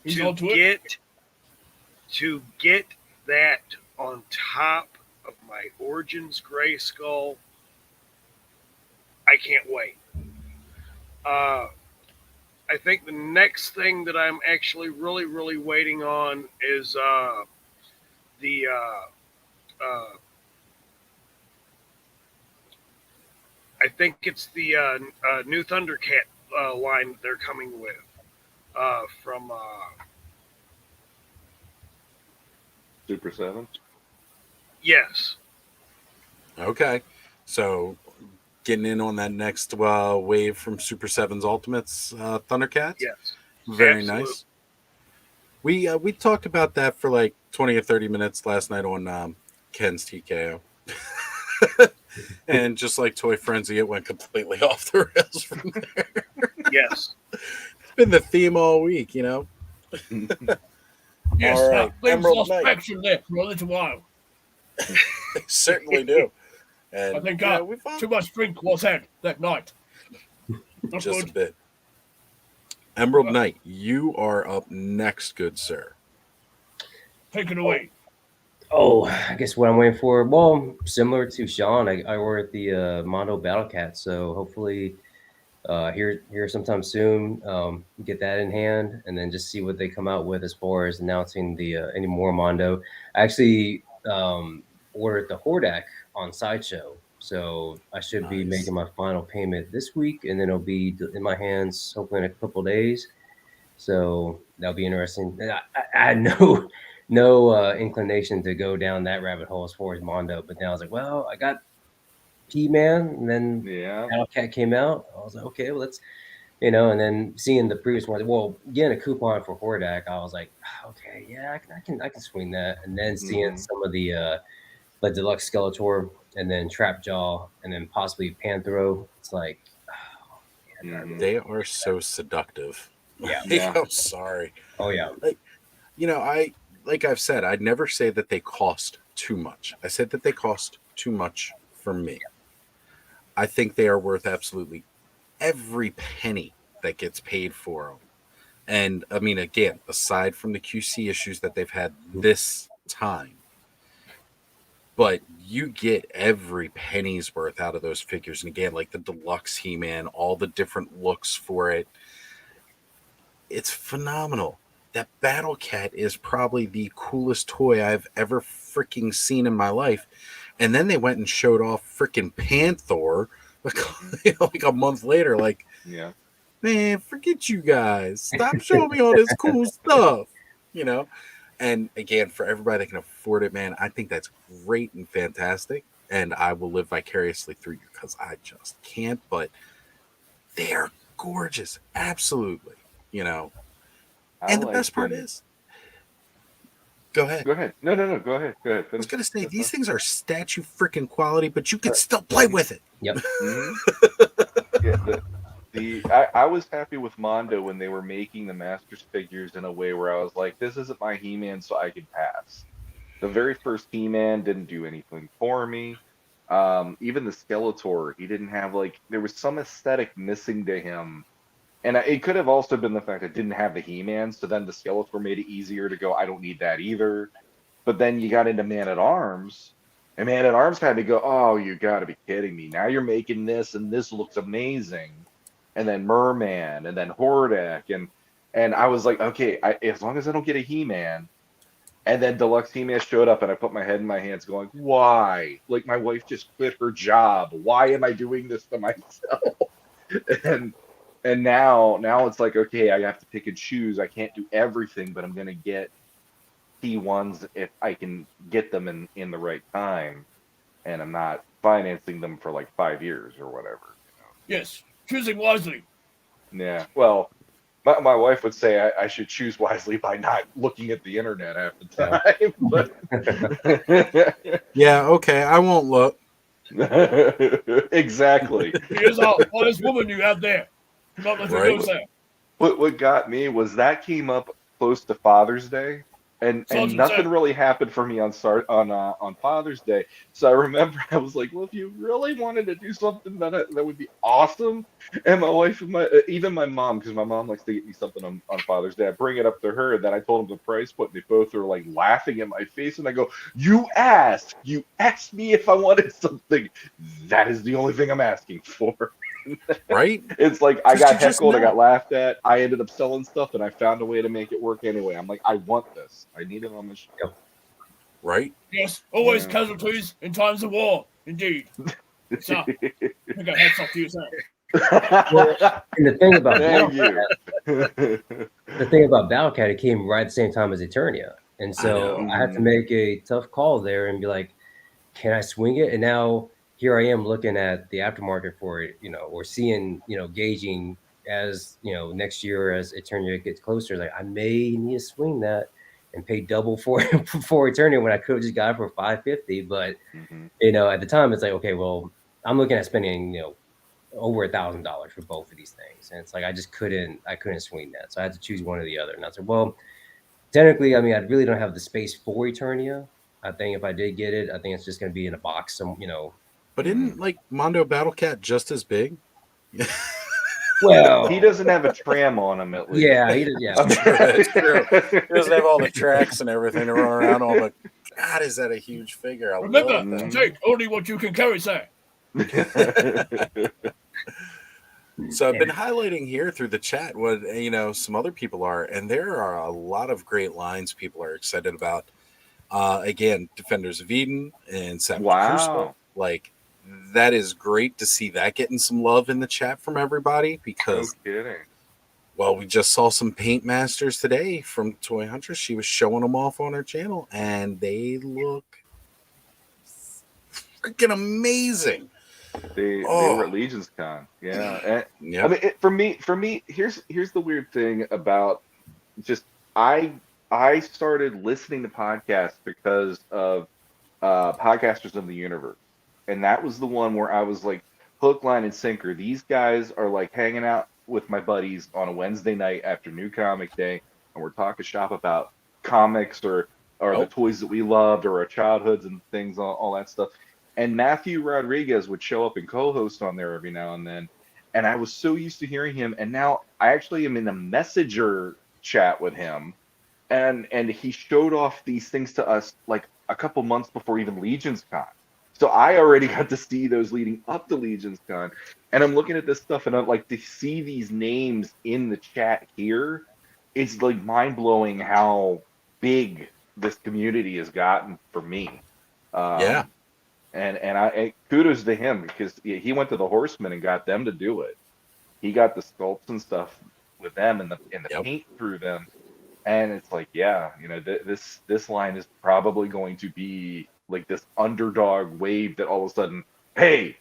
He's on to it. To get that on top of my Origins Grayskull, I can't wait. I think the next thing that I'm actually really, really waiting on is the I think it's the new Thundercat line they're coming with from Super 7. Yes. Okay, so getting in on that next wave from Super 7's Ultimates Thundercats? Yes. Very Absolutely. nice. We talked about that for like 20 or 30 minutes last night on Ken's TKO. And just like Toy Frenzy, it went completely off the rails from there. Yes. It's been the theme all week, you know? Yes, All right, things Emerald lost Knight. traction there for a little while. They certainly do. And I think we found too much drink was had that night. Not just a good. bit. Emerald Knight, you are up next, good sir. Take it away. Oh, I guess what I'm waiting for. Well, similar to Sean, I ordered the Mondo Battle Cat, so hopefully here sometime soon. Get that in hand, and then just see what they come out with as far as announcing the any more Mondo. I actually ordered the Hordak on Sideshow, so I should be making my final payment this week, and then it'll be in my hands hopefully in a couple of days. So that'll be interesting. I had no inclination to go down that rabbit hole as far as Mondo, but then I was like, well, I got P-Man, and then Battle Cat came out. I was like, okay, well, let's, and then seeing the previous one, well, getting a coupon for Hordak, I was like, okay, yeah, I can swing that. And then seeing some of the Deluxe Skeletor, and then Trapjaw, and then possibly Panthro, it's like, They are so seductive. Yeah. I'm sorry. Oh yeah. Like I've said, I'd never say that they cost too much. I said that they cost too much for me. I think they are worth absolutely every penny that gets paid for them. And I mean, again, aside from the QC issues that they've had this time, but you get every penny's worth out of those figures. And again, like the deluxe He-Man, all the different looks for it. It's phenomenal. That Battle Cat is probably the coolest toy I've ever freaking seen in my life. And then they went and showed off freaking Panther like a month later. Like, Yeah. man, forget you guys. Stop showing me all this cool stuff, you know? And again, for everybody that can afford it, man, I think that's great and fantastic. And I will live vicariously through you because I just can't. But they are gorgeous. Absolutely. You know, and the best part is, go ahead. Go ahead. No. Go ahead. Go ahead. I was going to say, these things are statue freaking quality, but you can still play with it. Yep. Yeah, I was happy with Mondo when they were making the Masters figures in a way where I was like, this isn't my He-Man, so I can pass. The very first He-Man didn't do anything for me. Even the Skeletor, he didn't have there was some aesthetic missing to him. And it could have also been the fact it didn't have the He-Man, so then the Skeletor made it easier to go, I don't need that either. But then you got into Man-at-Arms, and Man-at-Arms had to go, oh, you got to be kidding me. Now you're making this, and this looks amazing. And then Merman, and then Hordak, and I was like, okay, as long as I don't get a He-Man. And then Deluxe He-Man showed up, and I put my head in my hands going, why? Like, my wife just quit her job. Why am I doing this to myself? And now it's like, okay, I have to pick and choose. I can't do everything, but I'm going to get T1s if I can get them in the right time. And I'm not financing them for 5 years or whatever. Yes, choosing wisely. Yeah, well, my wife would say I should choose wisely by not looking at the internet half the time. But Yeah, okay, I won't look. Exactly. Here's our honest woman you have there. Not let her go there. What got me was that came up close to Father's Day, and nothing really happened for me on Father's Day. So I remember I was like, well, if you really wanted to do something that would be awesome, and my wife and even my mom, because my mom likes to get me something on Father's Day, I bring it up to her, and then I told them the price point, and they both are laughing in my face, and I go, you asked me if I wanted something. That is the only thing I'm asking for. Right? It's like I got heckled, I got laughed at, I ended up selling stuff, and I found a way to make it work anyway. I'm like, I want this. I need it on the show. Right? Yes, always casualties in times of war. Indeed. So, I got hats off to you, sir. And the thing about Battle Cat, it came right at the same time as Eternia, and so I had to make a tough call there and be like, can I swing it? And now here I am looking at the aftermarket for it, or seeing, gauging as, next year as Eternia gets closer, like I may need to swing that and pay double for Eternia when I could have just got it for $550. But, at the time it's like, okay, well, I'm looking at spending, over $1,000 for both of these things. And it's like, I couldn't swing that. So I had to choose one or the other. And I said, well, technically, I mean, I really don't have the space for Eternia. I think if I did get it, I think it's just going to be in a box, But isn't Mondo Battle Cat just as big? Well, he doesn't have a tram on him at least. Yeah, he does. Yeah, That's true. He doesn't have all the tracks and everything to run around on. But God, is that a huge figure? Remember, take only what you can carry, sir. So I've been highlighting here through the chat what some other people are, and there are a lot of great lines people are excited about. Again, Defenders of Eden and Savage Crucible. That is great to see that getting some love in the chat from everybody because, well, we just saw some Paint Masters today from Toy Hunter. She was showing them off on her channel, and they look freaking amazing. They were at Legion's Con, yeah. I mean, for me, here's the weird thing about just I started listening to podcasts because of Podcasters of the Universe. And that was the one where I was like, hook, line, and sinker. These guys are hanging out with my buddies on a Wednesday night after New Comic Day, and we're talking shop about comics or the toys that we loved or our childhoods and things, all that stuff. And Matthew Rodriguez would show up and co-host on there every now and then. And I was so used to hearing him. And now I actually am in a messenger chat with him and he showed off these things to us like a couple months before even Legion's Con. So I already got to see those leading up to Legion's Con, and I'm looking at this stuff, and I'm like, to see these names in the chat here, it's like mind blowing how big this community has gotten for me. Yeah. And kudos to him, because he went to the Horsemen and got them to do it. He got the sculpts and stuff with them, and the Yep. paint through them. And it's like, yeah, you know, this line is probably going to be like this underdog wave that all of a sudden, hey,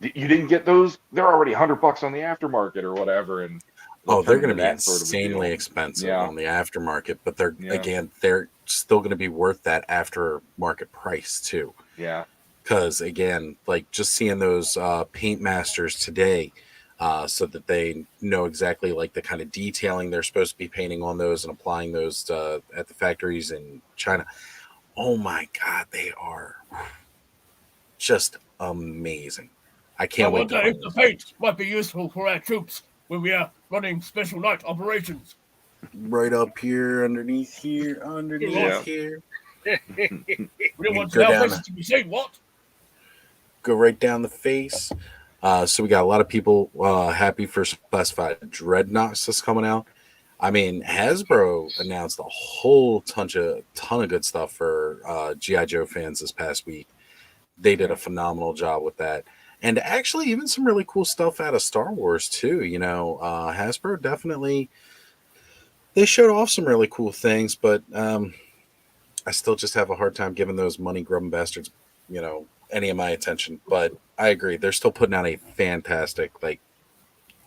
you didn't get those? They're already $100 on the aftermarket or whatever. And Oh, they're going to turn be into that sort of a insanely deal. expensive Yeah. on the aftermarket, but they're Yeah. again, they're still going to be worth that aftermarket price too. Yeah. Because again, like just seeing those paint masters today, so that they know exactly like the kind of detailing they're supposed to be painting on those and applying those at the factories in China. Oh my God, they are just amazing. I I can't wait to wonder if find the those. paint might be useful for our troops when we are running special night operations. Right up here, underneath here, underneath Yeah. here. We don't You want go our down faces to be seen, what? Go right down the face. So we got a lot of people happy for Specified Dreadnoughts that's coming out. I mean, Hasbro announced a whole ton of good stuff for GI Joe fans this past week. They did a phenomenal job with that, and actually even some really cool stuff out of Star Wars too. You know, Hasbro definitely they showed off some really cool things, but I still just have a hard time giving those money grubbing bastards, you know, any of my attention. But I agree, they're still putting out a fantastic, like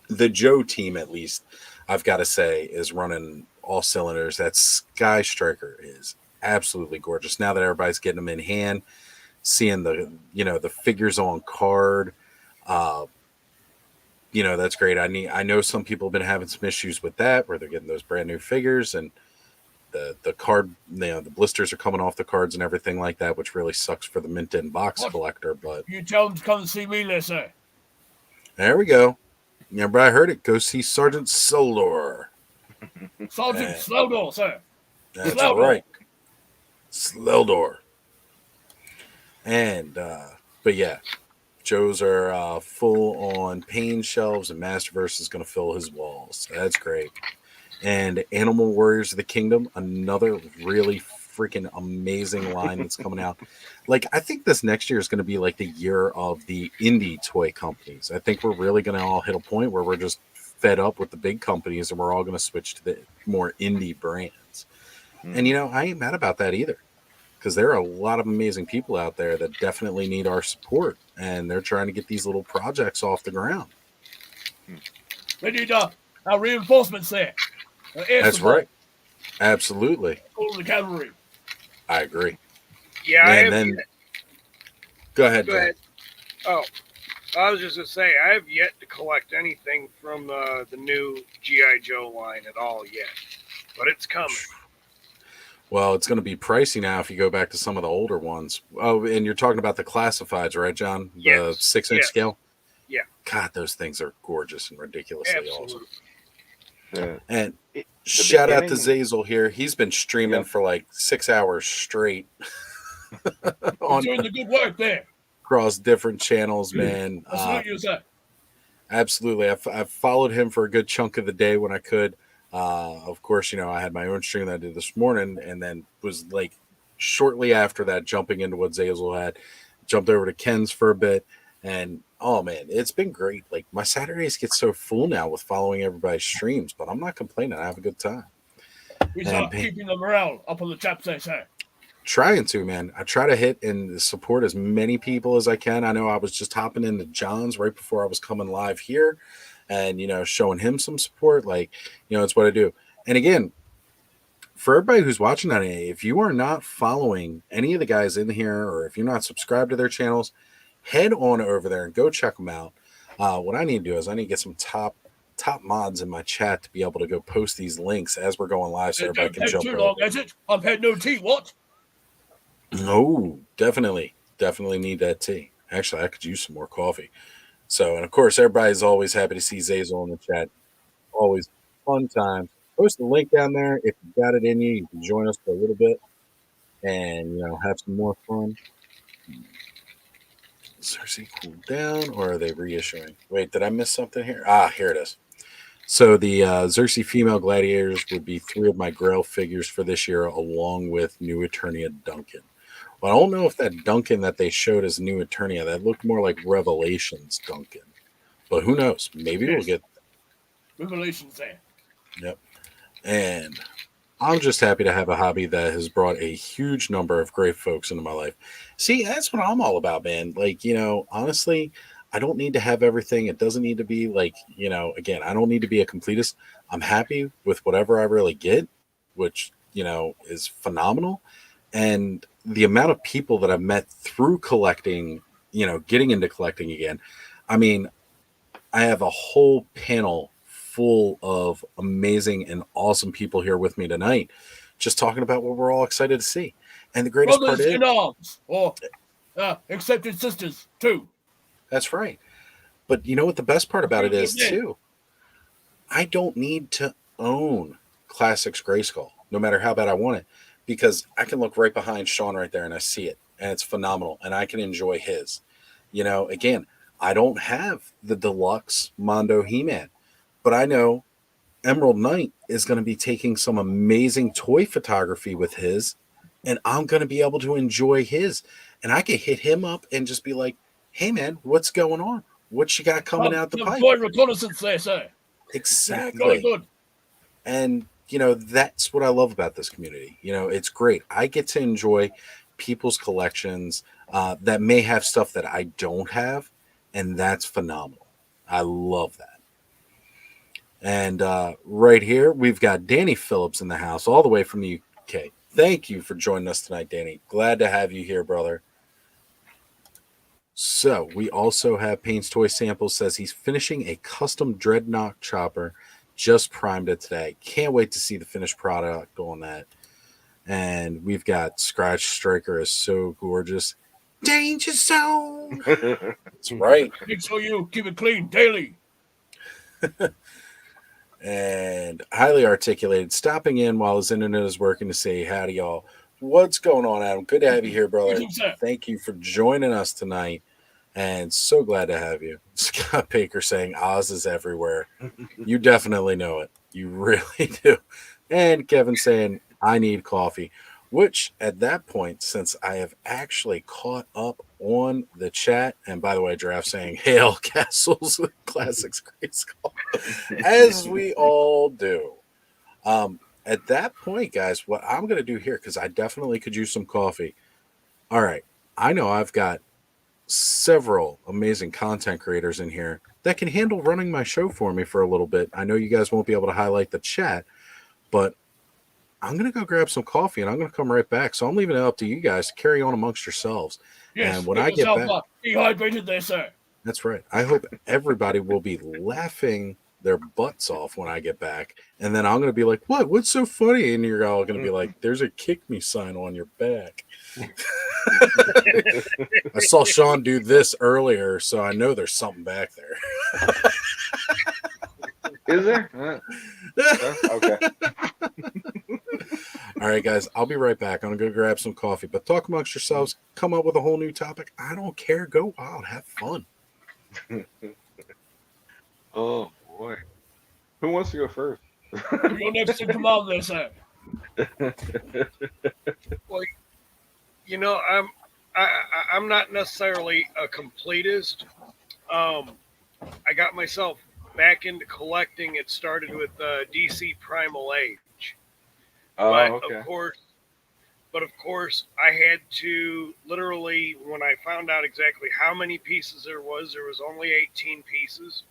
the Joe team at least, I've got to say, is running all cylinders. That Sky Striker is absolutely gorgeous. Now that everybody's getting them in hand, seeing the figures on card, uh, that's great. I know some people have been having some issues with that where they're getting those brand new figures and the card, the blisters are coming off the cards and everything like that, which really sucks for the mint in box What? collector. But You tell them to come and see me, Lisa. there we go. Yeah, but I heard it. Go see Sergeant Solar. Sergeant Eh. Slowdor, sir. That's Sleldor. right. Sleldor. And but yeah, Joe's are full on pain shelves, and Masterverse is going to fill his walls. So that's great. And Animal Warriors of the Kingdom, another really freaking amazing line that's coming out. Like, I think this next year is going to be like the year of the indie toy companies. I think we're really going to all hit a point where we're just fed up with the big companies and we're all going to switch to the more indie brands. And, I ain't mad about that either, because there are a lot of amazing people out there that definitely need our support, and they're trying to get these little projects off the ground. They need our reinforcements there. Air That's support. right. Absolutely. Call the cavalry. I agree. Yeah, I And have then, go ahead, Go John. ahead. Oh, I was just gonna say I have yet to collect anything from the new GI Joe line at all yet, but it's coming. Well, it's going to be pricey now if you go back to some of the older ones. Oh, and you're talking about the classifieds, right, John? The Yes. 6-inch Yes. scale? Yeah. God, those things are gorgeous and ridiculously awesome. Absolutely. And The shout out to beginning- Zazel here. He's been streaming Yep. for like 6 hours straight You're on doing the good work there. across different channels, man. I salute you, sir. Absolutely. I've followed him for a good chunk of the day when I could. Of course, I had my own stream that I did this morning, and then was like shortly after that jumping into what Zazel had, jumped over to Ken's for a bit. And oh man, it's been great. Like my Saturdays get so full now with following everybody's streams, but I'm not complaining. I have a good time. He's And keeping the morale up on the chaps there, sir. Trying to, man. I try to hit and support as many people as I can. I know I was just hopping into John's right before I was coming live here and, showing him some support. Like, it's what I do. And again, for everybody who's watching that, if you are not following any of the guys in here, or if you're not subscribed to their channels, head on over there and go check them out. What I need to do is I need to get some top mods in my chat to be able to go post these links as we're going live so It everybody don't can take jump too over. long, has it? I've had no tea, what? No, definitely need that tea. Actually, I could use some more coffee. So, and of course, everybody's always happy to see Zazel in the chat. Always fun times. post the link down there. If you got it in you, you can join us for a little bit and have some more fun. Cersei cool down, or are they reissuing? Wait, did I miss something here? Here it is. So the Cersei female gladiators would be 3 of my Grail figures for this year, along with New Eternia Duncan. Well, I don't know if that Duncan that they showed as New Eternia, that looked more like Revelations Duncan. But who knows? Maybe we'll get Revelations there. Yep. And I'm just happy to have a hobby that has brought a huge number of great folks into my life. See, that's what I'm all about, man. Like, honestly, I don't need to have everything. It doesn't need to be like, again, I don't need to be a completist. I'm happy with whatever I really get, which, is phenomenal. And the amount of people that I've met through collecting, getting into collecting again. I mean, I have a whole panel full of amazing and awesome people here with me tonight, just talking about what we're all excited to see. And the greatest Brothers part is, in arms, or accepted sisters too. that's right. But you know what the best part about it is too? I don't need to own Classics Grayskull, no matter how bad I want it, because I can look right behind Sean right there and I see it, and it's phenomenal, and I can enjoy his. Again, I don't have the deluxe Mondo He-Man, but I know Emerald Knight is going to be taking some amazing toy photography with his, and I'm going to be able to enjoy his. And I can hit him up and just be like, hey, man, what's going on? What you got coming out the pipe? Toy reconnaissance there, sir. Exactly. Good. And, that's what I love about this community. It's great. I get to enjoy people's collections that may have stuff that I don't have, and that's phenomenal. I love that. And right here, we've got Danny Phillips in the house, all the way from the UK. Thank you for joining us tonight, Danny. Glad to have you here, brother. So we also have Payne's Toy Samples says he's finishing a custom Dreadnought chopper. Just primed it today. Can't wait to see the finished product on that. And we've got Scratch Striker is so gorgeous. Danger Zone. That's right. Make sure you keep it clean daily. And highly articulated, stopping in while his internet is working to say howdy, y'all. What's going on, Adam? Good to have you here, brother. Thank you for joining us tonight, and so glad to have you. Scott Baker saying Oz is everywhere. You definitely know it. You really do. And Kevin saying I need coffee, which at that point, since I have actually caught up on the chat, and by the way, Giraffe saying hail Castles Classics Grayskull, as we all do. At that point, guys, what I'm going to do here, because I definitely could use some coffee. All right. I know I've got several amazing content creators in here that can handle running my show for me for a little bit. I know you guys won't be able to highlight the chat, but I'm going to go grab some coffee and I'm going to come right back. So I'm leaving it up to you guys to carry on amongst yourselves. Yes, and when I get back, dehydrated there, sir. That's right. I hope everybody will be laughing their butts off when I get back. And then I'm going to be like, what? What's so funny? And you're all going to be like, there's a kick me sign on your back. I saw Sean do this earlier, so I know there's something back there. Is there? Okay. All right, guys, I'll be right back. I'm going to go grab some coffee. But talk amongst yourselves. Come up with a whole new topic. I don't care. Go wild. Have fun. Oh, boy. Who wants to go first? You're next in command there, sir. Well, I'm not necessarily a completist. I got myself back into collecting. It started with DC Primal Age. Oh, But okay. of course, I had to literally, when I found out exactly how many pieces there was only 18 pieces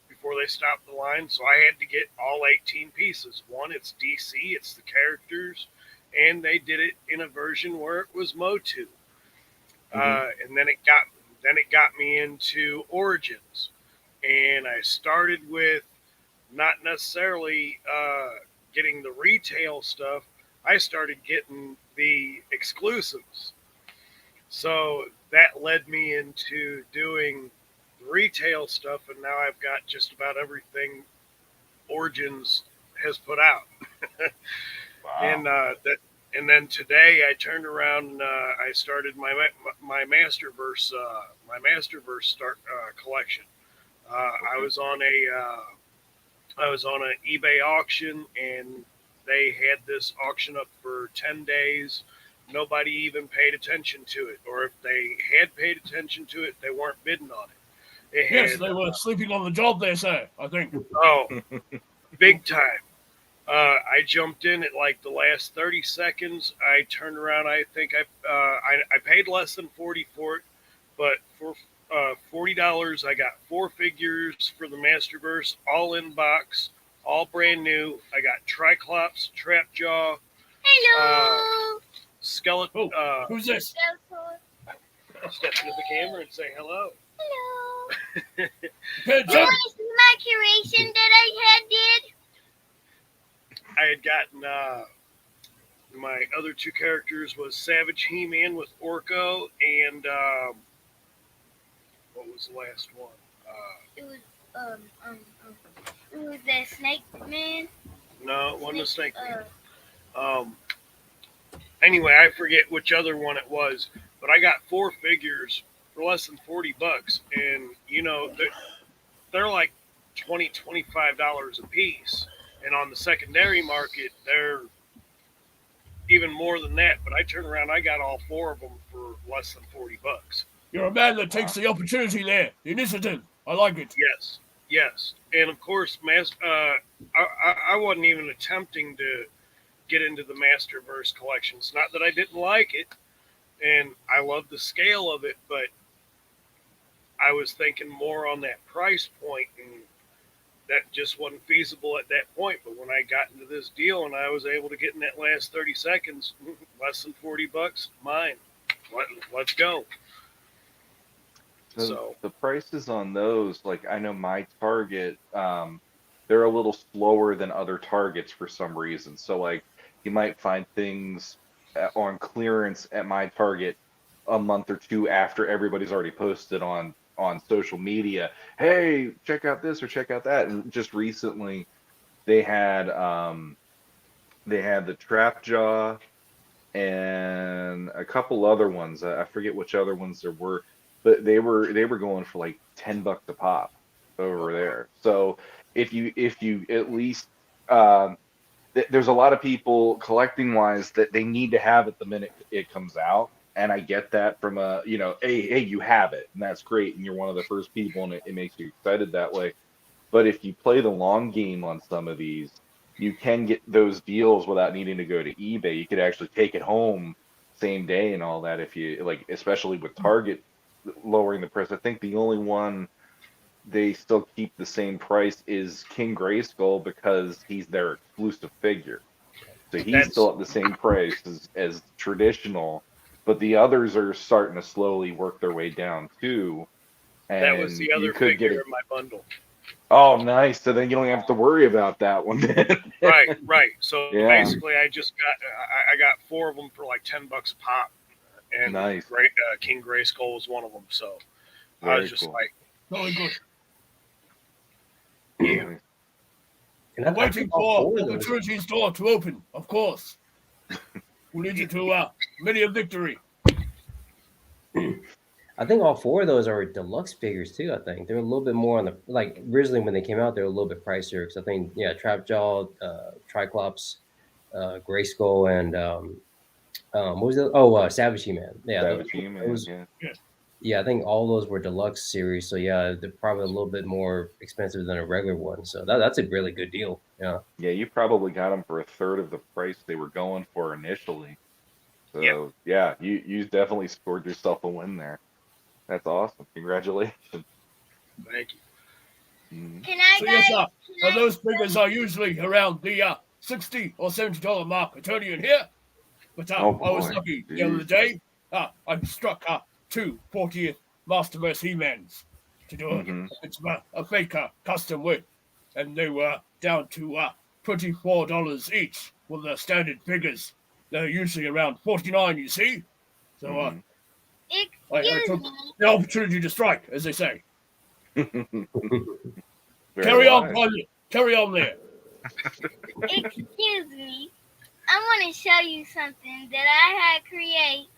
before they stopped the line. So I had to get all 18 pieces. One, it's DC, it's the characters, and they did it in a version where it was Motu. And then it got me into Origins, and I started with not necessarily getting the retail stuff. I started getting the exclusives. So that led me into doing the retail stuff, and now I've got just about everything Origins has put out. And then today I turned around and I started my Masterverse collection. I was on an eBay auction, and they had this auction up for 10 days. Nobody even paid attention to it, or if they had paid attention to it, they weren't bidding on it. Yes, they were sleeping on the job there, sir, I think. Oh, big time. I jumped in at like the last 30 seconds. I turned around. I think I paid less than 40 for it, but for $40, I got 4 figures for the Masterverse, all in box, all brand new. I got Triclops, Trapjaw, Skeleton. Who's this? Step into the camera and say hello. Hello. Good This job. is my curation that I did. I had gotten my other 2 characters was Savage He-Man with Orko, and what was the last one? It was the Snake Man. No, it wasn't a Snake Man. Anyway, I forget which other one it was, but I got 4 figures for less than $40, and you know they're like $20-$25 a piece, and on the secondary market they're even more than that. But I turned around, I got all 4 of them for less than $40. You're a man that takes the opportunity there. The initiative. I like it. Yes, and of course, I wasn't even attempting to get into the Masterverse collections. Not that I didn't like it, and I love the scale of it, but I was thinking more on that price point, and that just wasn't feasible at that point. But when I got into this deal and I was able to get in that last 30 seconds, less than $40, mine. Let's go. So the prices on those, like I know my Target, they're a little slower than other Targets for some reason. So like you might find things on clearance at my Target a month or 2 after everybody's already posted on social media. Hey, check out this or check out that. And just recently, they had the Trapjaw and a couple other ones. I forget which other ones there were, but they were going for like $10 a pop over there. So if you at least there's a lot of people collecting wise that they need to have it the minute it comes out. And I get that from hey, you have it, and that's great, and you're one of the first people, and it makes you excited that way. But if you play the long game on some of these, you can get those deals without needing to go to eBay. You could actually take it home same day and all that if you like, especially with Target lowering the price. I think the only one they still keep the same price is King Grayskull because he's their exclusive figure. So he's still at the same price as traditional. But the others are starting to slowly work their way down too. And that was the other figure in my bundle. Oh, nice. So then you don't have to worry about that one then. Right. So basically, I got 4 of them for like $10 a pop, and nice. King Grayskull was one of them. So Very I was just cool. like, Really good. yeah. And I'm waiting for the opportunities door to open, of course. We need you to many a victory. I think all 4 of those are deluxe figures too. I think they're a little bit more on the like originally when they came out, they were a little bit pricier because I think Trapjaw, Triclops, Grayskull, and what was the Savage He-Man? Yeah, Savage He-Man, yeah. I think all those were deluxe series, so yeah, they're probably a little bit more expensive than a regular one. So that's a really good deal. Yeah. Yeah, you probably got them for a third of the price they were going for initially. So yeah, you definitely scored yourself a win there. That's awesome. Congratulations. Thank you. Mhm. Can I So guys? yes, those figures are usually around the $60 or $70 mark. I told you in here, but I was boy. lucky the other day. I struck 2 40th Masterverse He-Mans to do a fake custom with, and they were down to $24 each with the standard figures. They're usually around $49. You see, so I Excuse took me. the opportunity to strike, as they say. Very Carry on, wise. Pilot. Carry on there. Excuse me. I want to show you something that I had create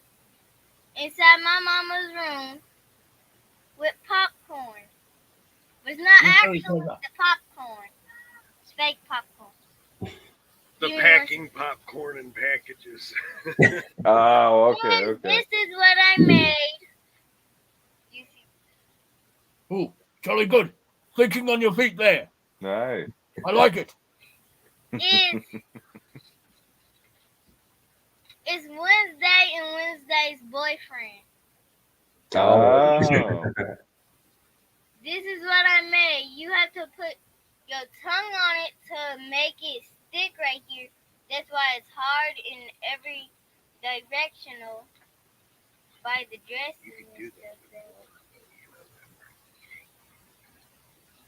inside my mama's room with popcorn. It's not You're very actually clever. the popcorn. It's fake popcorn. The You packing popcorn in packages. Oh, okay, And okay. this is what I made. You see, Oh, jolly good. Thinking on your feet there. Nice. I like it. it's Wednesday and Wednesday's boyfriend. Oh. This is what I made. You have to put your tongue on it to make it stick right here. That's why it's hard in every directional by the dresses and stuff.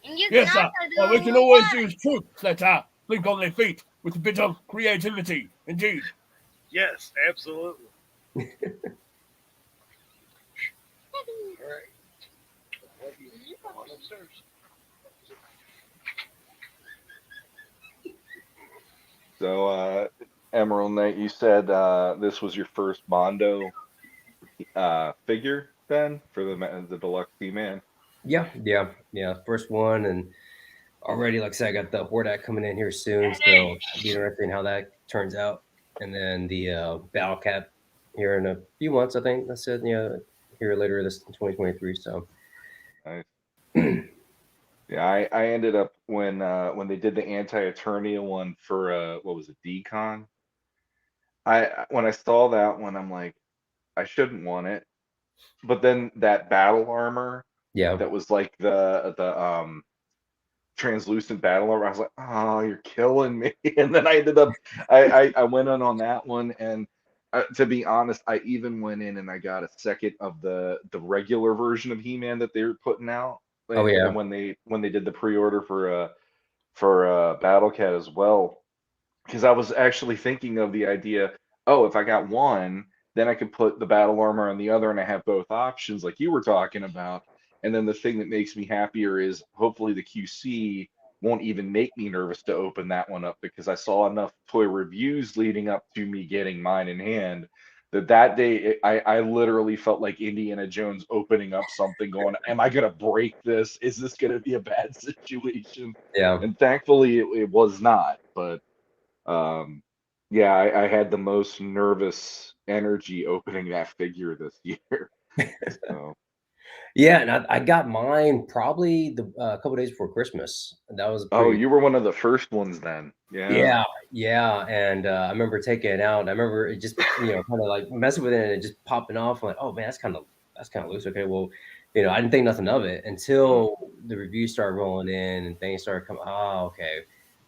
And you Yes, can sir. also do Well, we it can with always water. use truth that think on their feet with a bit of creativity. Indeed. Yes, absolutely. All right. Come on upstairs. So, Emerald Knight, you said this was your first Mondo figure then for the deluxe C-Man. Yeah. First one, and already, like I said, I got the Hordak coming in here soon, so it'll be interesting how that turns out. And then the Battle Cat here in a few months, I think. I said, here later this 2023. So Nice. Yeah, I ended up when they did the Anti-Eternia one for what was it, Decon? When I saw that one, I'm like, I shouldn't want it. But then that battle armor yeah, that was like the translucent battle armor, I was like, oh, you're killing me. And then I ended up I went on that one, and to be honest, I even went in and I got a second of the regular version of He-Man that they were putting out. Oh, yeah. When they did the pre-order for Battle Cat as well, because I was actually thinking of the idea, oh, if I got one, then I could put the battle armor on the other, and I have both options, like you were talking about. And then the thing that makes me happier is hopefully the QC won't even make me nervous to open that one up, because I saw enough toy reviews leading up to me getting mine in hand that day I literally felt like Indiana Jones opening up something, going, "Am I gonna break this? Is this gonna be a bad situation?" yeah. And thankfully, it was not. But yeah, I had the most nervous energy opening that figure this year. So Yeah, and I got mine probably a couple days before Christmas. That was oh, pretty. you were one of the first ones then. Yeah. Yeah, and I remember taking it out. I remember it just kind of like messing with it and it just popping off. I'm like, oh man, that's kind of loose. Okay, well, I didn't think nothing of it until the reviews started rolling in and things started coming. Oh, okay.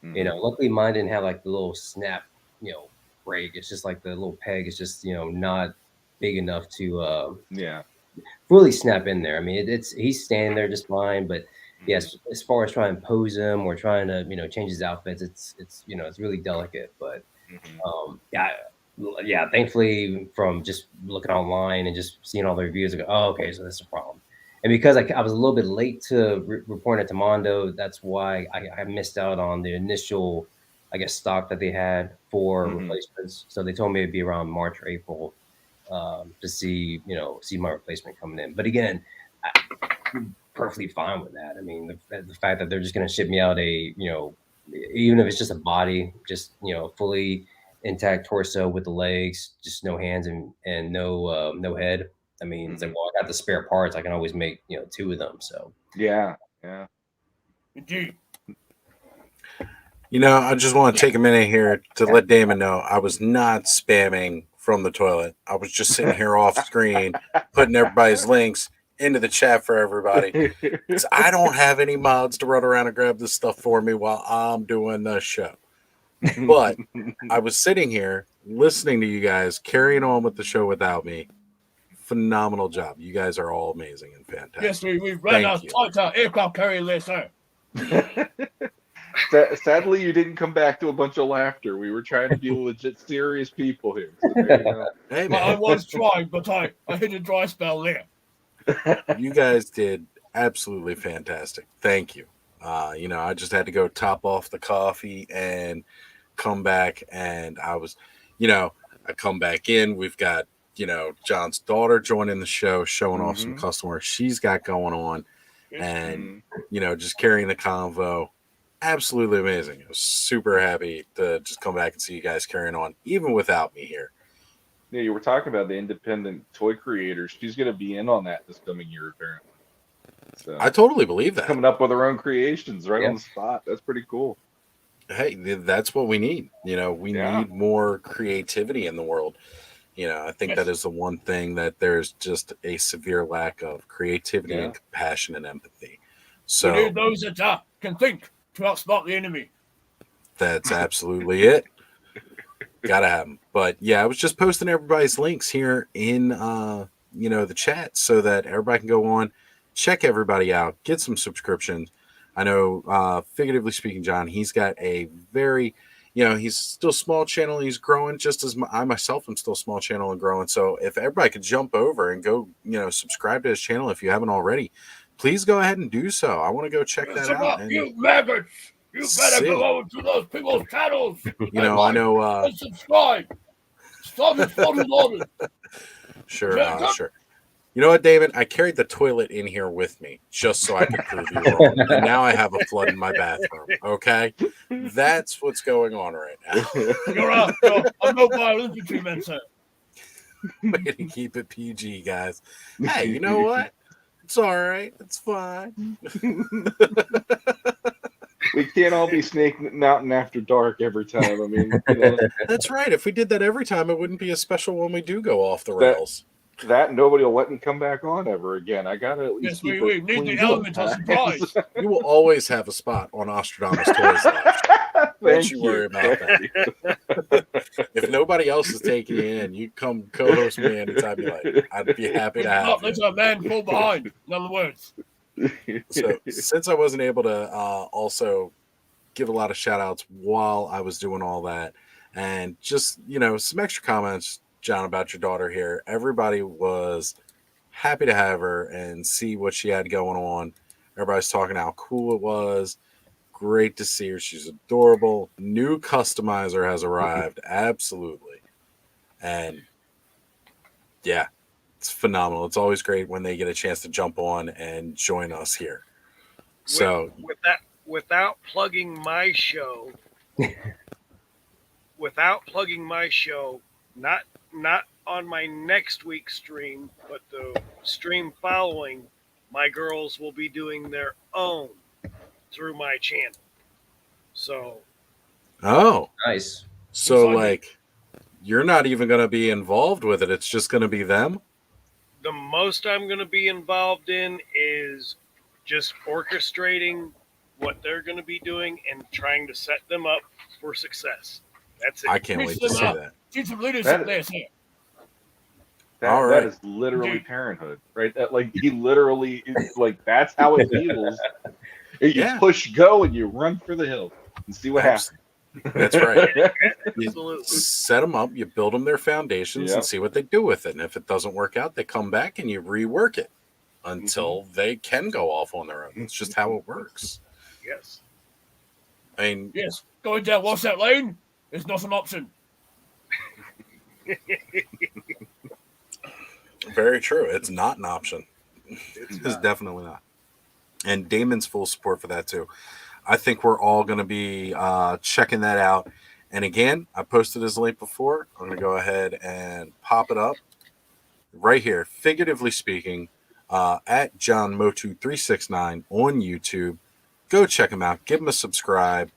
Luckily mine didn't have like the little snap, break. It's just like the little peg is just not big enough to Yeah. fully snap in there. I mean, he's standing there just fine, but yes, as far as trying to pose him or trying to change his outfits, it's really delicate. But yeah, thankfully from just looking online and just seeing all the reviews, I go, oh, okay, so that's a problem. And because I was a little bit late to report it to Mondo, that's why I missed out on the initial, I guess, stock that they had for replacements. So they told me it'd be around March or April to see my replacement coming in. But again, I'm perfectly fine with that. I mean, the fact that they're just going to ship me out even if it's just a body, just fully intact torso with the legs, just no hands and no head. I mean, it's like, well, I got the spare parts. I can always make 2 of them. So yeah. Indeed. I just want to take a minute here to let Damon know I was not spamming from the toilet. I was just sitting here off screen, putting everybody's links into the chat for everybody. I don't have any mods to run around and grab this stuff for me while I'm doing the show. But I was sitting here listening to you guys carrying on with the show without me. Phenomenal job. You guys are all amazing and fantastic. Yes, we ran out of aircraft carrier there, sir. Sadly, you didn't come back to a bunch of laughter. We were trying to be legit serious people here. So there you go. Hey, I was trying, but I hit a dry spell there. You guys did absolutely fantastic. Thank you. I just had to go top off the coffee and come back, and I come back in. We've got John's daughter joining the show, showing off some custom work she's got going on, and just carrying the convo. Absolutely amazing. I was super happy to just come back and see you guys carrying on, even without me here. Yeah, you were talking about the independent toy creators. She's going to be in on that this coming year, apparently. So I totally believe that. coming up with her own creations right on the spot. That's pretty cool. Hey, that's what we need. We need more creativity in the world. I think that is the one thing that there's just a severe lack of creativity and compassion and empathy. So we need those that can think to outsmart the enemy. That's absolutely it. Gotta have them. But yeah, I was just posting everybody's links here in the chat so that everybody can go on, check everybody out, get some subscriptions. I know, figuratively speaking, John, he's got a very, he's still small channel. He's growing just as I myself am still small channel and growing. So if everybody could jump over and go, subscribe to his channel if you haven't already, please go ahead and do so. I want to go check that out. And you maggots! You better go over to those people's channels. I know. And subscribe. Stop his photos on it. Sure. You know what, David? I carried the toilet in here with me just so I could prove you wrong. And now I have a flood in my bathroom. Okay? That's what's going on right now. I'm no violent infantryman, sir. Way to keep it PG, guys. Hey, you know what? It's all right. It's fine. We can't all be Snake Mountain after dark every time. I mean, That's right. If we did that every time, it wouldn't be a special when we do go off the rails. That nobody will let me come back on ever again. I gotta at least keep we it need clean the element of surprise. You will always have a spot on Ostradamus Toys left. Don't you worry about that. If nobody else is taking you in, you come co-host me anytime you like. I'd be happy to have you. There's a man fall behind. In other words. So since I wasn't able to also give a lot of shout outs while I was doing all that, and just some extra comments, John, about your daughter here, everybody was happy to have her and see what she had going on. Everybody's talking how cool it was. Great to see her. She's adorable. New customizer has arrived. Absolutely. And yeah, it's phenomenal. It's always great when they get a chance to jump on and join us here. So without plugging my show, not on my next week's stream, but the stream following, my girls will be doing their own through my channel. So nice. So like you're not even going to be involved with it. It's just going to be them. The most I'm going to be involved in is just orchestrating what they're going to be doing and trying to set them up for success. That's it. I can't wait to see that. Teach some leadership there, sir. That is literally parenthood, right? That he literally that's how it feels. You push go and you run for the hill and see what happens. That's right. Absolutely. You set them up, you build them their foundations and see what they do with it. And if it doesn't work out, they come back and you rework it until they can go off on their own. It's just how it works. Yes. I mean, yes, going down Wasatch Lane is not an option. Very true. It's not an option. It's definitely not. And Damon's full support for that too. I think we're all going to be checking that out. And again, I posted his link before. I'm going to go ahead and pop it up right here. Figuratively speaking, at John Motu369 on YouTube. Go check him out. Give him a subscribe.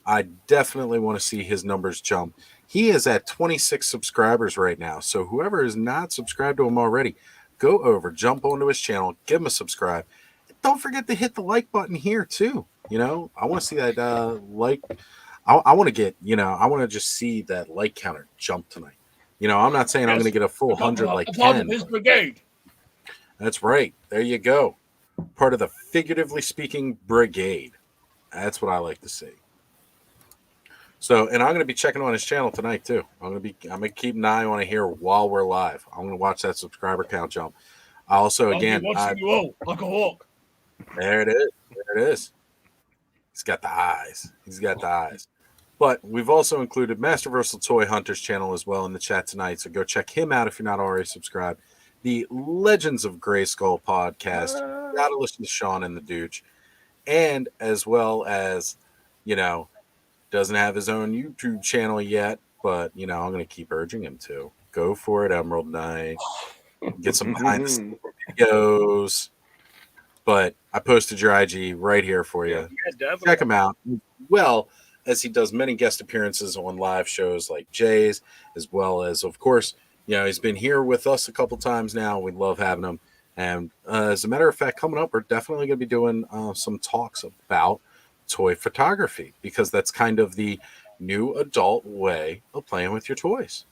I definitely want to see his numbers jump. He is at 26 subscribers right now. So whoever is not subscribed to him already, go over, jump onto his channel, give him a subscribe. Don't forget to hit the like button here too. I want to see that like. I want to get, I want to just see that like counter jump tonight. I'm not saying I'm going to get a full 100 like 10. His brigade. That's right. There you go. Part of the figuratively speaking brigade. That's what I like to see. So, and I'm going to be checking on his channel tonight too. I'm going to keep an eye on it here while we're live. I'm going to watch that subscriber count jump. I also, again, like a hawk. there it is. There it is. He's got the eyes. He's got the eyes. But we've also included Masterversal Toy Hunters channel as well in the chat tonight. So go check him out if you're not already subscribed. The Legends of Grayskull podcast. You gotta listen to Sean and the Dooch. And as well as, doesn't have his own YouTube channel yet, but, I'm going to keep urging him to. Go for it, Emerald Knight. Get some behind the scenes videos. But I posted your IG right here for you. Yeah, definitely. Check him out. Well, as he does many guest appearances on live shows like Jay's, as well as, of course, he's been here with us a couple times now. We love having him. And as a matter of fact, coming up, we're definitely going to be doing some talks about toy photography, because that's kind of the new adult way of playing with your toys.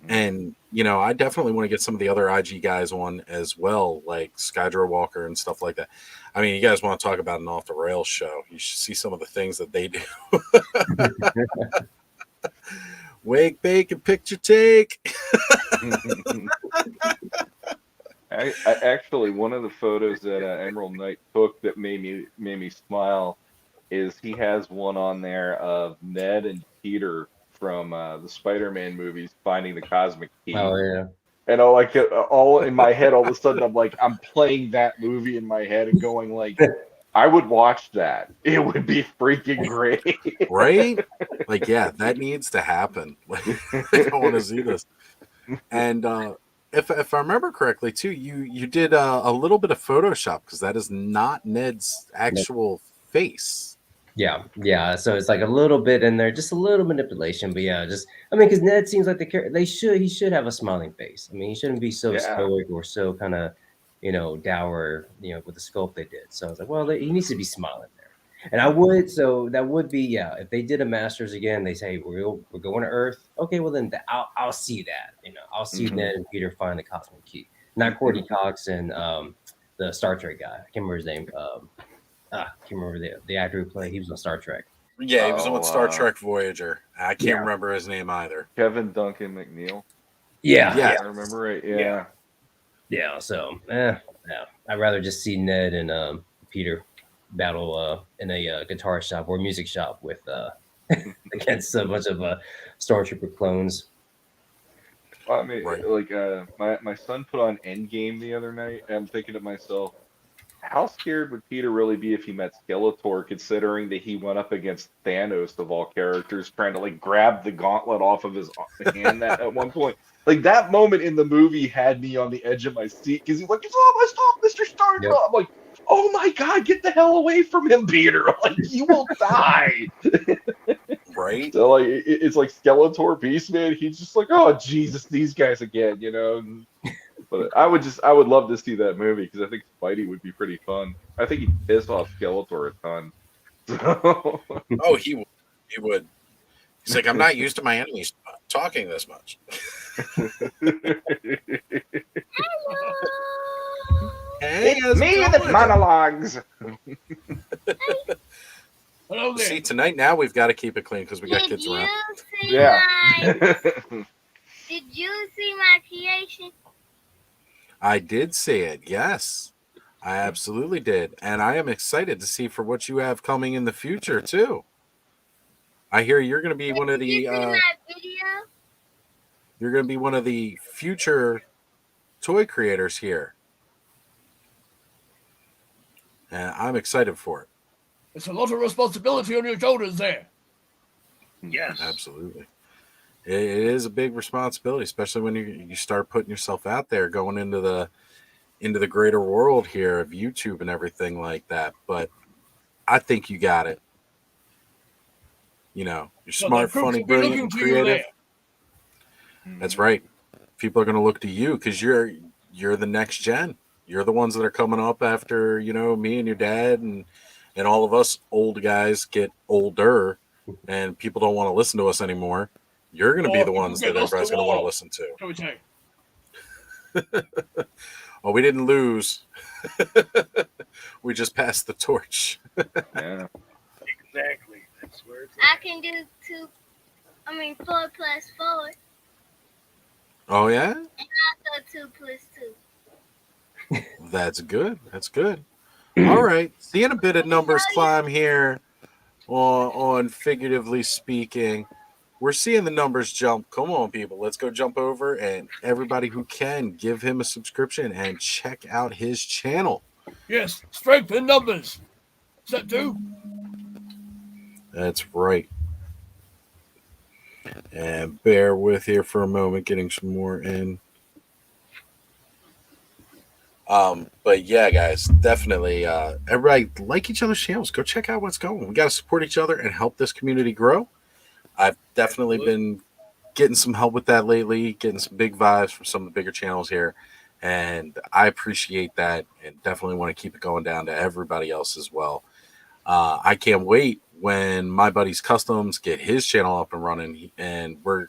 And, I definitely want to get some of the other IG guys on as well, like Skydro Walker and stuff like that. I mean, you guys want to talk about an off the rails show. You should see some of the things that they do. Wake, bake, and picture take. I actually, one of the photos that Emerald Knight took that made me smile is he has one on there of Ned and Peter from the Spider-Man movies finding the cosmic key. Oh yeah. And all in my head, all of a sudden, I'm playing that movie in my head and going like, I would watch that. It would be freaking great. Right? Like, yeah, that needs to happen. Like, I don't want to see this. And if I remember correctly, too, you did a little bit of Photoshop, because that is not Ned's actual face. Yeah. So it's like a little bit in there, just a little manipulation. But yeah, because Ned seems like he should have a smiling face. I mean, he shouldn't be so stoic or so kind of, dour, with the sculpt they did. So I was like, well, he needs to be smiling there. And that would be, if they did a Masters again, they say we're going to Earth. Okay, well then I'll see that. I'll see Ned and Peter find the cosmic key. Not Courtney Cox and the Star Trek guy. I can't remember his name. I can't remember the actor who played. He was on Star Trek. Yeah, he was on Star Trek Voyager. I can't remember his name either. Kevin Duncan McNeil. Yeah. I remember it. Yeah. Yeah. So, I'd rather just see Ned and Peter battle in a guitar shop or music shop with against a bunch of Stormtrooper clones. Well, I mean, right. my son put on Endgame the other night, and I'm thinking to myself, how scared would Peter really be if he met Skeletor, considering that he went up against Thanos of all characters, trying to grab the gauntlet off of his hand at one point? Like, that moment in the movie had me on the edge of my seat, because he's like, "Stop, Mr. Stark!" Yep. I'm like, "Oh my God, get the hell away from him, Peter! Like, you will die." Right. So it's like Skeletor, Beastman. He's just like, "Oh Jesus, these guys again," But I would love to see that movie, because I think Spidey would be pretty fun. I think he'd piss off Skeletor a ton. So. Oh, he would. He's like, I'm not used to my enemies talking this much. Hey, it's me that monologues. Hello there. See, tonight now we've got to keep it clean, because we got kids around. Did you see my creation? I did see it, yes. I absolutely did. And I am excited to see for what you have coming in the future, too. I hear you're going to be one of the... Did you see my video? You're going to be one of the future toy creators here. And I'm excited for it. It's a lot of responsibility on your shoulders there. Yes. Absolutely. It is a big responsibility, especially when you start putting yourself out there, going into the greater world here of YouTube and everything like that. But I think you got it. You're smart, funny, brilliant, creative. That's right. People are going to look to you, because you're the next gen. You're the ones that are coming up after, me and your dad and all of us old guys get older, and people don't want to listen to us anymore. You're going to be the ones that everybody's going to want to listen to. Oh, we didn't lose. We just passed the torch. Yeah. Exactly. That's where it's I can do 4 plus 4. Oh, yeah? And also 2 plus 2. That's good. That's good. All right. Seeing a bit of numbers climb here on figuratively speaking, we're seeing the numbers jump. Come on, people. Let's go jump over, and everybody who can, give him a subscription and check out his channel. Yes, strength in numbers. Is that two? That's right. And bear with here for a moment, getting some more in. But yeah, guys, definitely everybody like each other's channels. Go check out what's going. We got to support each other and help this community grow. I've definitely been getting some help with that lately, getting some big vibes from some of the bigger channels here. And I appreciate that and definitely want to keep it going down to everybody else as well. I can't wait when my buddy's Customs get his channel up and running. And we're,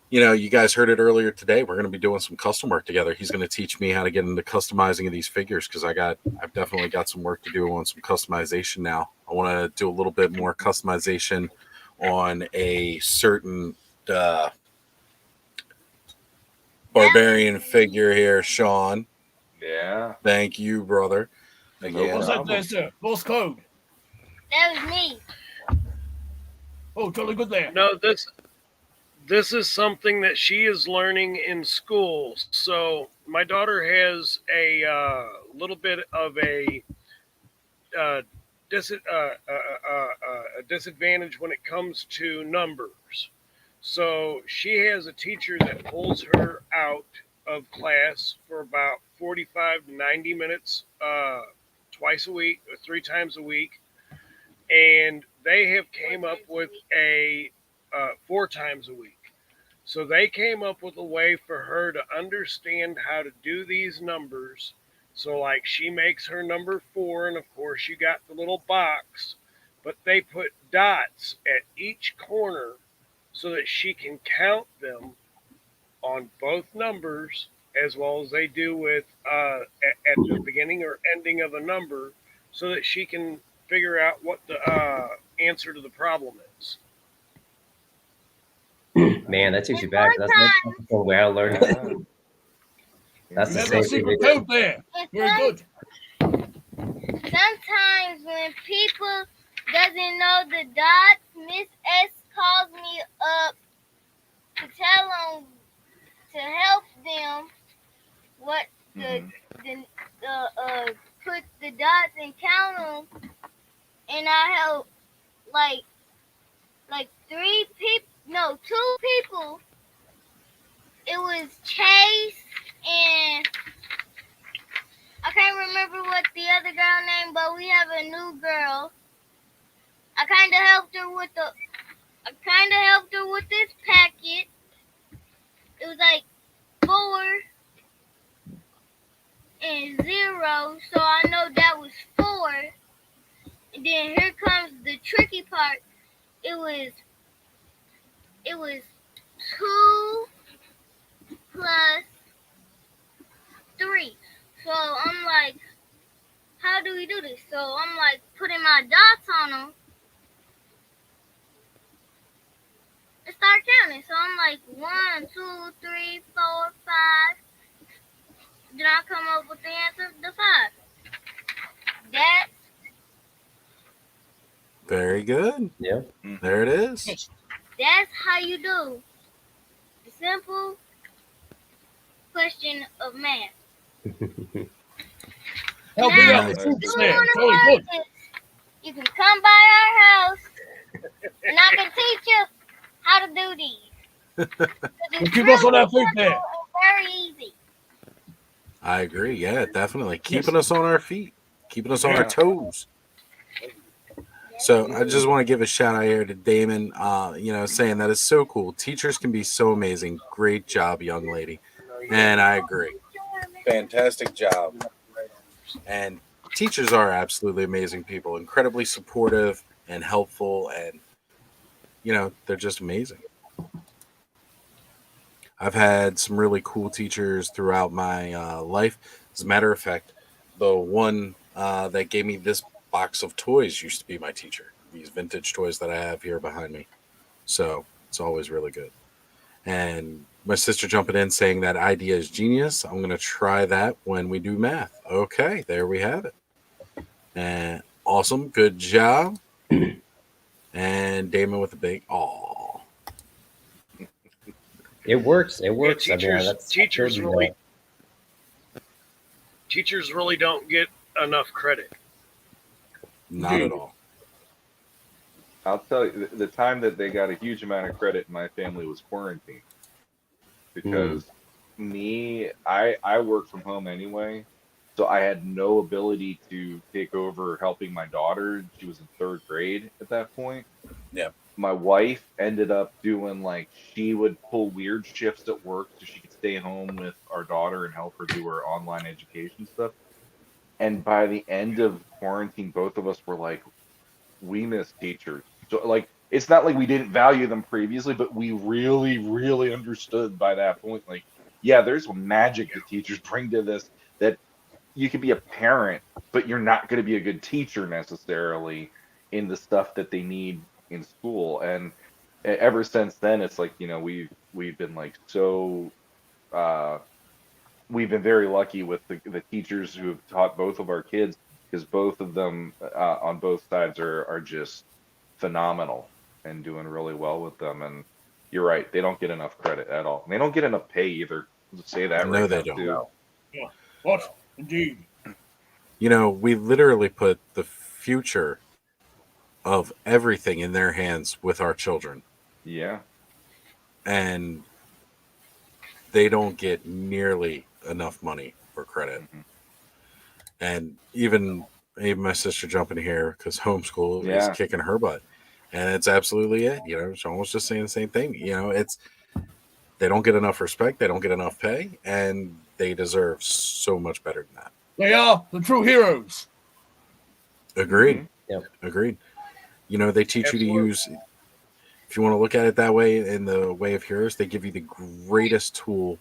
you guys heard it earlier today. We're going to be doing some custom work together. He's going to teach me how to get into customizing of these figures because I've definitely got some work to do on some customization now. I want to do a little bit more customization on a certain barbarian figure here, Sean. Yeah. Thank you, brother. Again, What's that there, sir? Morse code. That was me. Oh, totally good there. No, this is something that she is learning in school. So my daughter has a little bit of a disadvantage when it comes to numbers. So she has a teacher that pulls her out of class for about 45 to 90 minutes twice a week or 3 times a week. And they have came up with a 4 times a week. So they came up with a way for her to understand how to do these numbers. So like she makes her number 4, and of course you got the little box, but they put dots at each corner so that she can count them on both numbers, as well as they do with at the beginning or ending of a number, so that she can figure out what the answer to the problem is. Man, that takes you back. That's the way I learned it. That's You the have same a thing. secret code there. Very good. Sometimes when people doesn't know the dots, Miss S calls me up to tell them to help them what the put the dots and count them, and I help like 2 people. It was Chase and I can't remember what the other girl name, but we have a new girl. I kind of helped her with this packet. It was like 4 and 0, so I know that was 4. And then here comes the tricky part. It was 2 plus 3. So I'm like, how do we do this? So I'm like putting my dots on them and start counting. So I'm like 1, 2, 3, 4, 5. Then I come up with the answer, the 5. That's very good. Yeah. There it is. That's how you do the simple question of math. Help me out with If fruits you there. wanna Totally learn good. this, you can come by our house and I can teach you how to do these. 'Cause it's Keep us on our really feet there. simple and very easy. I agree. Yeah, definitely. Keeping us on our feet, keeping us on our Yeah. toes. So I just want to give a shout out here to Damon, saying that it's so cool. Teachers can be so amazing. Great job, young lady. And I agree. Fantastic job. And teachers are absolutely amazing people, incredibly supportive and helpful. And, they're just amazing. I've had some really cool teachers throughout my life. As a matter of fact, the one that gave me this box of toys used to be my teacher. These vintage toys that I have here behind me. So it's always really good. And my sister jumping in saying that idea is genius. I'm going to try that when we do math. Okay, there we have it. And awesome. Good job. And Damon with a big aw. It works. It works. Yeah, I mean, that's teachers I told you really teachers really don't get enough credit. Not at all. I'll tell you, the time that they got a huge amount of credit in my family was quarantine. Because I work from home anyway, so I had no ability to take over helping my daughter. She was in 3rd grade at that point. Yeah. My wife ended up doing like she would pull weird shifts at work so she could stay home with our daughter and help her do her online education stuff. And by the end of quarantine, both of us were like, we miss teachers. So like it's not like we didn't value them previously, but we really, really understood by that point, like, yeah, there's magic that teachers bring to this, that you can be a parent, but you're not going to be a good teacher necessarily in the stuff that they need in school. And ever since then, it's like, we've been like uh, we've been very lucky with the teachers who have taught both of our kids, because both of them on both sides are just phenomenal and doing really well with them. And you're right, they don't get enough credit at all. And they don't get enough pay either. Let's say that No, right they now, don't. too. No. What? Indeed. We literally put the future of everything in their hands with our children, Yeah. and they don't get nearly enough money or credit. Mm-hmm. And even my sister jumping here because homeschool is Yeah. kicking her butt, and it's absolutely it. She's almost just saying the same thing. It's they don't get enough respect, they don't get enough pay, and they deserve so much better than that. They are the true heroes. Agreed. Mhm. Yep. Agreed. They teach you to Absolutely. use. If you want to look at it that way, in the way of heroes, they give you the greatest tool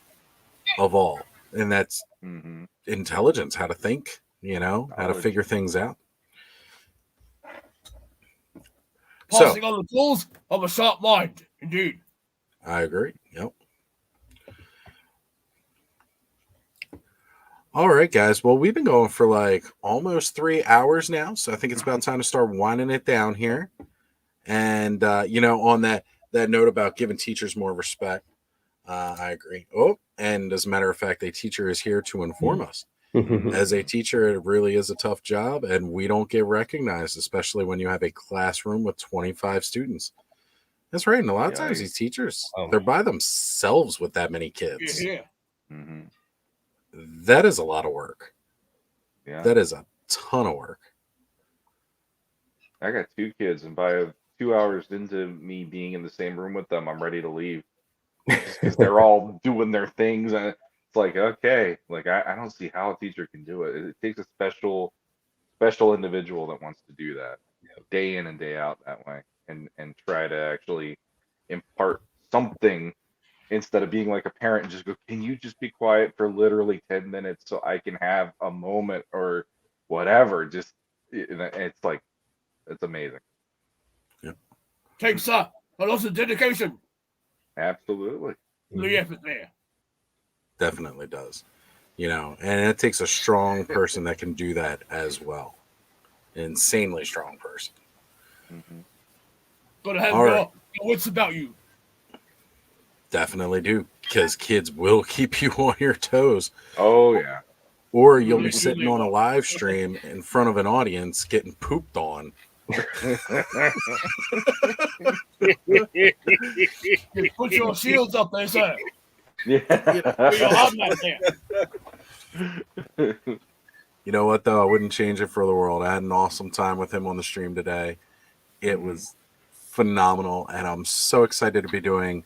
of all, and that's Mm-hmm. intelligence, how to think, how to Knowledge. figure things out. Passing on the tools of a sharp mind. Indeed. I agree. Yep. All right, guys. Well, we've been going for like almost 3 hours now, so I think it's about time to start winding it down here. And on that note about giving teachers more respect, I agree. Oh, and as a matter of fact, a teacher is here to inform us. As a teacher, it really is a tough job, and we don't get recognized, especially when you have a classroom with 25 students. That's right. And a lot of times, these teachers, they're by themselves with that many kids. Yeah. Mm-hmm. That is a lot of work. Yeah. That is a ton of work. I got 2 kids, and by 2 hours into me being in the same room with them, I'm ready to leave. Because they're all doing their things, and it's like, okay, like I don't see how a teacher can do it. It takes a special individual that wants to do that day in and day out that way, and try to actually impart something instead of being like a parent and just go, can you just be quiet for literally 10 minutes so I can have a moment or whatever. It's like, it's amazing. Takes a lot of dedication. Absolutely. The effort there. Definitely does. And it takes a strong person that can do that as well. An insanely strong person. Mm-hmm. Gotta have All your right. wits about you. Definitely do, because kids will keep you on your toes. Oh yeah. Or you'll be Really, sitting really on a will. live stream in front of an audience getting pooped on. You put your shields up there, sir. Yeah. Put your hard man there. You know what, though? I wouldn't change it for the world. I had an awesome time with him on the stream today. It was phenomenal, and I'm so excited to be doing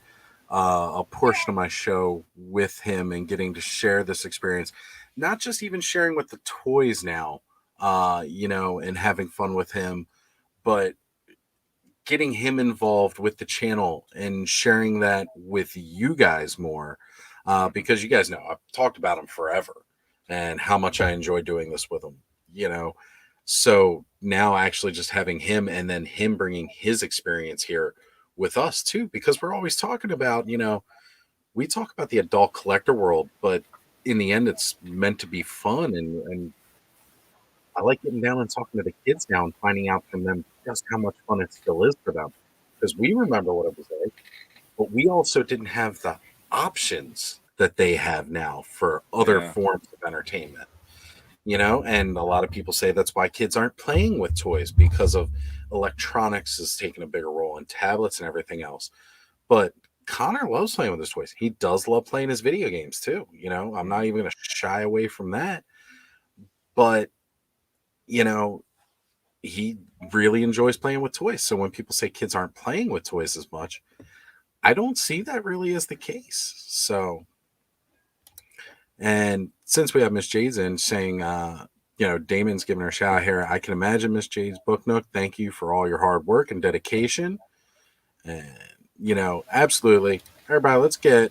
a portion of my show with him and getting to share this experience. Not just even sharing with the toys now, and having fun with him, but getting him involved with the channel and sharing that with you guys more, because you guys know I've talked about him forever and how much I enjoy doing this with him, so now actually just having him and then him bringing his experience here with us too, because we're always talking about, we talk about the adult collector world, but in the end it's meant to be fun, and I like getting down and talking to the kids now and finding out from them just how much fun it still is for them. Because we remember what it was like, but we also didn't have the options that they have now for other Yeah. forms of entertainment. And a lot of people say that's why kids aren't playing with toys because of electronics is taking a bigger role in tablets and everything else. But Connor loves playing with his toys. He does love playing his video games too. I'm not even going to shy away from that. But, he really enjoys playing with toys. So when people say kids aren't playing with toys as much, I don't see that really as the case. So, and since we have Miss Jade's in saying, Damon's giving her a shout out here, I can imagine Miss Jade's Book Nook. Thank you for all your hard work and dedication. And, absolutely. Everybody, let's get,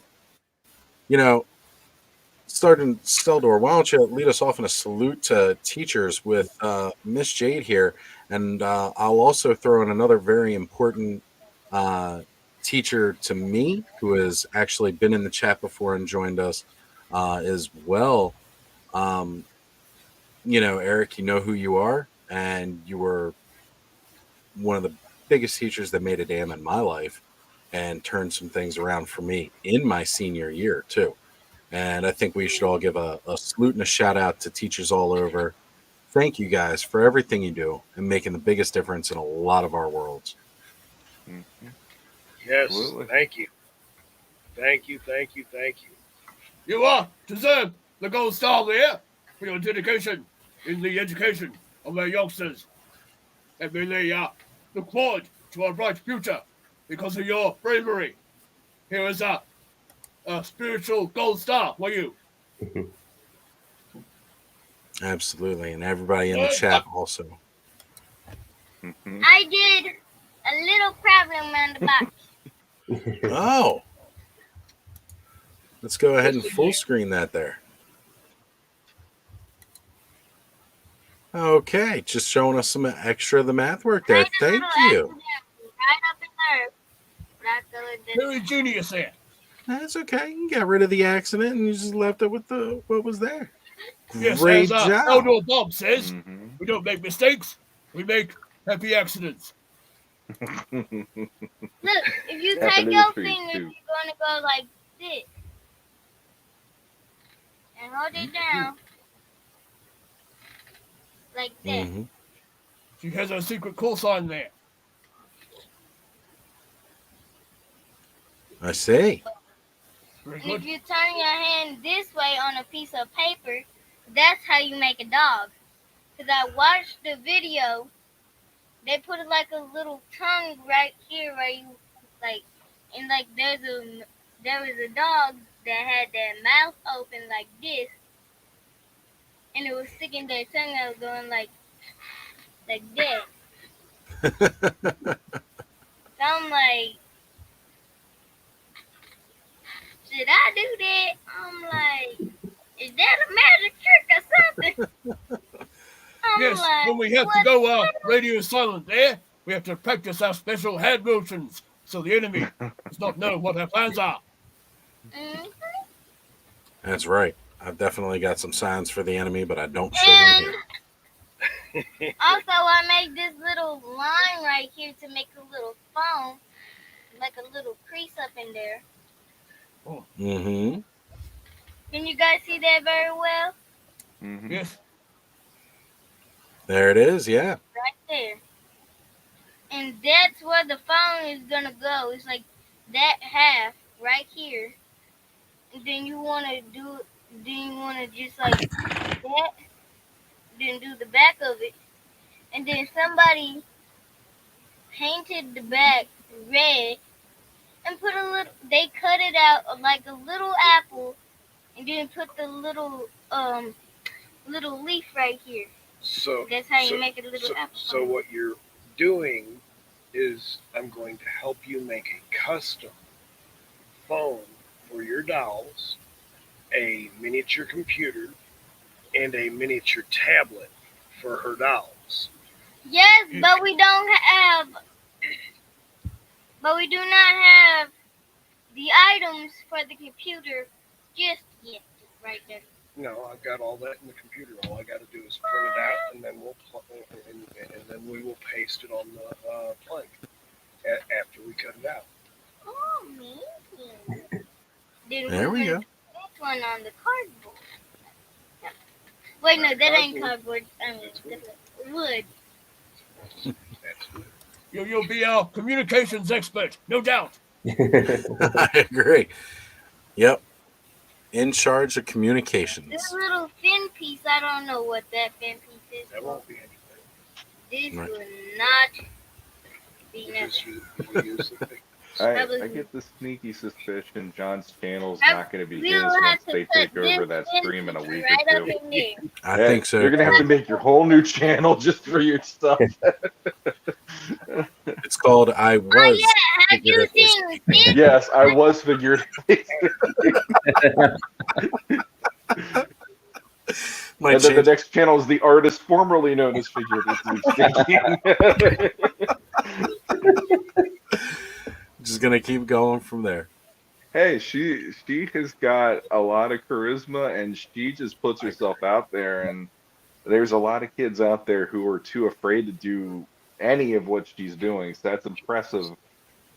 Sergeant Steldor, why don't you lead us off in a salute to teachers with Miss Jade here? And I'll also throw in another very important teacher to me who has actually been in the chat before and joined us as well. Eric, you know who you are, and you were one of the biggest teachers that made a damn in my life and turned some things around for me in my senior year, too. And I think we should all give a salute and a shout out to teachers all over. Thank you guys for everything you do and making the biggest difference in a lot of our worlds. Mhm. Yes, Absolutely. thank you. Thank you. You deserve the gold star there for your dedication in the education of our youngsters. And may they look forward to a bright future because of your bravery. Here is a spiritual gold star for you. Absolutely. And everybody in the chat also. Mhm. I did a little problem on the box. Oh. Let's go ahead and full screen that there. Okay, just showing us some extra of the math work there. Thank you. Right up in there. That's the Very genius there. That's okay. You got rid of the accident and you just left it with what was there. Yes, Great as job. Eldor Bob says, Mhm. we don't make mistakes, we make happy accidents. Look, if you Happy take your trees, fingers, too. you're going to go like this. And hold it down. Like that. Mm-hmm. She has a secret call sign there. I see. Very And if good. you turn your hand this way on a piece of paper, that's how you make a dog. Because I watched the video, they put like a little tongue right here where you, like, and like there was a dog that had their mouth open like this, and it was sticking their tongue out going like that. So I'm like, should I do that? I'm like, is that a magic trick or something? I'm Yes, like, when we have to go radio silent there, we have to practice our special hand motions so the enemy does not know what our plans are. Mm-hmm. That's right. I've definitely got some signs for the enemy, but I don't show them here. Also, I made this little line right here to make a little phone, like a little crease up in there. Mm-hmm. Can you guys see that very well? Mhm. Yes. There it is, yeah. Right there. And that's where the phone is gonna go. It's like that half right here. And then you wanna just like that, then do the back of it. And then somebody painted the back red and they cut it out like a little apple and then put the little leaf right here. So That's how you make it a little apple. So what you're doing is I'm going to help you make a custom phone for your dolls, a miniature computer, and a miniature tablet for her dolls. Yes, but we don't have. But we do not have the items for the computer just yet. Right there. No, I've got all that in the computer. All I got to do is print it out, and then and then we will paste it on the plank after we cut it out. Oh, amazing. Then There we we're go. gonna do this one on the cardboard. Wait, no, that ain't cardboard. That's wood. That's good. You'll be our communications expert, no doubt. I agree. Yep. In charge of This communications. little fin piece, I don't know what that fin piece is. That won't be anything. This Right. will not be Because nothing. we use the thing. I get the sneaky suspicion John's channel's I- not going to be We'll his have once to they put take over this that fin stream in a piece week right or up two. in there. I Yeah, think so. You're gonna have to make your whole new channel just for your stuff. It's called I Oh Was. yeah, have you seen this? Yes, I was figuratively. Might And then the change. next channel is the artist formerly known as figuratively speaking. Just gonna keep going from there. Hey, she has got a lot of charisma, and she just puts herself out there. And there's a lot of kids out there who are too afraid to do any of what she's doing. So that's impressive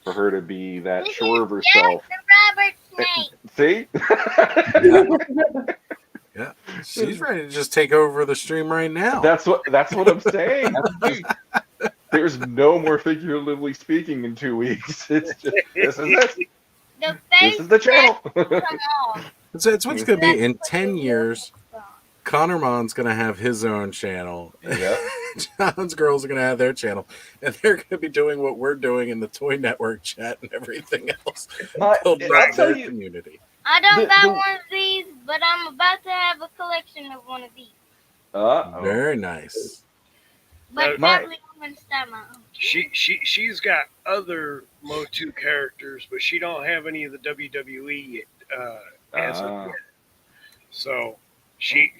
for her to be that This sure is of herself. The Robert Snake. See? Yeah. She's ready to just take over the stream right now. That's what I'm saying. There's no more figuratively speaking in 2 weeks. It's just this is it. The This face is the channel. come off. It's what's gonna be in 10 years. Connor Mon's gonna have his own channel. Yep. John's girls are gonna have their channel, and they're gonna be doing what we're doing in the Toy Network chat and everything else. Building I'll up tell their you, community. I don't The- got the- one of these, but I'm about to have a collection of one of these. Very nice. But My- probably I'm gonna start my own. She's got other Motu characters, but she don't have any of the WWE as of Ah. yet. So she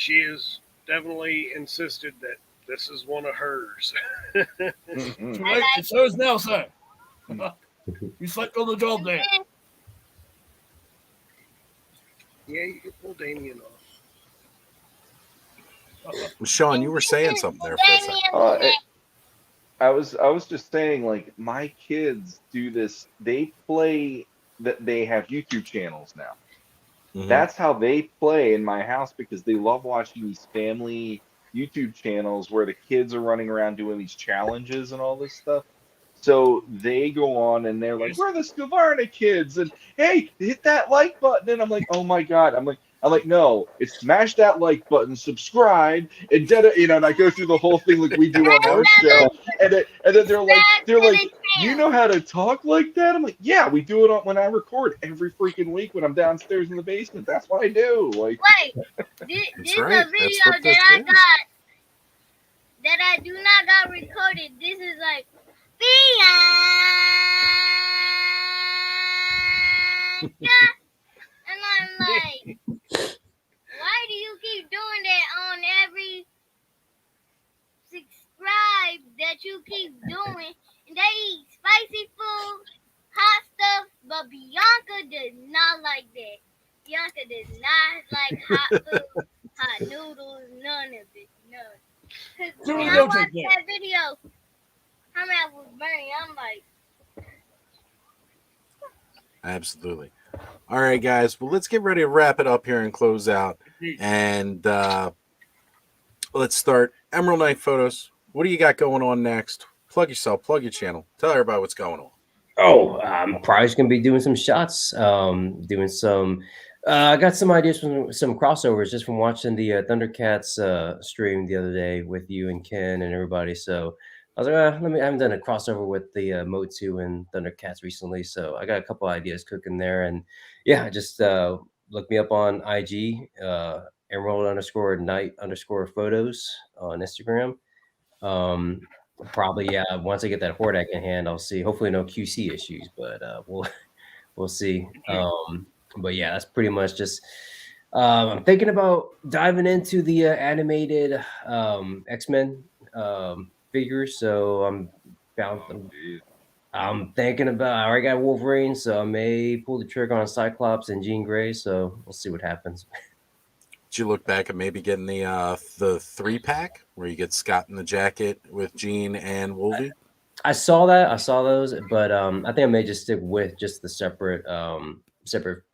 is definitely insisted that this is one of hers. Mhm. Too late, it's hers now, sir. You slept on the job there. Yeah, you can pull Damien off. Sean, you were saying something there for a second. I was just saying, like, my kids do this. They play that they have YouTube channels now. Mhm. That's how they play in my house because they love watching these family YouTube channels where the kids are running around doing these challenges and all this stuff. So they go on and they're like, "We're the Scavarna kids," and hey, hit that like button. And I'm like, "Oh my god!" I'm like, "No, it's smash that like button, subscribe, and and I go through the whole thing like we do on our show, and then they're like, "You know how to talk like that?" I'm like, "Yeah, we do it when I record every freaking week when I'm downstairs in the basement. That's what I do." Like, Wait, this That's is right. a video That's what this that I is. got that I do not got recorded. This is like Bianca. And I'm like, why do you keep doing that on every subscribe that you keep doing? And they eat spicy food, hot stuff, but Bianca does not like that. Bianca does not like hot food, hot noodles, none of it. None. Cause So when we I don't watched take that. that video, her mouth was burning. I'm like, Absolutely. All right, guys. Well, let's get ready to wrap it up here and close out. And let's start. Emerald Knight Photos. What do you got going on next? Plug yourself. Plug your channel. Tell everybody what's going on. Oh, I'm probably just gonna be doing some shots, doing some. I got some ideas from some crossovers just from watching the Thundercats stream the other day with you and Ken and everybody. So I was like, I haven't done a crossover with the Motu and Thundercats recently, so I got a couple ideas cooking there. And yeah, just look me up on IG, Emerald_Knight_photos on Instagram. Probably, yeah. Once I get that Hordak in hand, I'll see. Hopefully, no QC issues, but we'll see. But yeah, that's pretty much just. I'm thinking about diving into the animated X-Men figures. So geez. I'm thinking about. I already got Wolverine, so I may pull the trigger on Cyclops and Jean Grey. So we'll see what happens. Did you look back at maybe getting the 3-pack where you get Scott in the jacket with Gene and Wolvie? I saw that. I saw those, but I think I may just stick with just the separate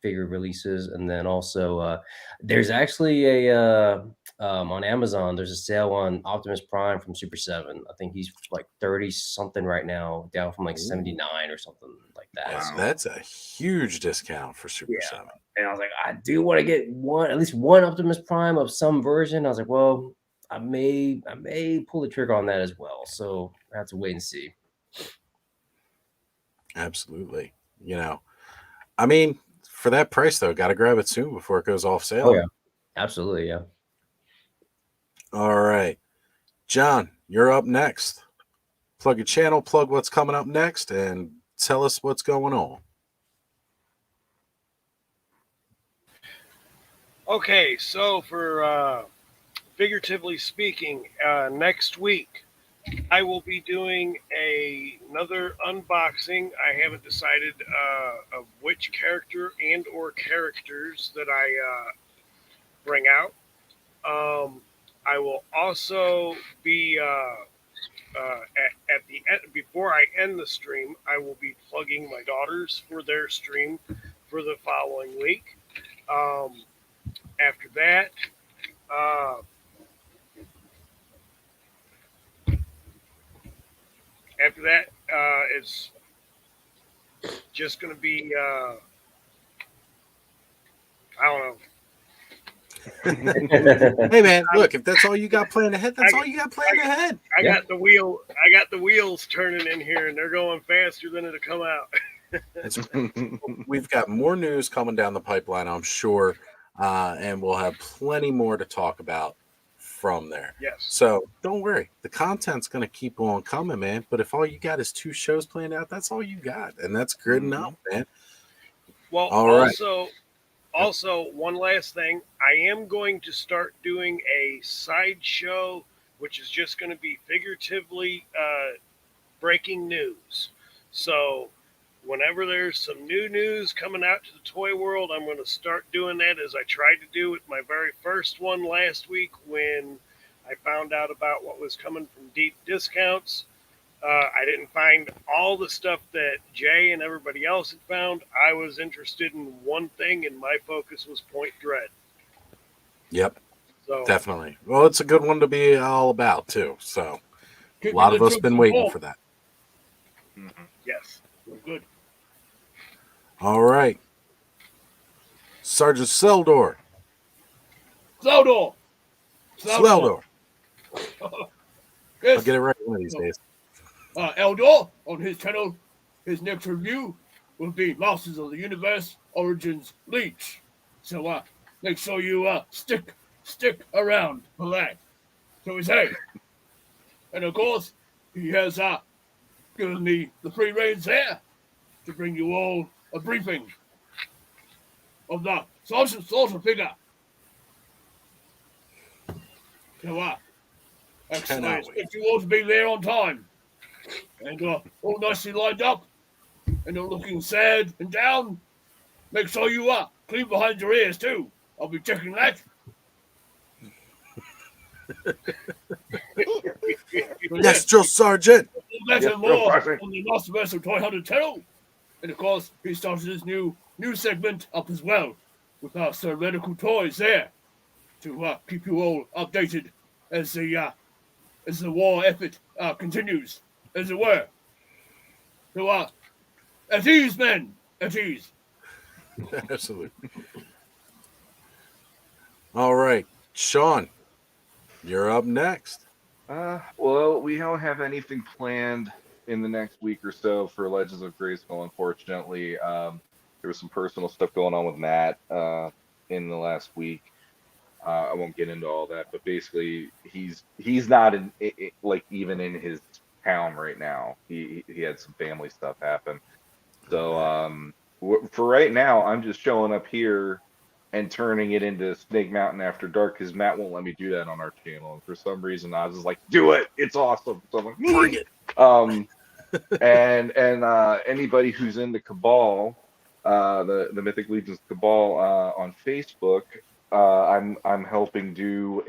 figure releases, and then also there's actually a on Amazon. There's a sale on Optimus Prime from Super 7. I think he's like 30 something right now, down from like 79 or something like that. Wow, So, that's a huge discount for Super Yeah. 7. and I was like, I do want to get at least one Optimus Prime of some version. I was like, well, I may pull the trigger on that as well. So I have to wait and see. Absolutely. I mean, for that price though, got to grab it soon before it goes off sale. Oh yeah, absolutely, yeah. All right, John, you're up next. Plug your channel, plug what's coming up next, and tell us what's going on. Okay, so for figuratively speaking, next week I will be doing another unboxing. I haven't decided of which character and or characters that I bring out. I will also be at the end, before I end the stream, I will be plugging my daughters for their stream for the following week. After that, it's just going to be I don't know. Hey man, look, if that's all you got planned ahead, that's all you got planned ahead. I got the wheels turning in here, and they're going faster than it'll come out. We've got more news coming down the pipeline, I'm sure, and we'll have plenty more to talk about from there. Yes. So don't worry, the content's going to keep on coming, man. But if all you got is 2 shows planned out, that's all you got, and that's good enough, man. Well, all right. Also, one last thing. I am going to start doing a sideshow, which is just going to be figuratively breaking news. So whenever there's some new news coming out to the toy world, I'm going to start doing that, as I tried to do with my very first one last week when I found out about what was coming from Deep Discounts. I didn't find all the stuff that Jay and everybody else had found. I was interested in one thing, and my focus was Point Dread. Yep, so definitely. Well, it's a good one to be all about, too. So a lot of us been waiting for that. Yes, good. All right. Sergeant Seldor. Seldor. Seldor. Yes. I'll get it right one of these days. Eldor, on his channel, his next review will be Masters of the Universe Origins Leech. So make sure you stick around for that. So he's hey. And of course, he has given me the free reins there to bring you all a briefing of the social figure. So I expect you all to be there on time. And all nicely lined up, and not looking sad and down. Make sure you clean behind your ears too. I'll be checking that. Yes, Drill Sergeant. All that and more on the Masterverse of Toy Hunter channel. And of course, he started his new segment up as well with our Sir Medical Toys there to keep you all updated as the war effort continues. As it were. So, at ease, men. At ease. Absolutely. All right. Sean, you're up next. Well, we don't have anything planned in the next week or so for Legends of Grayskull, unfortunately. There was some personal stuff going on with Matt in the last week. I won't get into all that, but basically, he's not even in his town right now. He had some family stuff happen. So for right now, I'm just showing up here and turning it into Snake Mountain After Dark because Matt won't let me do that on our channel. And for some reason, I was just like, do it. It's awesome. So I'm like, bring it. And anybody who's into Cabal, the Mythic Legions Cabal on Facebook, I'm helping do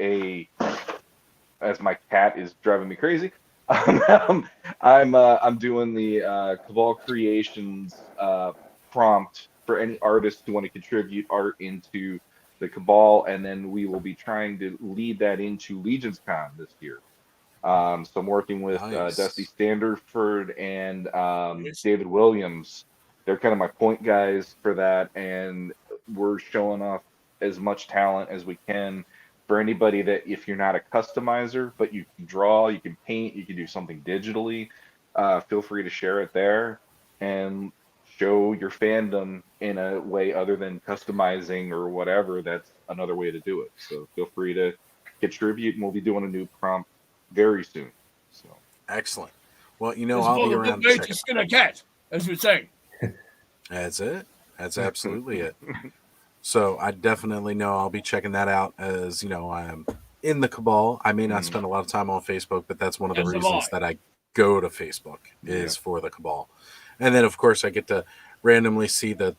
as my cat is driving me crazy. I'm doing the Cabal Creations prompt for any artists who want to contribute art into the Cabal, and then we will be trying to lead that into Legions Con this year. So I'm working with Dusty Nice. Standerford and Yes. David Williams. They're kind of my point guys for that, and we're showing off as much talent as we can for anybody that if you're not a customizer, but you can draw, you can paint, you can do something digitally, feel free to share it there and show your fandom in a way other than customizing or whatever. That's another way to do it. So feel free to contribute, and we'll be doing a new prompt very soon. So Excellent. Well, It's I'll more be a good around to way check to it. skin a cat, as you say. That's it. That's absolutely it. So I definitely know I'll be checking that out as, I'm in the Cabal. I may not spend a lot of time on Facebook, but that's one of the As am reasons I. that I go to Facebook is Yeah. for the Cabal. And then, of course, I get to randomly see the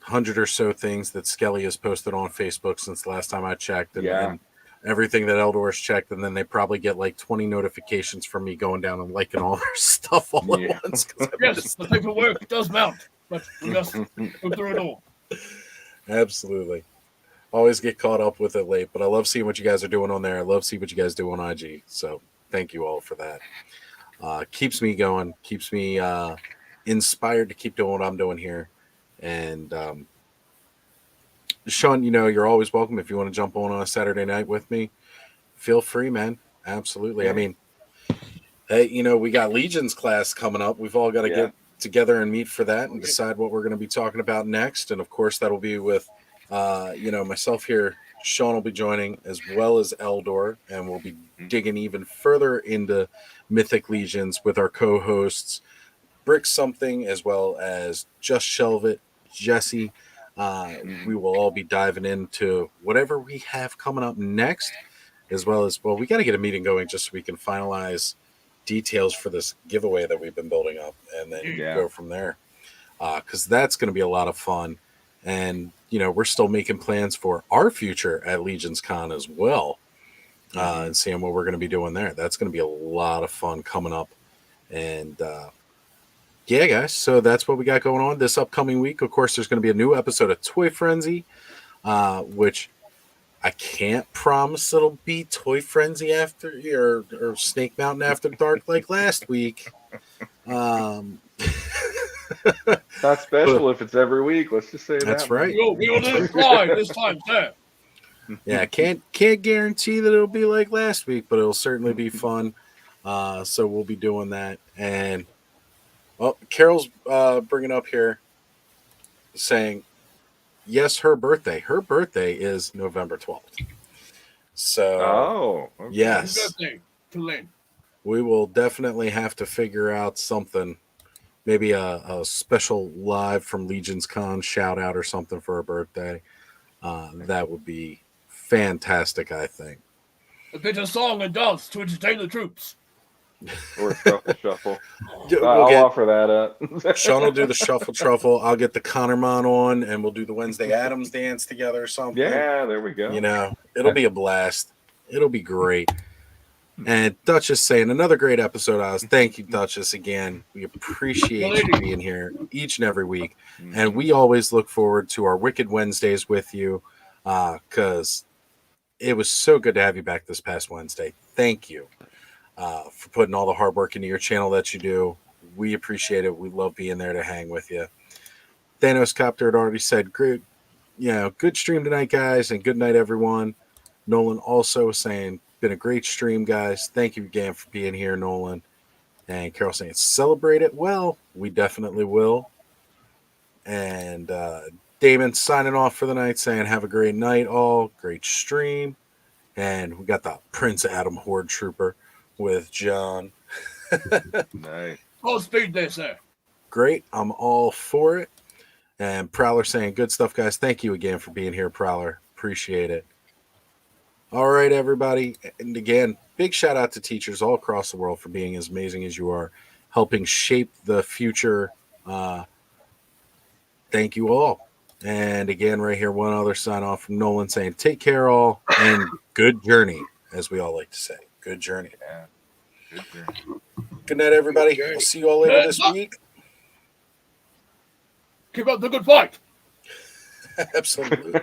100 or so things that Skelly has posted on Facebook since the last time I checked, Yeah. and everything that Eldor's checked, and then they probably get like 20 notifications from me going down and liking all their stuff all Yeah. at once. 'Cause I've Yes, just- the paperwork does mount, but we must go through it all. Absolutely. Always get caught up with it late, but I love seeing what you guys are doing on there. I love seeing what you guys do on IG. So thank you all for that. Keeps me going, keeps me inspired to keep doing what I'm doing here. And Sean, you're always welcome if you want to jump on a Saturday night with me. Feel free, man. Absolutely. Yeah. I mean, hey, we got Legions class coming up. We've all got to Yeah. get together and meet for that and decide what we're going to be talking about next. And of course, that'll be with, myself here. Sean will be joining as well as Eldor, and we'll be digging even further into Mythic Legions with our co-hosts Brick Something as well as Just Shelve It, Jesse. We will all be diving into whatever we have coming up next, as well as, we got to get a meeting going just so we can finalize details for this giveaway that we've been building up and then Yeah. go from there. Because that's going to be a lot of fun. And, we're still making plans for our future at Legions Con as well, and seeing what we're going to be doing there. That's going to be a lot of fun coming up. And, yeah, guys, so that's what we got going on this upcoming week. Of course, there's going to be a new episode of Toy Frenzy, which I can't promise it'll be Toy Frenzy after or Snake Mountain After Dark like last week. Not special if it's every week. Let's just say That's that. right. We will let it fly this time, sir. Yeah, can't guarantee that it'll be like last week, but it'll certainly be fun. So we'll be doing that. And Carol's bringing up here saying, yes, her birthday. Her birthday is November 12th. So, Oh. Okay. Happy yes, birthday to Lynn. we will definitely have to figure out something. Maybe a special live from Legions Con shout out or something for her birthday. That would be fantastic, I think. A bit of song and dance to entertain the troops. Or shuffle. We'll I'll get, offer that up. Sean will do the shuffle truffle. I'll get the Connormon on, and we'll do the Wednesday Adams dance together or something. Yeah, there we go. It'll be a blast. It'll be great. And Duchess saying another great episode, Oz. Thank you, Duchess, again. We appreciate you being here each and every week. And we always look forward to our Wicked Wednesdays with you because it was so good to have you back this past Wednesday. Thank you for putting all the hard work into your channel that you do. We appreciate it. We love being there to hang with you. Thanos Copter had already said, great, good stream tonight, guys, and good night, everyone. Nolan also saying, been a great stream, guys. Thank you again for being here, Nolan. And Carol saying, celebrate it. Well, we definitely will. And Damon signing off for the night saying, have a great night, all. Great stream. And we got the Prince Adam Horde Trooper with John. Nice. Full speed there, sir. Great. I'm all for it. And Prowler saying, good stuff, guys. Thank you again for being here, Prowler. Appreciate it. All right, everybody. And again, big shout out to teachers all across the world for being as amazing as you are, helping shape the future. Thank you all. And again, right here, one other sign off from Nolan saying, take care, all, and good journey, as we all like to say. Good journey. Yeah. Good journey. Good night, everybody. Good journey. We'll see you all later this week. Keep up the good fight. Absolutely.